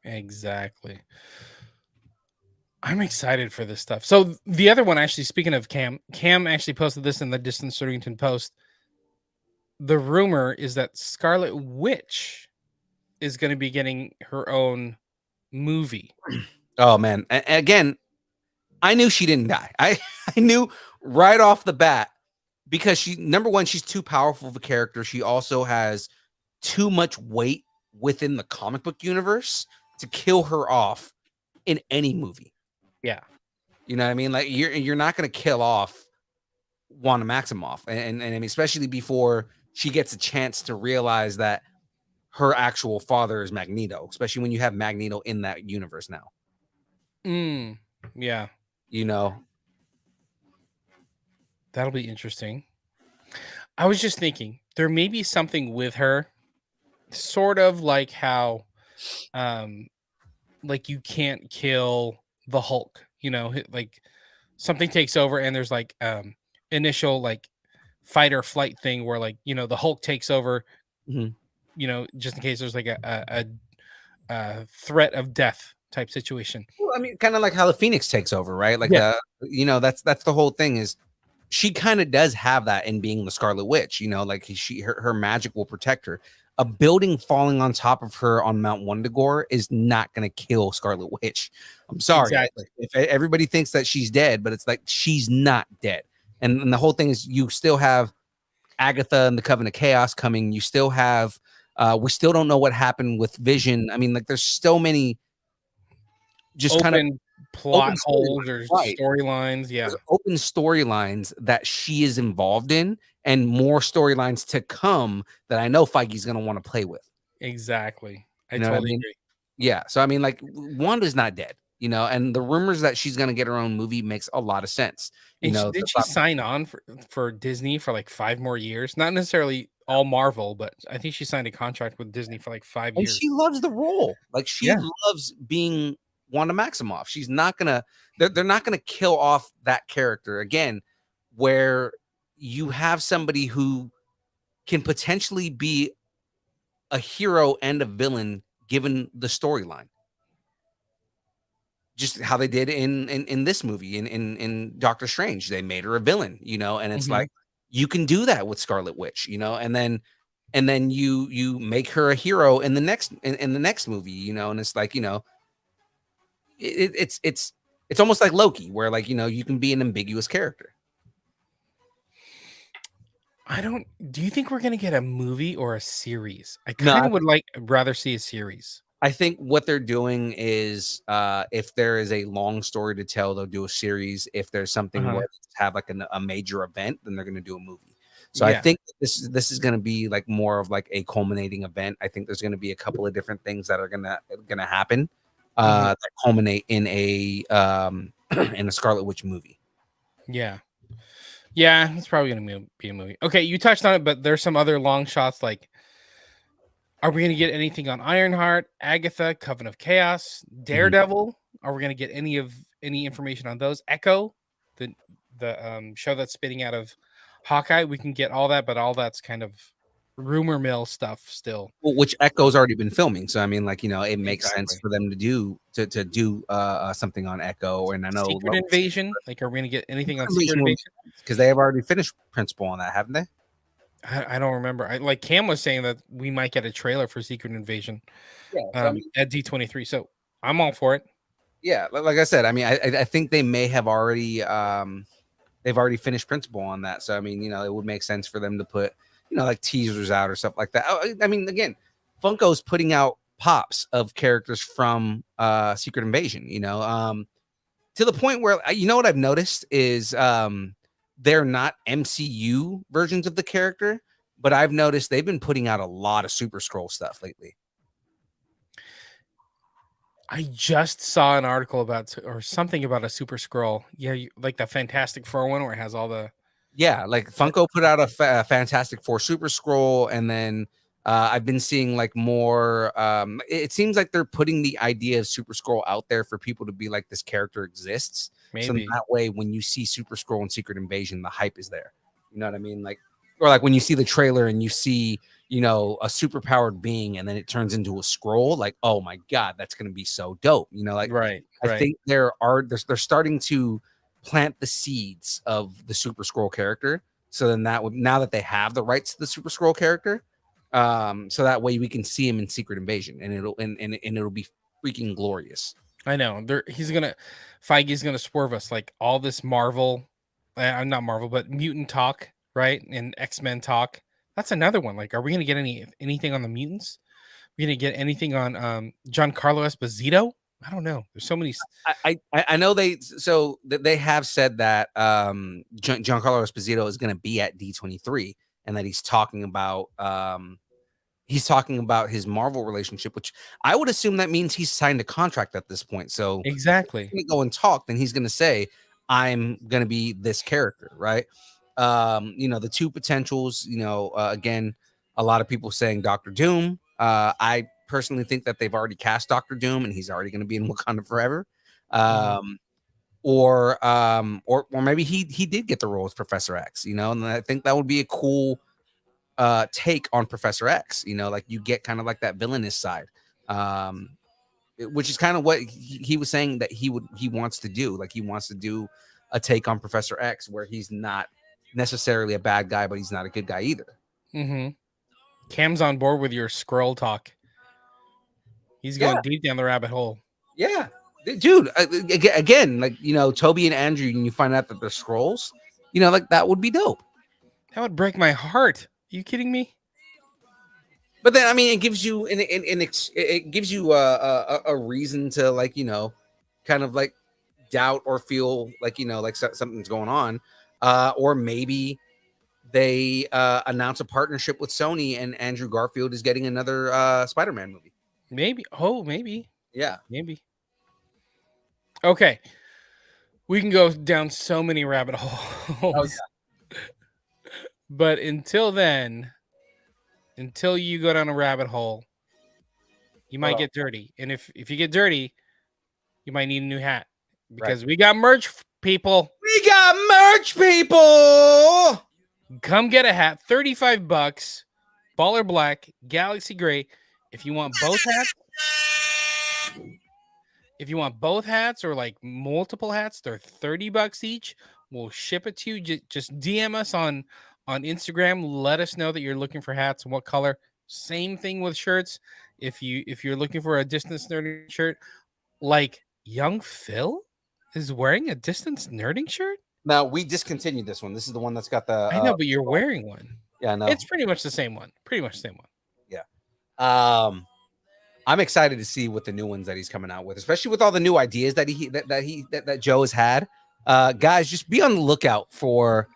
Exactly. I'm excited for this stuff. So the other one, actually, speaking of Cam actually posted this in the Distant Surrington Post. The rumor is that Scarlet Witch is going to be getting her own movie. Oh man, again, I knew she didn't die. I knew right off the bat, because number one, she's too powerful of a character. She also has too much weight within the comic book universe to kill her off in any movie. Yeah. You know what I mean? Like, you're not going to kill off Wanda Maximoff, and I mean, especially before she gets a chance to realize that her actual father is Magneto, especially when you have Magneto in that universe now. Yeah. That'll be interesting. I was just thinking there may be something with her, sort of like how, like you can't kill the Hulk, like something takes over and there's like, initial like fight or flight thing where like, the Hulk takes over, Mhm. just in case there's like a threat of death type situation. Well, I mean, kind of like how the Phoenix takes over, right? Like, Yeah. that's the whole thing, is she kind of does have that in being the Scarlet Witch, like her magic will protect her. A building falling on top of her on Mount Wundagore is not going to kill Scarlet Witch. I'm sorry. Exactly. If everybody thinks that she's dead, but it's like, she's not dead. And the whole thing is, you still have Agatha and the Coven of Chaos coming. You still have, we still don't know what happened with Vision. I mean, like, there's so many just kind of Open plot open holes storyline, or right? storylines. There's Yeah, open storylines that she is involved in, and more storylines to come that I know Feige's going to want to play with. exactly. I You know what I totally mean? agree. Yeah. So I mean, like Wanda's not dead, and the rumors that she's going to get her own movie makes a lot of sense. And The did she thought, sign on for Disney for like 5 more years? Not necessarily all Marvel, but I think she signed a contract with Disney for like 5 and years. she loves the role. Like she Yeah, loves being Wanda Maximoff. She's not gonna. They're not gonna kill off that character again, where you have somebody who can potentially be a hero and a villain given the storyline. Just how they did in this movie in Doctor Strange. They made her a villain, and it's hmm like you can do that with Scarlet Witch, and then you make her a hero in the next movie, and it's like, it's almost like Loki, where like, you can be an ambiguous character. I don't. Do you think we're gonna get a movie or a series? I No, kind of would like rather see a series. I think what they're doing is, if there is a long story to tell, they'll do a series. If there's something Uh-huh. where they have like a major event, then they're going to do a movie. So I Yeah. think this is going to be like more of like a culminating event. I think there's going to be a couple of different things that are gonna happen, hmm that culminate in a in a Scarlet Witch movie. Yeah. Yeah. It's probably gonna be a movie. Okay, you touched on it, but there's some other long shots. Like, are we gonna get anything on Ironheart, Agatha, Coven of Chaos, Mhm. Daredevil? Are we gonna get any information on those? Echo, the show that's spitting out of Hawkeye. We can get all that, but all that's kind of rumor mill stuff still. Well, which Echo's already been filming, so I mean, like, it makes sense Exactly. for them to do something on Echo, and I know Secret Invasion. Like, are we gonna get anything on Secret Invasion? because they have already finished Principal on that, haven't they? I don't remember. Like Cam was saying that we might get a trailer for Secret Invasion Yeah, so I mean, at D23. So I'm all for it. yeah, like I said, I mean, I think they may have already they've already finished Principal on that, so I mean, it would make sense for them to put like teasers out or stuff like that. I mean, again, Funko's putting out pops of characters from Secret Invasion, to the point where what I've noticed is they're not MCU versions of the character, but I've noticed they've been putting out a lot of Super Scroll stuff lately. I just saw an article about or something about a Super Scroll. Yeah, like the Fantastic Four one where it has all the. Yeah, like Funko put out a Fantastic Four Super Scroll, and then I've been seeing like more. It seems like they're putting the idea of Super Scroll out there for people to be like, this character exists. So Maybe. that way, when you see Super Scroll and Secret Invasion, the hype is there. You know what I mean? Like, or like when you see the trailer and you see, a super powered being, and then it turns into a scroll. Like, oh my god, that's gonna be so dope. Like, Right. I Right. think they're starting to plant the seeds of the Super Scroll character. So then now that they have the rights to the Super Scroll character, so that way we can see him in Secret Invasion, and it'll be freaking glorious. I know. Feige's gonna swerve us like all this Marvel, not Marvel, but mutant talk, right? And X-Men talk. That's another one. Like, are we gonna get anything on the mutants? We gonna get anything on Giancarlo Esposito? I don't know. There's so many. I know they have said that Giancarlo Esposito is going to be at D23, and that he's talking about his Marvel relationship, which I would assume that means he's signed a contract at this point. So Exactly. going to go and talk, then he's going to say, I'm going to be this character, right? The two potentials, again, a lot of people saying Doctor Doom. I personally think that they've already cast Doctor Doom, and he's already going to be in Wakanda forever. Mhm. Or maybe he did get the role as Professor X, and I think that would be a cool take on Professor X. Like you get kind of like that villainous side. Which is kind of what he was saying that he wants to do. Like he wants to do a take on Professor X where he's not necessarily a bad guy, but he's not a good guy either. Mhm. Cam's on board with your scroll talk. He's Yeah, going deep down the rabbit hole. yeah, dude. Again, like Toby and Andrew, and you find out that they're scrolls. Like that would be dope. That would break my heart. Are you kidding me? But then, I mean, it gives you it gives you a reason to, like, kind of like doubt or feel like like something's going on, or maybe they announce a partnership with Sony and Andrew Garfield is getting another Spider-Man movie. Maybe. Oh, maybe. Yeah. Maybe. Okay. We can go down so many rabbit holes. Oh, yeah. But until then, until you go down a rabbit hole, you might get dirty. And if you get dirty, you might need a new hat because we got merch, people. We got merch, people. Come get a hat, $35, baller black, galaxy gray. If you want both hats, or like multiple hats, they're $30 each. We'll ship it to you. Just DM us on Instagram. Let us know that you're looking for hats and what color. Same thing with shirts. If you're looking for a distance nerding shirt, like Young Phil is wearing a distance nerding shirt. Now we discontinued this one. This is the one that's got the. I know, but you're wearing one. Yeah, I know. It's pretty much the same one. Yeah. I'm excited to see what the new ones that he's coming out with, especially with all the new ideas that Joe has had. Guys, just be on the lookout for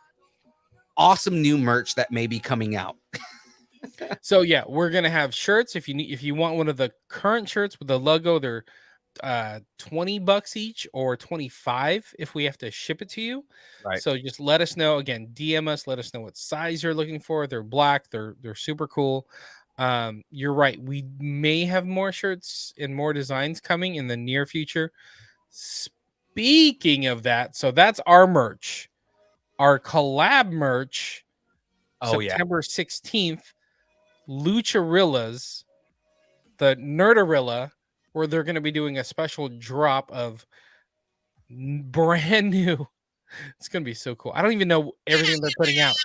awesome new merch that may be coming out. So yeah, we're gonna have shirts. If you want one of the current shirts with the logo, they're $20 each or $25 if we have to ship it to you. Right. So just let us know. Again, DM us, let us know what size you're looking for. They're black, they're super cool. You're right, we may have more shirts and more designs coming in the near future. Speaking of that, so that's our merch, our collab merch. September 16th, Lucharillas, the Nerdarilla, where they're going to be doing a special drop of brand new. It's going to be so cool. I don't even know everything they're putting out.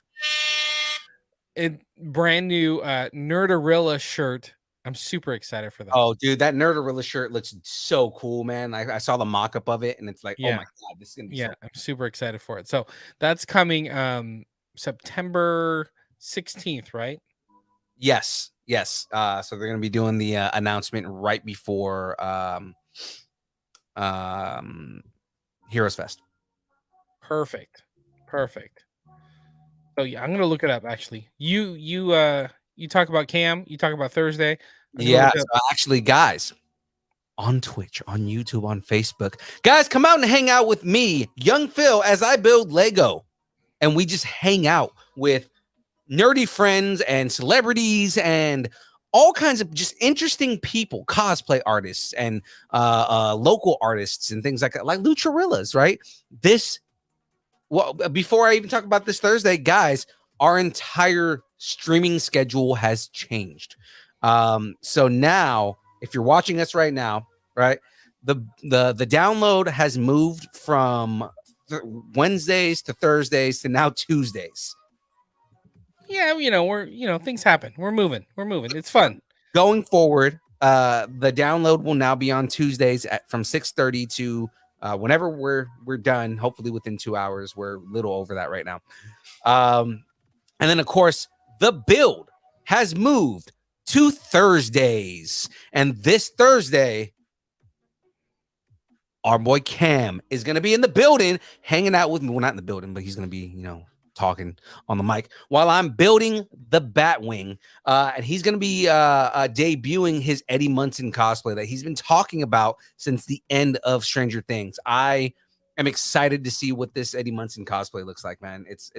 Brand new Nerdarilla shirt. I'm super excited for that. Oh, dude, that Nerdarilla shirt looks so cool, man. I saw the mock-up of it, and it's like, oh my god, this is gonna be so cool. I'm super excited for it. So that's coming September 16th, right? Yes. So they're gonna be doing the announcement right before Heroes Fest. Perfect. So yeah, I'm gonna look it up. Actually, you talk about Cam. You talk about Thursday. Yeah. So actually, guys, on Twitch, on YouTube, on Facebook, guys, come out and hang out with me, Young Phil, as I build Lego, and we just hang out with nerdy friends and celebrities and all kinds of just interesting people, cosplay artists and local artists and things like that, like Lucharillas, right? Before I even talk about this Thursday, guys, our entire streaming schedule has changed. So now, if you're watching us right now, right, the download has moved from Wednesdays to Thursdays to now Tuesdays. Yeah, things happen. We're moving. It's fun. Going forward, the download will now be on Tuesdays from 6:30 to whenever we're done. Hopefully within 2 hours. We're a little over that right now. And then of course the build has moved to Thursdays, and this Thursday, our boy Cam is going to be in the building, hanging out with me. Well, not in the building, but he's going to be, talking on the mic while I'm building the Batwing. And he's going to be debuting his Eddie Munson cosplay that he's been talking about since the end of Stranger Things. I am excited to see what this Eddie Munson cosplay looks like, man. It's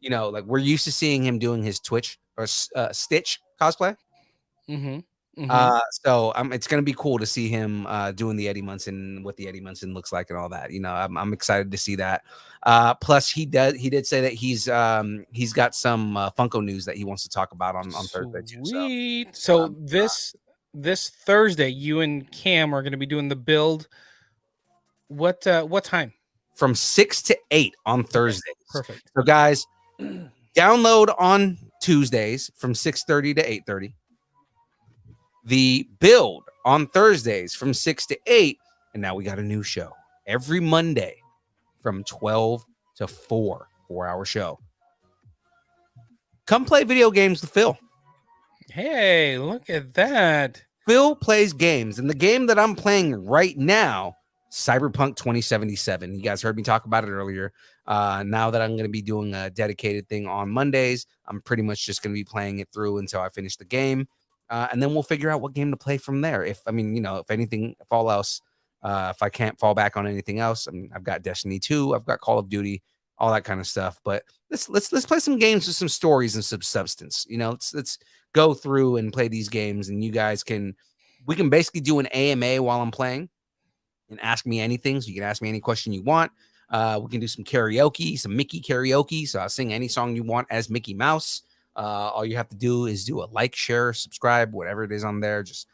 like we're used to seeing him doing his Twitch or Stitch cosplay. So it's gonna be cool to see him doing the Eddie Munson, what the Eddie Munson looks like and all that. I'm excited to see that. Plus he did say that he's got some Funko news that he wants to talk about on Thursday too. Sweet. So this Thursday, you and Cam are gonna be doing the build. What time? From 6 to 8 on Thursdays. Perfect. So guys, download on Tuesdays from 6:30 to 8:30. The build on Thursdays from 6 to 8. And now we got a new show every Monday from 12 to 4, 4-hour show. Come play video games with Phil. Hey, look at that. Phil plays games, and the game that I'm playing right now Cyberpunk 2077. You guys heard me talk about it earlier. Now that I'm going to be doing a dedicated thing on Mondays, I'm pretty much just going to be playing it through until I finish the game. And then we'll figure out what game to play from there. If anything, if all else, if I can't fall back on anything else, I mean, I've got Destiny 2, I've got Call of Duty, all that kind of stuff. But let's play some games with some stories and some substance. Let's go through and play these games, and we can basically do an AMA while I'm playing and ask me anything. So you can ask me any question you want. We can do some karaoke, some Mickey karaoke. So I'll sing any song you want as Mickey Mouse. All you have to do is do a like, share, subscribe, whatever it is on there. Just,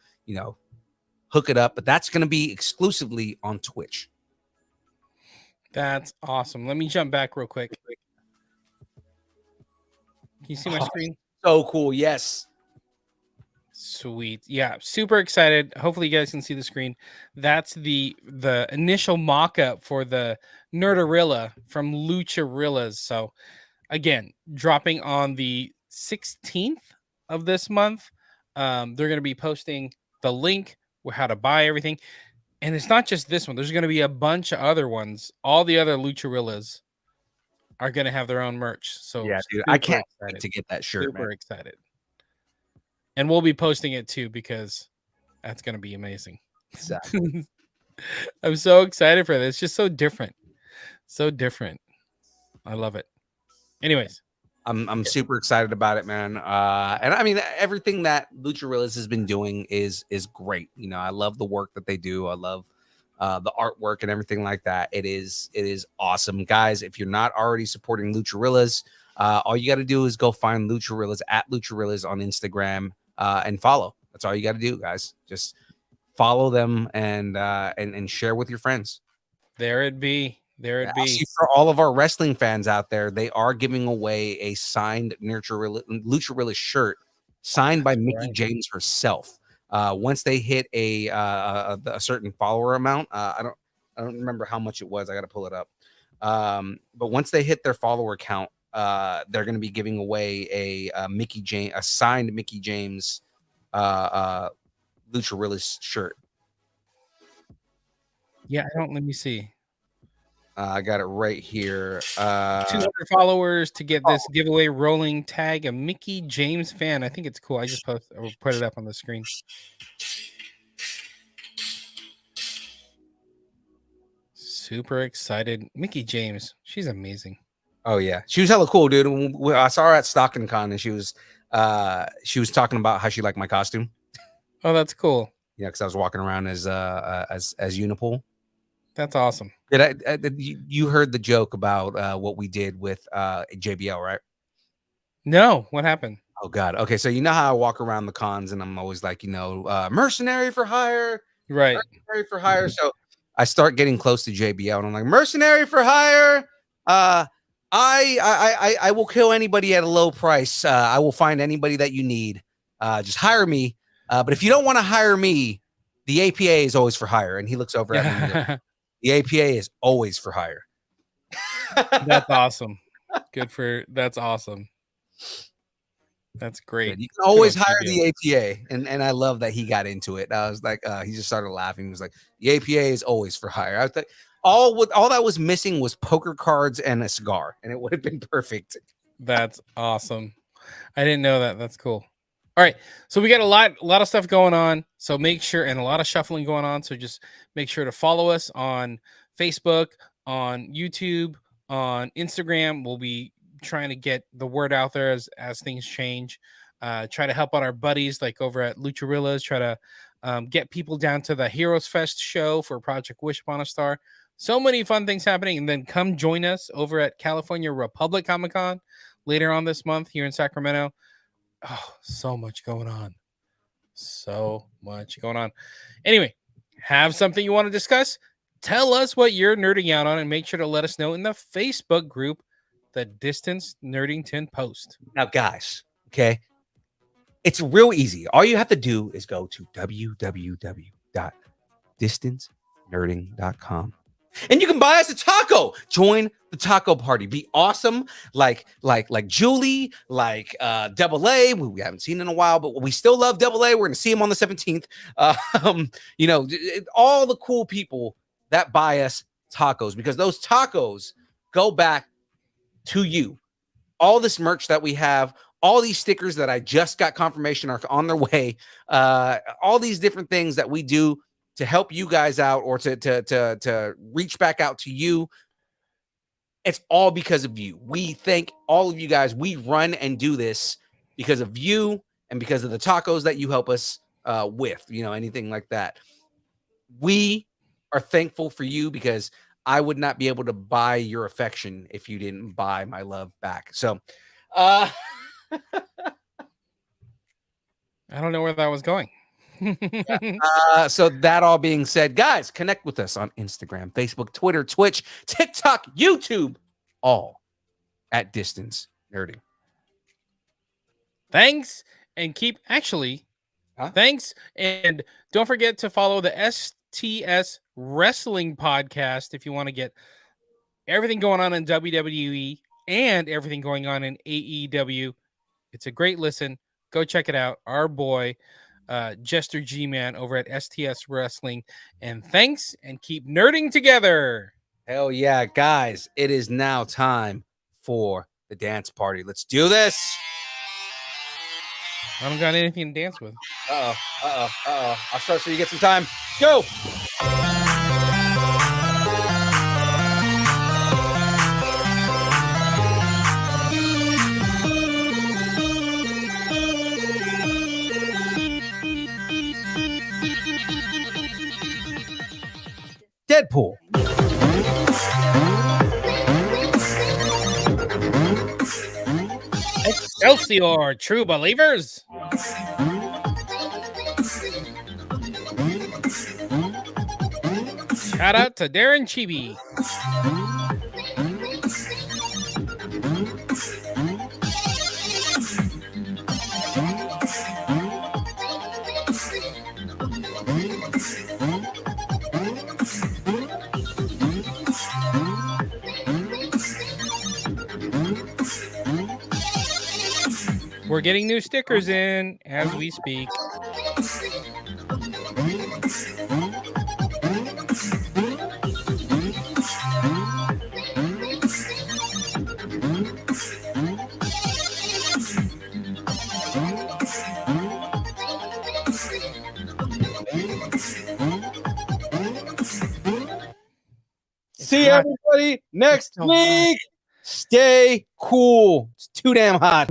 hook it up. But that's going to be exclusively on Twitch. That's awesome. Let me jump back real quick. Can you see my screen? So cool. Yes. Sweet. Yeah, super excited. Hopefully you guys can see the screen. That's the initial mock-up for the Nerdorilla from Lucharillas. So again, dropping on the 16th of this month. They're going to be posting the link with how to buy everything. And it's not just this one. There's going to be a bunch of other ones. All the other Lucharillas are going to have their own merch. So yeah, dude, I can't wait to get that shirt. Super excited. And we'll be posting it too, because that's going to be amazing. Exactly. I'm so excited for this. It's just so different. So different. I love it. Anyways. I'm super excited about it, man. And I mean, everything that Lucharillas has been doing is great. I love the work that they do. I love the artwork and everything like that. It is awesome. Guys, if you're not already supporting Lucharillas, all you got to do is go find Lucharillas at Lucharillas on Instagram and follow. That's all you got to do, guys. Just follow them and share with your friends. There it be. Actually, for all of our wrestling fans out there, they are giving away a signed Lucharillas shirt signed by Mickey James herself. Once they hit a certain follower amount, I don't remember how much it was. I got to pull it up. But once they hit their follower count, they're going to be giving away a signed Mickey James Lucharillas shirt. Yeah, let me see. I got it right here. 200 followers to get this giveaway rolling. Tag a Mickey James fan. I think it's cool. I just put it up on the screen. Super excited. Mickey James. She's amazing. Oh yeah, she was hella cool, dude. I saw her at Stockton Con, and she was talking about how she liked my costume. Oh, that's cool. Yeah, because I was walking around as Unipool. That's awesome. You heard the joke about what we did with JBL, right? No, what happened? Oh God. Okay, so you know how I walk around the cons and I'm always like, mercenary for hire, right? Mercenary for hire. So I start getting close to JBL and I'm like, mercenary for hire. I will kill anybody at a low price. I will find anybody that you need. Just hire me. But if you don't want to hire me, the APA is always for hire. And he looks over at me. The APA is always for hire. That's awesome. That's awesome. That's great. You can always hire the APA. And I love that he got into it. I was like, he just started laughing. He was like, the APA is always for hire. I was like, all that was missing was poker cards and a cigar, and it would have been perfect. That's awesome. I didn't know that. That's cool. All right, so we got a lot of stuff going on. So make sure, and a lot of shuffling going on. So just make sure to follow us on Facebook, on YouTube, on Instagram. We'll be trying to get the word out there as things change. Try to help out our buddies like over at Lucharillas. Try to get people down to the Heroes Fest show for Project Wish Upon a Star. So many fun things happening. And then come join us over at California Republic Comic Con later on this month here in Sacramento. Oh, so much going on. So much going on. Anyway, have something you want to discuss? Tell us what you're nerding out on and make sure to let us know in the Facebook group, the Distance Nerdington Post. Now, guys, okay, it's real easy. All you have to do is go to www.distancenerding.com. And you can buy us a taco. Join the taco party. Be awesome, like Julie, like Double A. We haven't seen in a while, but we still love Double A. We're gonna see him on the 17th. All the cool people that buy us tacos, because those tacos go back to you. All this merch that we have, all these stickers that I just got confirmation are on their way, all these different things that we do to help you guys out, or to reach back out to you. It's all because of you. We thank all of you guys. We run and do this because of you and because of the tacos that you help us with, anything like that. We are thankful for you, because I would not be able to buy your affection if you didn't buy my love back. So, I don't know where that was going. So that all being said, guys, connect with us on Instagram, Facebook, Twitter, Twitch, TikTok, YouTube, all at Distance Nerding. Thanks, and thanks, and don't forget to follow the STS Wrestling Podcast if you want to get everything going on in WWE and everything going on in AEW. It's a great listen. Go check it out. Our boy, Jester G-Man over at STS Wrestling. And thanks, and keep nerding together. Hell yeah, guys. It is now time for the dance party. Let's do this. I don't got anything to dance with. I'll start so you get some time. Go. Deadpool. Excelsior, true believers. Shout out to Darren Chibi. We're getting new stickers in as we speak. See everybody next week. Stay cool. It's too damn hot.